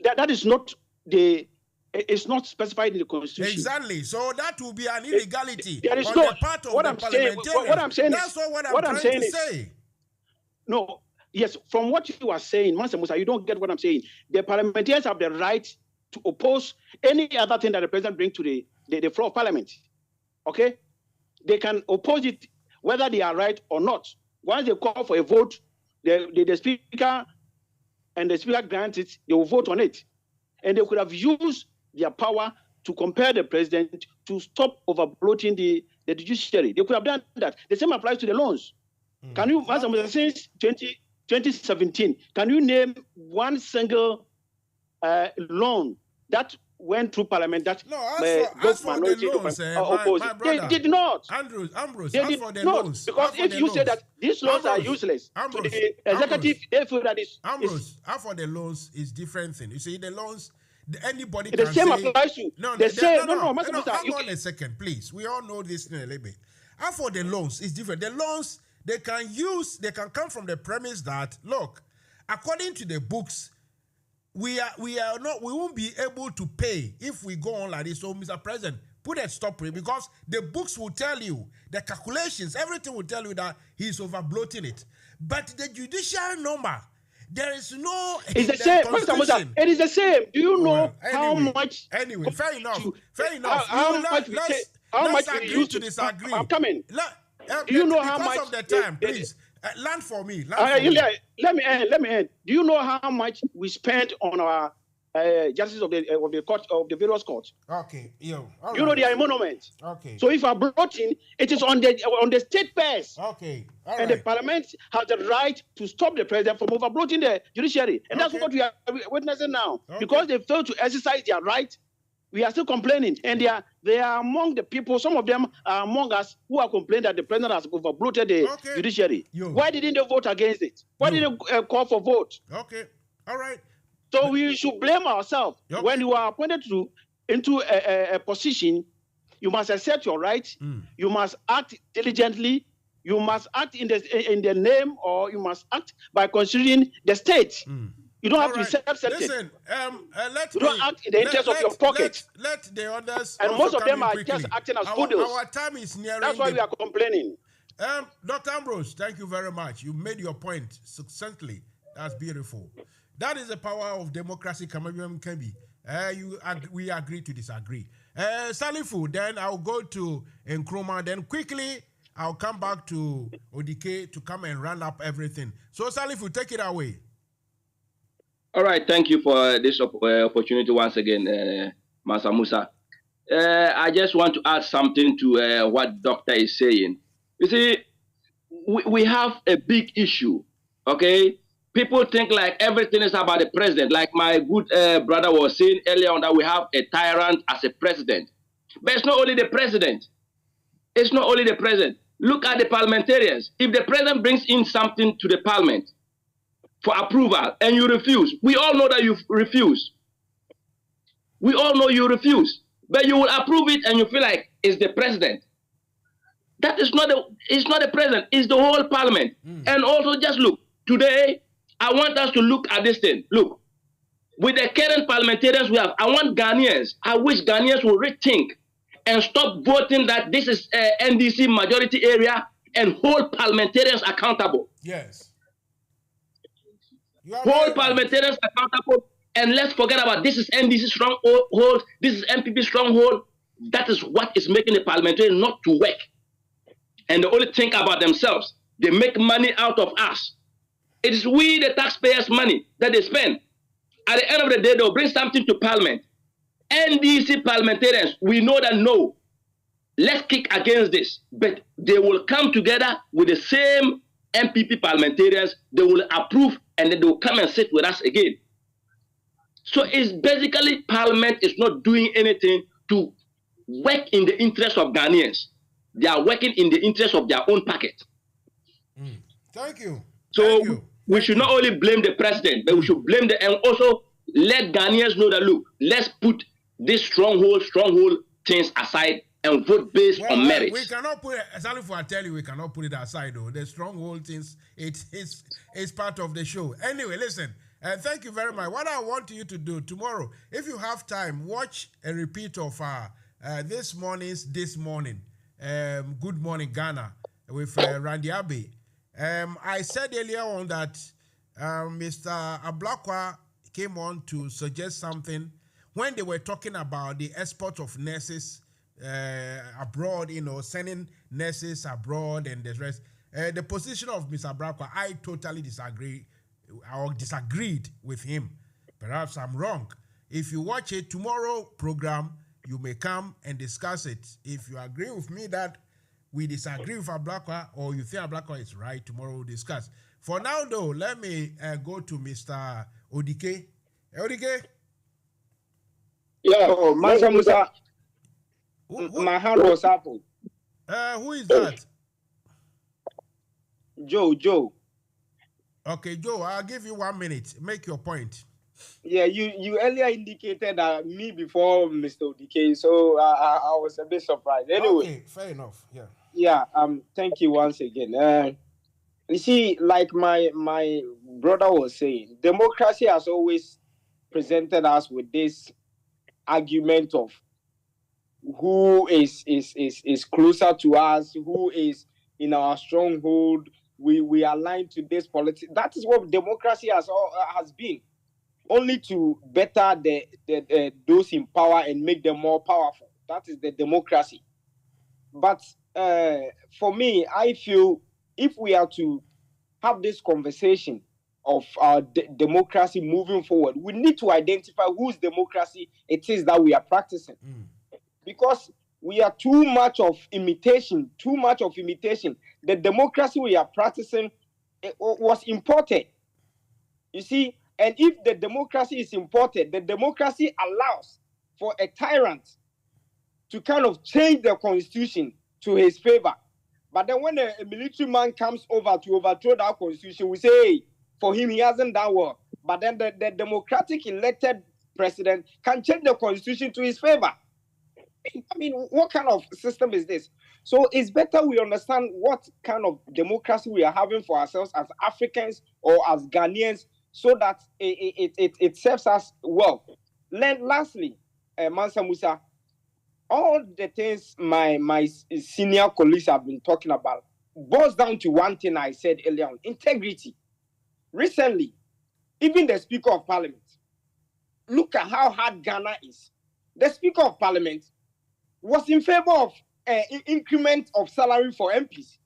That is not the... It's not specified in the Constitution. Exactly. So that will be an illegality there is on no, the part of what the I'm saying, parliamentarians. what I'm saying That's is, what I'm trying to say. No. Yes, from what you are saying, Mansa Musa, you don't get what I'm saying. The parliamentarians have the right to oppose any other thing that the president brings to the floor of parliament. Okay? They can oppose it whether they are right or not. Once they call for a vote, the speaker and the speaker grants it, they will vote on it. And they could have used their power to compel the president to stop overbloating the judiciary. They could have done that. The same applies to the loans. Can you, Mansa Musa, since 2017, can you name one single loan that went through parliament that as for the loans, my brother, they did not. Ambrose, they as did for the not. loans, because if you say that these laws are useless to the executive, they feel that is Ambrose. As for the loans, is different thing. You see, the loans, anybody the can same say. applies to. No, hang on a second, please. We all know this a little bit. As for the loans, it's different. The loans they can come from the premise that, look, according to the books, we won't be able to pay if we go on like this. So, Mr. President, put a stop to it, because the books will tell you, the calculations, everything will tell you that he's overbloating it. But the judicial number, there is no... It's the same. It is the same. Do you know how much... Anyway, fair enough. How much we agree to disagree. I'm coming. Do you know how much of the time, please land for me? Let me end. Do you know how much we spent on our justice of the court of the various courts? Okay, you know they are a monument. Okay. So if I brought in, it is on the state purse. Okay. And the parliament has the right to stop the president from overbloating the judiciary, and that's what we are witnessing now. Because they failed to exercise their right. We are still complaining, and they are among the people. Some of them are among us who are complaining that the president has overbloated the judiciary. Why didn't they vote against it? Why didn't they call for vote? Okay, all right. So we should blame ourselves. When you are appointed into a position, you must accept your right. You must act diligently. You must act in the name, or you must act by considering the state. You don't have to be self-centered. Listen, you don't act in the interest of your pocket. Let the others. And most of them are just acting as poodles. Our time is nearing. That's why we are complaining. Dr. Ambrose, thank you very much. You made your point succinctly. That's beautiful. That is the power of democracy. We agree to disagree. Salifu, then I'll go to Nkrumah. Then quickly, I'll come back to Odike to come and run up everything. So Salifu, take it away. All right, thank you for this opportunity once again, Mansa Musa. I just want to add something to what Doctor is saying. You see, we have a big issue, okay? People think like everything is about the president. Like my good brother was saying earlier on that we have a tyrant as a president. But it's not only the president. It's not only the president. Look at the parliamentarians. If the president brings in something to the parliament for approval and you refuse, we all know that you refuse. We all know you refuse. But you will approve it and you feel like it's the president. That is not the president, it's the whole parliament. And also just look, today, I want us to look at this thing. Look, with the current parliamentarians we have, I wish Ghanaians will rethink and stop voting that this is NDC majority area and hold parliamentarians accountable. Yes. Hold parliamentarians accountable, and let's forget about this is NDC stronghold, this is MPP stronghold. That is what is making the parliamentarians not to work. And they only think about themselves. They make money out of us. It is we, the taxpayers' money that they spend. At the end of the day, they'll bring something to parliament. NDC parliamentarians, we know that no, let's kick against this. But they will come together with the same MPP parliamentarians. They will approve and then they will come and sit with us again. So it's basically parliament is not doing anything to work in the interest of Ghanaians. They are working in the interest of their own pocket. Thank you. So we should not only blame the president, but we should blame and also let Ghanaians know that, look, let's put this stronghold things aside and vote based on merit. We cannot put it, exactly for I tell you, we cannot put it aside though. The stronghold things, it's part of the show. Anyway, listen, thank you very much. What I want you to do tomorrow, if you have time, watch a repeat of this morning, Good Morning Ghana with Randy Abbey. I said earlier on that Mr. Ablakwa came on to suggest something when they were talking about the export of nurses abroad, sending nurses abroad and the rest. The position of Mr. Ablakwa, I totally disagree or disagreed with him. Perhaps I'm wrong. If you watch a tomorrow program, you may come and discuss it. If you agree with me that we disagree with Ablakwa or you think Ablakwa is right, tomorrow we'll discuss. For now, though, let me go to Mr. Odike. Odike? Yeah, Mansa Musa. My hand was up. Who is that? Joe. Okay, Joe, I'll give you 1 minute. Make your point. Yeah, you earlier indicated that me before Mr. Odike, so I was a bit surprised. Anyway, okay, fair enough. Yeah. Yeah. Thank you once again. You see, like my brother was saying, democracy has always presented us with this argument of who is closer to us, who is in our stronghold. We align to this politics. That is what democracy has been. Only to better those in power and make them more powerful. That is the democracy. But for me, I feel if we are to have this conversation of our democracy moving forward, we need to identify whose democracy it is that we are practicing. Because we are too much of imitation. The democracy we are practicing was imported. You see, and if the democracy is imported, the democracy allows for a tyrant to kind of change the constitution to his favor. But then when a military man comes over to overthrow that constitution, we say, hey, for him, he hasn't done well. But then the democratic elected president can change the constitution to his favor. I mean, what kind of system is this? So it's better we understand what kind of democracy we are having for ourselves as Africans or as Ghanaians, so that it serves us well. Then lastly, Mansa Musa, all the things my senior colleagues have been talking about boils down to one thing I said earlier on: integrity. Recently, even the Speaker of Parliament, look at how hard Ghana is. The Speaker of Parliament was in favor of increment of salary for MPs.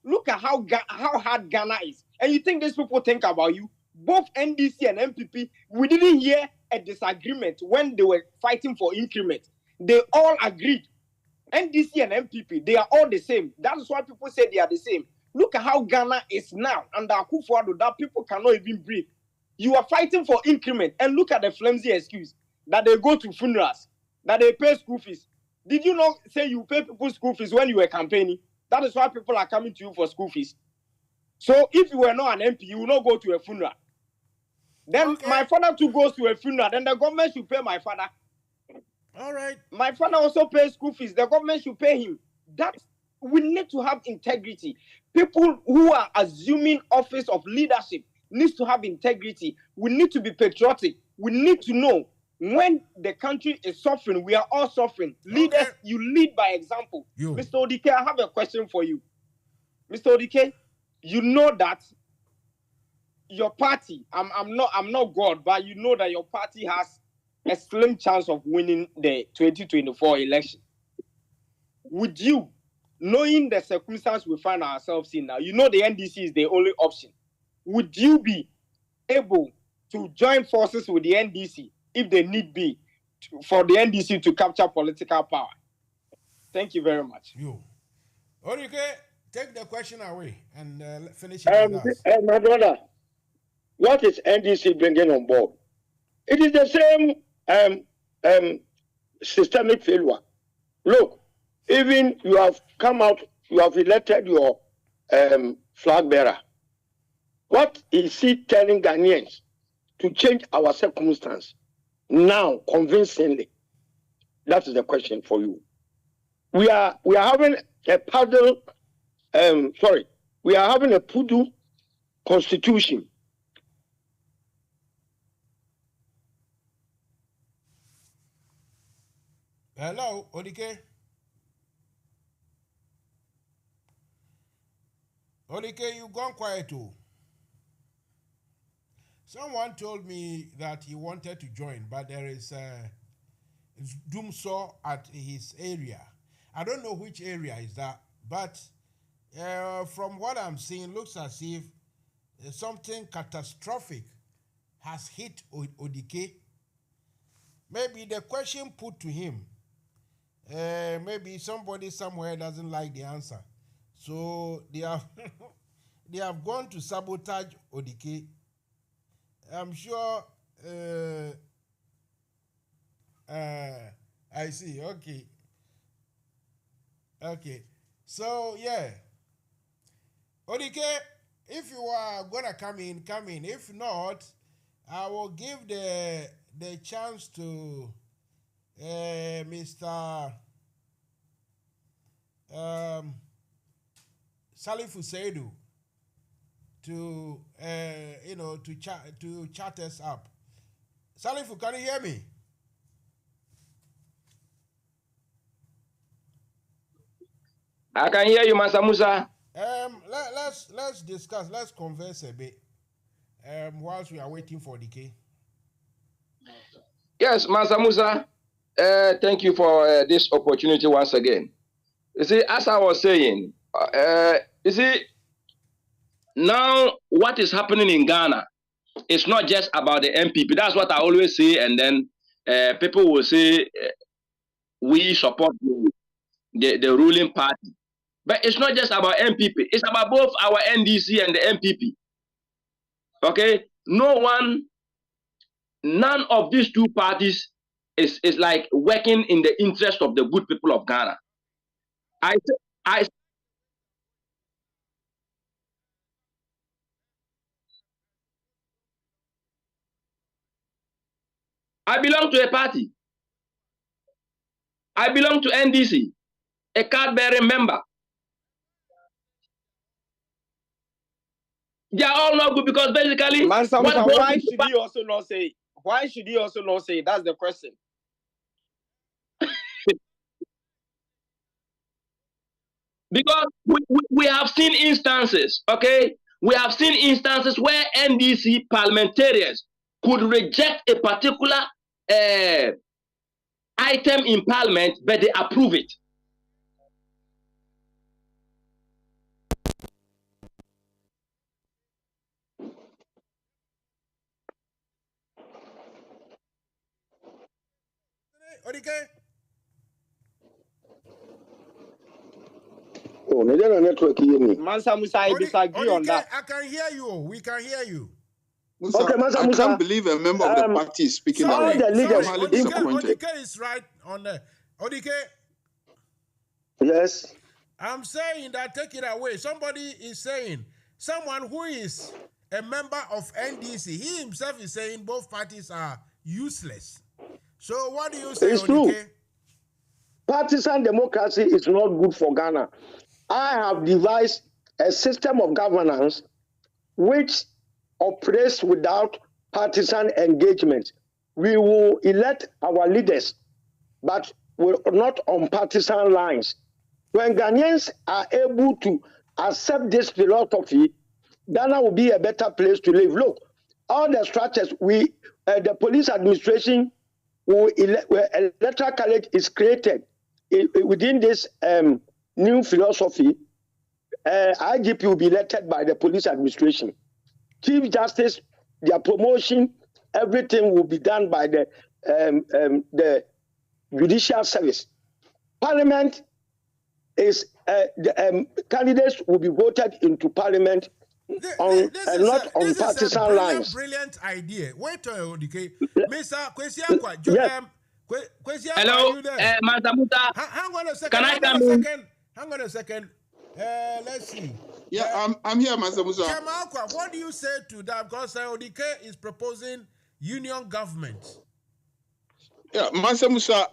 Look at how hard Ghana is. And you think these people think about you? both NDC and MPP, we didn't hear a disagreement when they were fighting for increment. They all agreed. NDC and MPP, they are all the same. That is why people say they are the same. Look at how Ghana is now under Akufo-Addo, that people cannot even breathe. You are fighting for increment, and look at the flimsy excuse that they go to funerals, that they pay school fees. Did you not say you pay people school fees when you were campaigning? That is why people are coming to you for school fees. So if you were not an MP, you will not go to a funeral. Then my father too goes to a funeral. Then the government should pay my father. All right. My father also pays school fees. The government should pay him. That we need to have integrity. People who are assuming office of leadership needs to have integrity. We need to be patriotic. We need to know when the country is suffering, we are all suffering. Leaders, you lead by example. Mr. Odike, I have a question for you. Mr. Odike, you know that your party, I'm not God, but you know that your party has a slim chance of winning the 2024 election. Would you, knowing the circumstance we find ourselves in now, you know the NDC is the only option. Would you be able to join forces with the NDC if they need be for the NDC to capture political power? Thank you very much. Okay, take the question away and finish it with us. My brother, what is NDC bringing on board? It is the same systemic failure. Look, even you have come out, you have elected your flag bearer. What is he telling Ghanaians to change our circumstance now convincingly? That is the question for you. We are having a paddle. We are having a poodle constitution. Hello, Odike. Odike, you gone quiet too. Someone told me that he wanted to join, but there is doomsaw at his area. I don't know which area is that, but from what I'm seeing, looks as if something catastrophic has hit Odike. Maybe the question put to him, maybe somebody somewhere doesn't like the answer. So they have they have gone to sabotage Odike. I'm sure I see. Okay. So yeah. Odike, if you are gonna come in. If not, I will give the chance to Mr. Salif Usaidu to chat us up. Salif, can you hear me? I can hear you, Mansa Musa. Let's discuss. Let's converse a bit. Whilst we are waiting for Odike. Yes, Mansa Musa. Thank you for this opportunity once again. You see, as I was saying, you see, now what is happening in Ghana, it's not just about the MPP. That's what I always say, and then people will say we support the ruling party. But it's not just about MPP. It's about both our NDC and the MPP. Okay? None of these two parties is like working in the interest of the good people of Ghana. I belong to a party. I belong to NDC, a card-bearing member. They are all not good because basically... Mansa, why should he also not say? Why should he also not say? That's the question. Because we have seen instances, okay? We have seen instances where NDC parliamentarians could reject a particular item in parliament, but they approve it. Odike. Oh, network here. Mansa Musa, I disagree on that. I can hear you. We can hear you. Musa, Okay, Mansa Musa. I can't believe a member of the party is speaking all out. the leaders. I'm highly disappointed. Odike is right on the Odike. Yes. I'm saying that take it away. Somebody is saying someone who is a member of NDC, he himself is saying both parties are useless. So what do you say, It's Odike? true. Partisan democracy is not good for Ghana. I have devised a system of governance which operates without partisan engagement. We will elect our leaders, but we're not on partisan lines. When Ghanaians are able to accept this philosophy, Ghana will be a better place to live. Look, all the structures, the police administration, electoral college is created within this new philosophy. IGP will be elected by the police administration. Chief Justice, their promotion, everything will be done by the judicial service. Parliament is the candidates will be voted into Parliament on not on partisan lines. Brilliant idea. Wait, Odike. Mr. Kwesi Hello, Mansa Musa. Hang on a second. Can I come in? Hang on a second. Let's see. Yeah, I'm here, Mansa Musa. Chamakwa, what do you say to that? Because Odike is proposing union government. Yeah, Mansa Musa,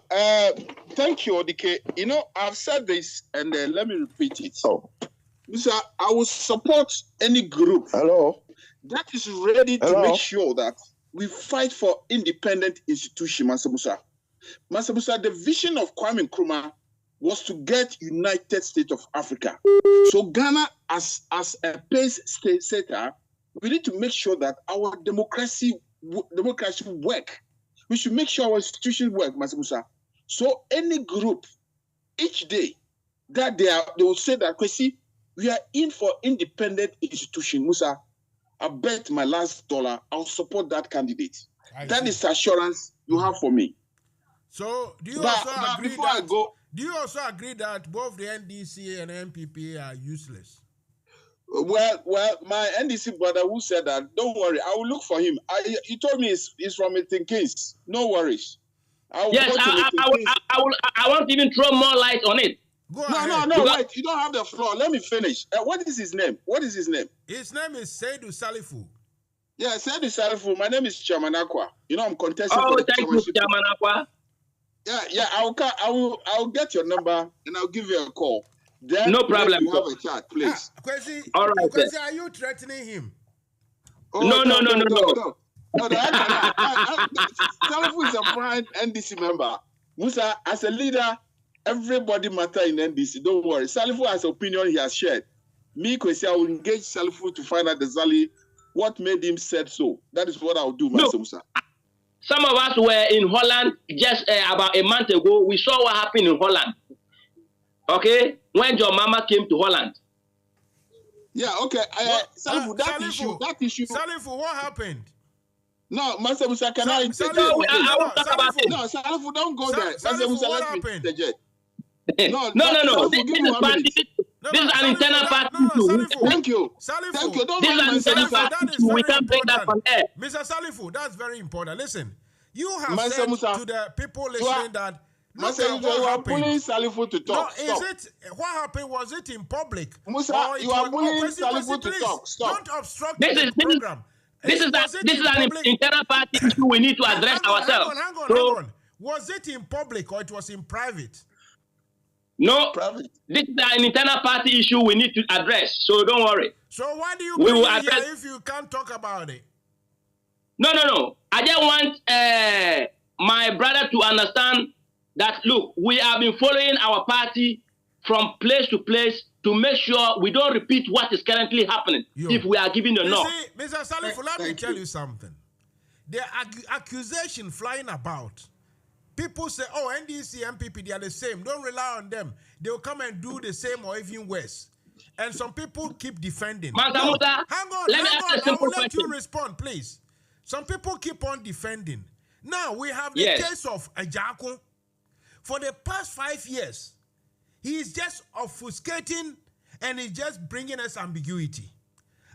thank you, Odike. You know, I've said this, and let me repeat it. Oh. Musa, I will support any group that is ready to make sure that we fight for independent institution, Mansa Musa. Mansa Musa, the vision of Kwame Nkrumah was to get United States of Africa. So Ghana, as a pace setter, we need to make sure that our democracy work. We should make sure our institutions work, Mansa Musa. So any group, each day, that they will say that, Kwesi, we are in for independent institution, Musa. I bet my last dollar, I'll support that candidate. That is assurance you have for me. So do you also agree that both the NDC and MPP are useless? Well, my NDC brother who said that, don't worry, I will look for him. He told me he's from Milton Keynes. No worries. I won't even throw more light on it. No, wait. You don't have the floor. Let me finish. What is his name? His name is Seydou Salifou. Yeah, Seydou Salifou. My name is Chamanakwa. You know, I'm contesting for the chairmanship. Chamanakwa. Yeah. I'll get your number and I'll give you a call. Then no problem. You have a chat, please. Kwesi, all right. Kwesi, are you threatening him? No. Salifou is a prime NDC member. Musa, as a leader, everybody matter in NDC. Don't worry. Salifou has opinion he has shared. Me, Kwesi, I will engage Salifou to find out exactly what made him said so. That is what I'll do, Mansa Musa. Some of us were in Holland just about a month ago. We saw what happened in Holland. Okay? When your mama came to Holland. Yeah, okay. Salifou, that issue. Salifou, what happened? No, Mansa Musa, can I interject? I won't talk about it. No, Salifou, don't go there. Mansa Musa, let me interject. No. This is an internal party issue. Thank you. Salifou, this is an internal party issue. We can't break that from there. Mr. Salifou, that's very important. Listen, you have said to the people listening that Mansa Musa, you are pulling Salifou to talk. No, what happened? Was it in public? Musa, you are pulling Salifou to talk. Stop. Don't obstruct the program. This is an internal party issue we need to address ourselves. Hang on. Was it in public or it was in private? No, this is an internal party issue we need to address. So don't worry. So why do you bring it here if you can't talk about it? No. I just want my brother to understand that, look, we have been following our party from place to place to make sure we don't repeat what is currently happening if we are giving the no. Mr. Salifou, let me tell you something. The accusation flying about. People say, oh, NDC, MPP, they are the same. Don't rely on them. They will come and do the same or even worse. And some people keep defending. Mansa Musa, hang on. I will let you respond, please. Some people keep on defending. Now, we have the case of Ajako. For the past 5 years, he is just obfuscating and he's just bringing us ambiguity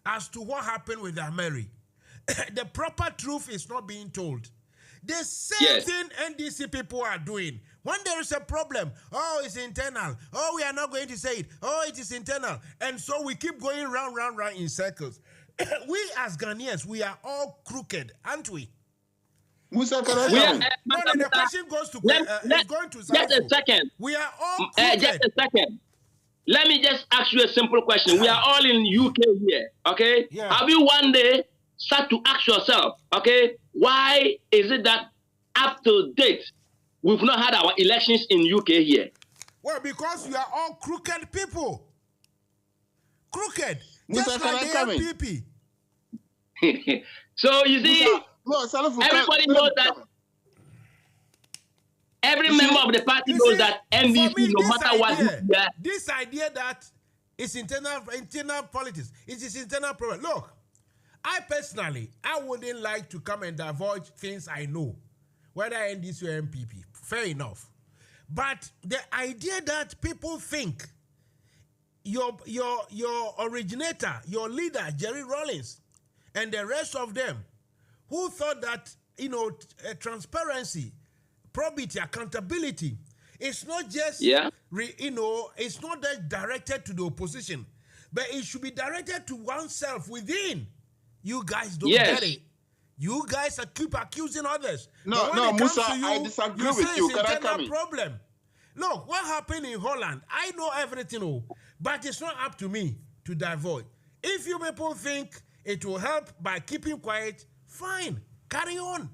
as to what happened with Mary. The proper truth is not being told. The same thing NDC people are doing. When there is a problem, oh, it's internal. Oh, we are not going to say it. Oh, it is internal. And so we keep going round in circles. We as Ghanaians, we are all crooked, aren't we? Musa, the question goes to just a second. We are all crooked. Just a second. Let me just ask you a simple question. We are all in UK here, okay? Yeah. Have you one day start to ask yourself, okay, why is it that up to date we've not had our elections in UK here? Well, because we are all crooked people. Crooked. Musa, Just like the MPP. So you see, everybody knows that. Every member of the party knows that NDC, no matter what. This idea that it's internal politics, it is internal problem. Look, I personally, I wouldn't like to come and divulge things I know, whether NDC or MPP. Fair enough. But the idea that people think your originator, your leader, Jerry Rawlings, and the rest of them, who thought that, transparency, probity, accountability, it's not just, it's not just directed to the opposition, but it should be directed to oneself within. You guys don't get it. You guys keep accusing others. No, Musa, I disagree with you. Can I come in? Problem. Look, what happened in Holland, I know everything, but it's not up to me to divulge. If you people think it will help by keeping quiet, fine, carry on.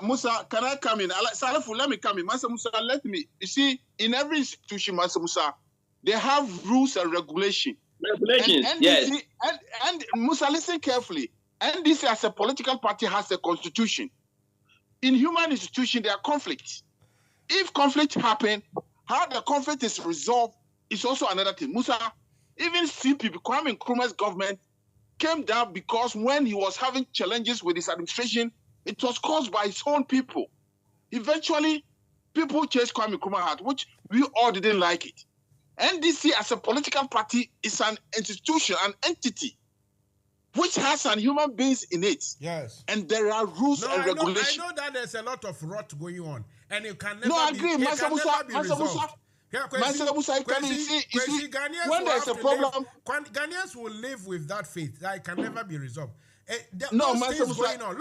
Musa, can I come in? Salafu, let me come in. Mansa Musa, let me. You see, in every institution, Mansa Musa, they have rules and regulations. Regulations, yes. And Musa, listen carefully. NDC as a political party has a constitution. In human institution, there are conflicts. If conflict happen, how the conflict is resolved is also another thing. Musa, even CPP, Kwame Nkrumah's government, came down because when he was having challenges with his administration, it was caused by his own people. Eventually, people chased Kwame Nkrumah out, which we all didn't like it. NDC as a political party is an institution, an entity, which has an human beings in it. Yes. And there are rules and regulations. I know that there's a lot of rot going on, and it can never I agree. Mansa Musa, when there's a problem, Ghanaians will live with that faith that it can never be resolved. Mansa Musa, going on.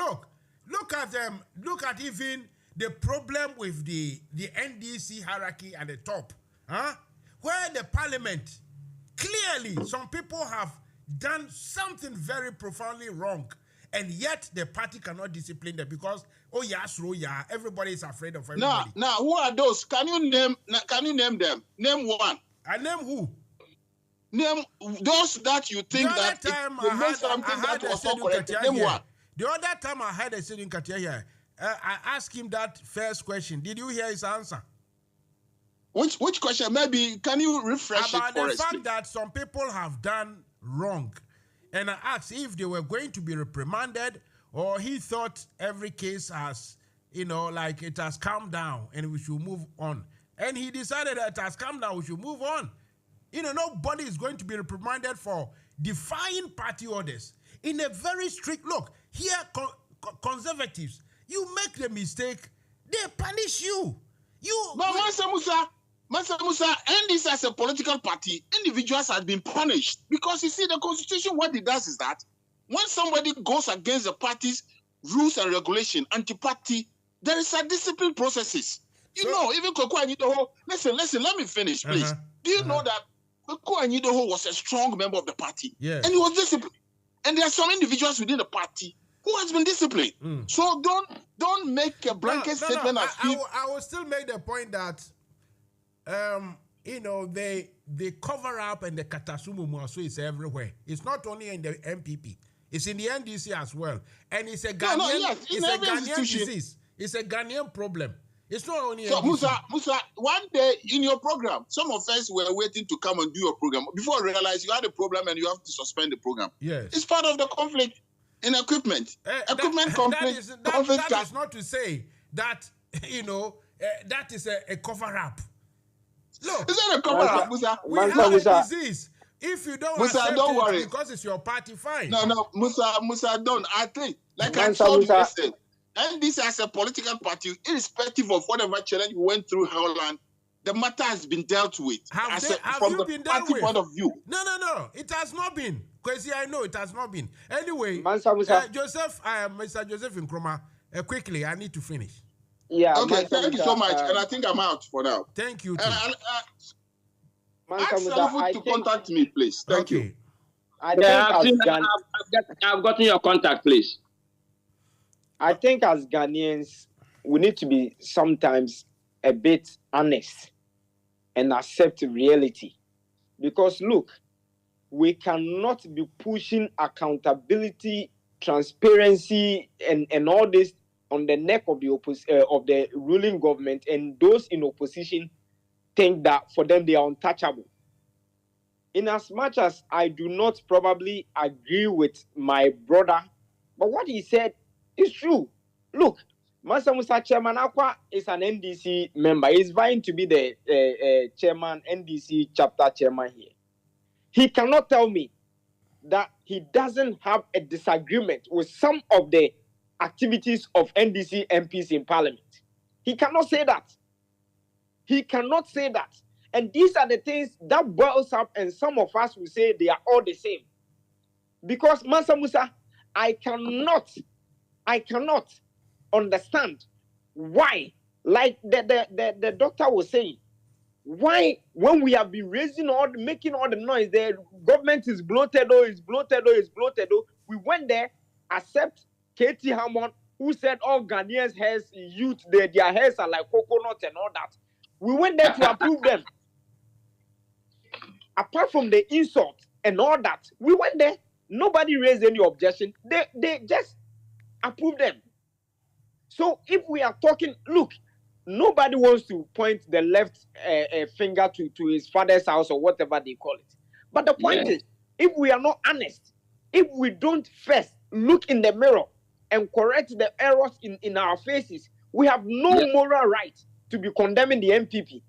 Look at them. Look at even the problem with the NDC hierarchy at the top, where the parliament clearly some people have done something very profoundly wrong, and yet the party cannot discipline them because everybody is afraid of everybody. Now who are those? Can you name them? Name one. I name who? Name those that you think that was not correct. Name one. The other time I had a sitting Katia here, I asked him that first question. Did you hear his answer? Which question? Maybe can you refresh about it for us? About the fact that some people have done wrong. And I asked if they were going to be reprimanded, or he thought every case has, like it has calmed down and we should move on. And he decided that it has calmed down, we should move on. Nobody is going to be reprimanded for defying party orders. In a very strict look, here conservatives, you make the mistake, they punish you. But Mansa Musa, and this as a political party, individuals have been punished because you see the constitution. What it does is that when somebody goes against the party's rules and regulation, anti-party, there is a discipline processes. Even Koko Anyidoho. Listen. Let me finish, please. Do you know that Koko Anyidoho was a strong member of the party, and he was disciplined? And there are some individuals within the party who has been disciplined. So don't make a blanket statement. I will still make the point that they cover up, and the Katasumu Muaso is everywhere. It's not only in the MPP, it's in the NDC as well. And it's a Ghanaian disease. It's a Ghanaian problem. It's not only so Musa, one day in your program, some of us were waiting to come and do your program. Before I realized you had a problem and you have to suspend the program. Yes. It's part of the conflict in equipment. Conflict That is not to say that, that is a cover-up. Look, It's not a cover-up, Musa. We have a disease. If you don't Musa, accept don't it worry. because it's your party, fine. No, Musa, don't. I think, like I Mansa told you, Musa. listen, and this as a political party, irrespective of whatever challenge we went through Holland, the matter has been dealt with. Have From you the been dealt party with? point of view. No. It has not been. Because I know it has not been. Anyway, Mansa Musa. Joseph, Mr. Joseph Nkrumah, quickly, I need to finish. Yeah. Okay, Mansa thank you so Musa, much. And I think I'm out for now. Thank you, too. Mansa Ask Musa, Salvo to contact me, please. Thank you. I think I've gotten your contact, please. I think as Ghanaians, we need to be sometimes a bit honest and accept reality. Because look, we cannot be pushing accountability, transparency, and all this on the neck of the ruling government, and those in opposition think that for them they are untouchable. In as much as I do not probably agree with my brother, but what he said is true. Look, Mansa Musa Chairman Akwa is an NDC member. He's vying to be the chairman, NDC chapter chairman here. He cannot tell me that he doesn't have a disagreement with some of the activities of NDC MPs in parliament. He cannot say that. He cannot say that. And these are the things that boils up, and some of us will say they are all the same. Because Mansa Musa, I cannot understand why, like the doctor was saying, why when we have been making all the noise, the government is bloated, we went there, accept Katie Hammond, who said all Ghanaians' hairs, youth, their hairs are like coconuts and all that. We went there to approve them. Apart from the insult and all that, we went there. Nobody raised any objection. They just approved them. So if we are talking, look, nobody wants to point the left finger to his father's house or whatever they call it. But the point is, if we are not honest, if we don't first look in the mirror and correct the errors in our faces, we have no moral right to be condemning the MPP.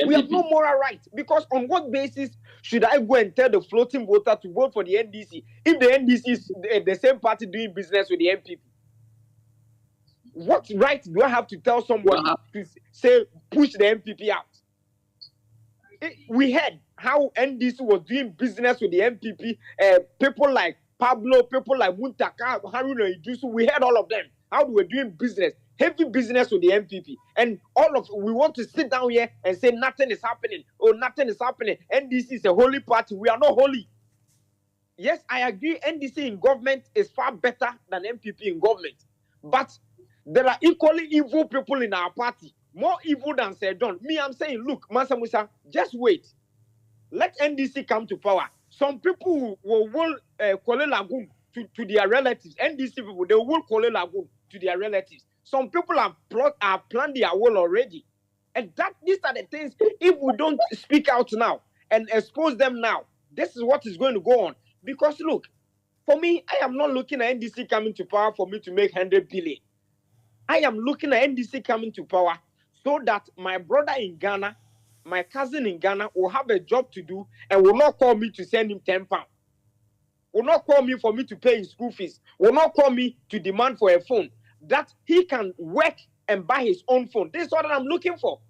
We have no moral right, because on what basis should I go and tell the floating voter to vote for the NDC if the NDC is the same party doing business with the MPP? What right do I have to tell somebody to say push the MPP out? We heard how NDC was doing business with the MPP. People like Pablo, people like Muntaka, Haruna Idusu, we heard all of them. How they were doing business, heavy business with the MPP. And we want to sit down here and say nothing is happening. Oh, nothing is happening. NDC is a holy party. We are not holy. Yes, I agree. NDC in government is far better than MPP in government. But there are equally evil people in our party. More evil than Sedon. Me, I'm saying, look, Mansa Musa, just wait. Let NDC come to power. Some people will Kole Lagoon to their relatives. NDC people, they will Kole Lagoon to their relatives. Some people have planned their will already. And these are the things, if we don't speak out now and expose them now, this is what is going to go on. Because look, for me, I am not looking at NDC coming to power for me to make 100 billion. I am looking at NDC coming to power so that my brother in Ghana, my cousin in Ghana will have a job to do and will not call me to send him £10. Will not call me for me to pay his school fees. Will not call me to demand for a phone. That he can work and buy his own phone. This is what I'm looking for.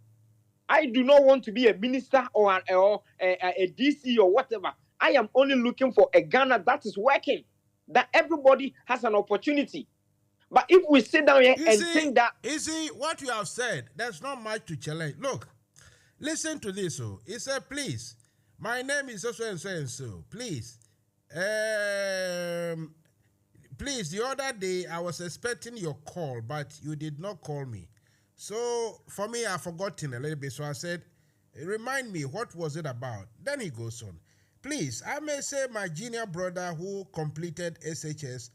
I do not want to be a minister or a DC or whatever. I am only looking for a Ghana that is working, that everybody has an opportunity. But if we sit down here think that... You see, what you have said, there's not much to challenge. Look, listen to this. Oh. He said, please, my name is so and so and so. Please. Please, the other day, I was expecting your call, but you did not call me. So, for me, I've forgotten a little bit. So I said, remind me, what was it about? Then he goes on. Please, I may say my junior brother who completed SHS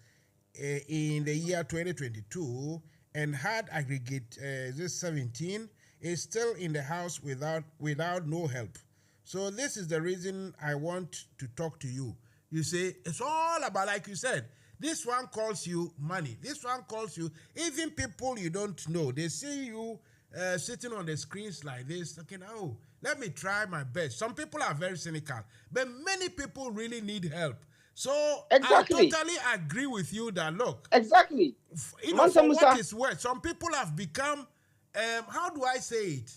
in the year 2022 and had aggregate 17 is still in the house without no help. So this is the reason I want to talk to you. You say, it's all about, like you said, this one calls you money. This one calls you, even people you don't know. They see you sitting on the screens like this, thinking, oh, let me try my best. Some people are very cynical, but many people really need help. So exactly. I totally agree with you that, look. Exactly. You know, for what is worth, some people have become, how do I say it?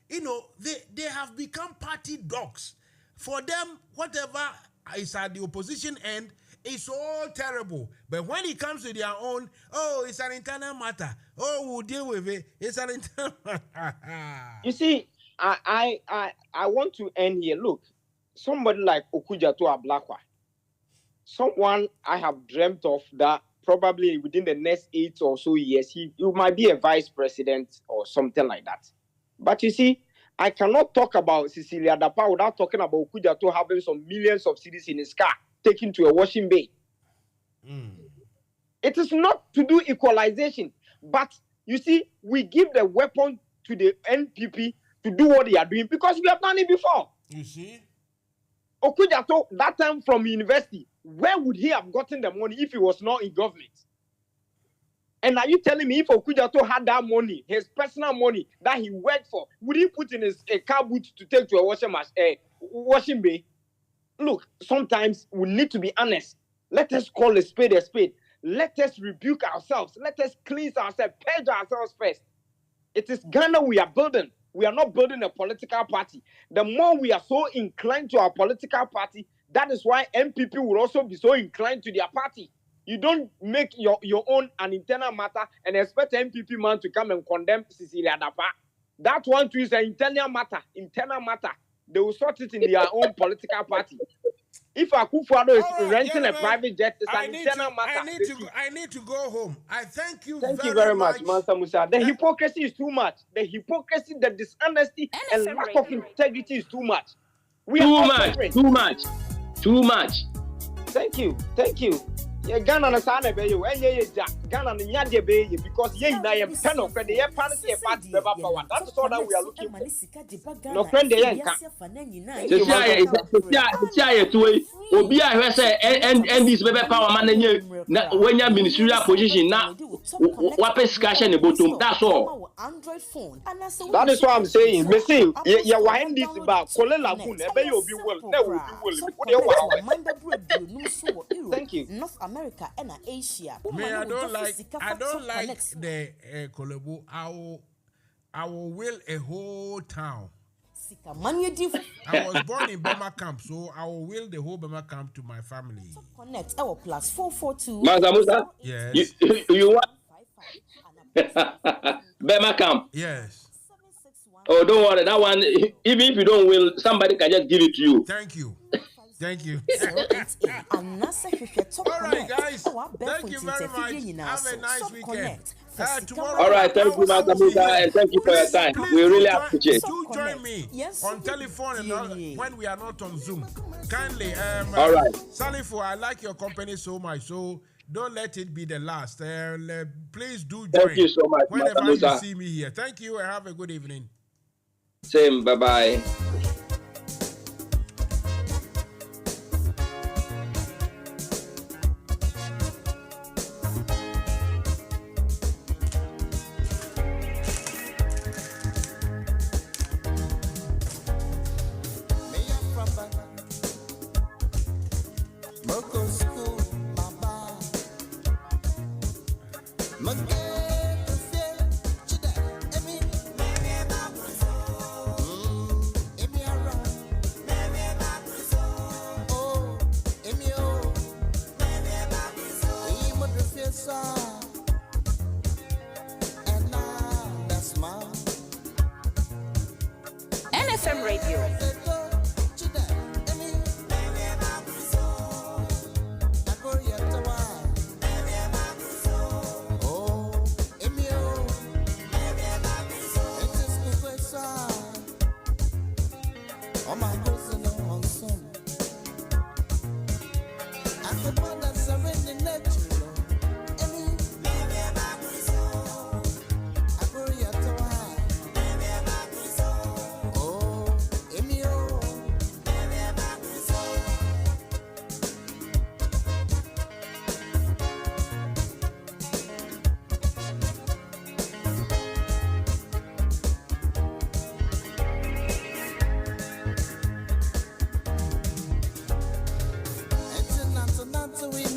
You know, they have become party dogs. For them, whatever is at the opposition end, it's all terrible. But when it comes to their own, oh, it's an internal matter. Oh, we'll deal with it. It's an internal matter. You see, I want to end here. Look, somebody like Okujato Ablakwa, someone I have dreamt of that probably within the next 8 or so years, he might be a vice president or something like that. But you see, I cannot talk about Cecilia Dapa without talking about Okujato having some millions of cedis in his car, taken to a washing bay. It is not to do equalization, but you see, we give the weapon to the NPP to do what they are doing because we have done it before. You see? Okujato, that time from university, where would he have gotten the money if he was not in government? And are you telling me if Okujato had that money, his personal money that he worked for, would he put in his car boot to take to a washing bay? Look, sometimes we need to be honest. Let us call a spade a spade. Let us rebuke ourselves. Let us cleanse ourselves, purge ourselves first. It is Ghana we are building. We are not building a political party. The more we are so inclined to our political party, that is why MPP will also be so inclined to their party. You don't make your own an internal matter and expect MPP man to come and condemn Cecilia Dapa. That one too is an internal matter. They will sort it in their own political party. If Akufo-Addo is renting a private jet, it's an internal matter. I need to go home. I thank you. Thank you very much, Mansa Musa. The hypocrisy is too much. The hypocrisy, the dishonesty, and lack of integrity is too much. Too much. Thank you. Yeah, Ghana na sana be you. Ghana na nyade be you because ye na yem pen of credit. Ye party beba power. That is all that we are looking for. No friend ye nka. Obi a hwe say and this beba power man na wenya ministerial position na wape sika ne bottom. That's all. That is what I'm saying. Me say ye wa end this ba kole lagun e be you obi well. Na obi well. Thank you. America and Asia. I don't like the Kolebo. I will will a whole town. I was born in Burma camp, so I will will the whole Burma camp to my family. Connect our plus 442. Mansa Musa? Yes. You want Burma camp? Yes. Oh, don't worry. That one, even if you don't will, somebody can just give it to you. Thank you. Thank you. All right, guys. Thank you very much. Have a nice weekend. Tomorrow. All right, thank you, Mansa Musa, and thank you for your time. We really appreciate it. Do join me on telephone and when we are not on Zoom. Kindly. All right. Salifo, I like your company so much, so don't let it be the last. Please do join. Thank you so much, whenever you see me here. Thank you and have a good evening. Same. Bye-bye. NFM Radio.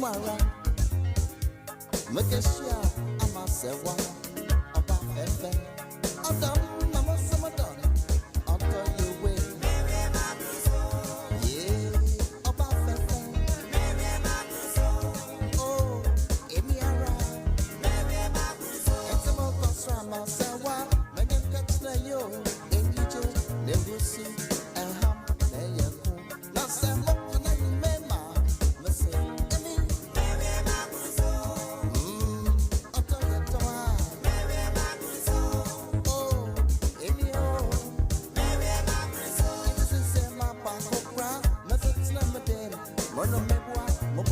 Mwara. Makesha, Amasewa, Oba Fefe. Adam, Mama Samadon, Otto Yewe. Yeah, Oba Fefe. Oh, Emiara. It's a more Srama Sawa, Megan Katsna Yo, Engijo, Nebusi, and Ham, Nayaku. Now, Sam, look to Mema, Messi, Emmy. Mono mebwa, mo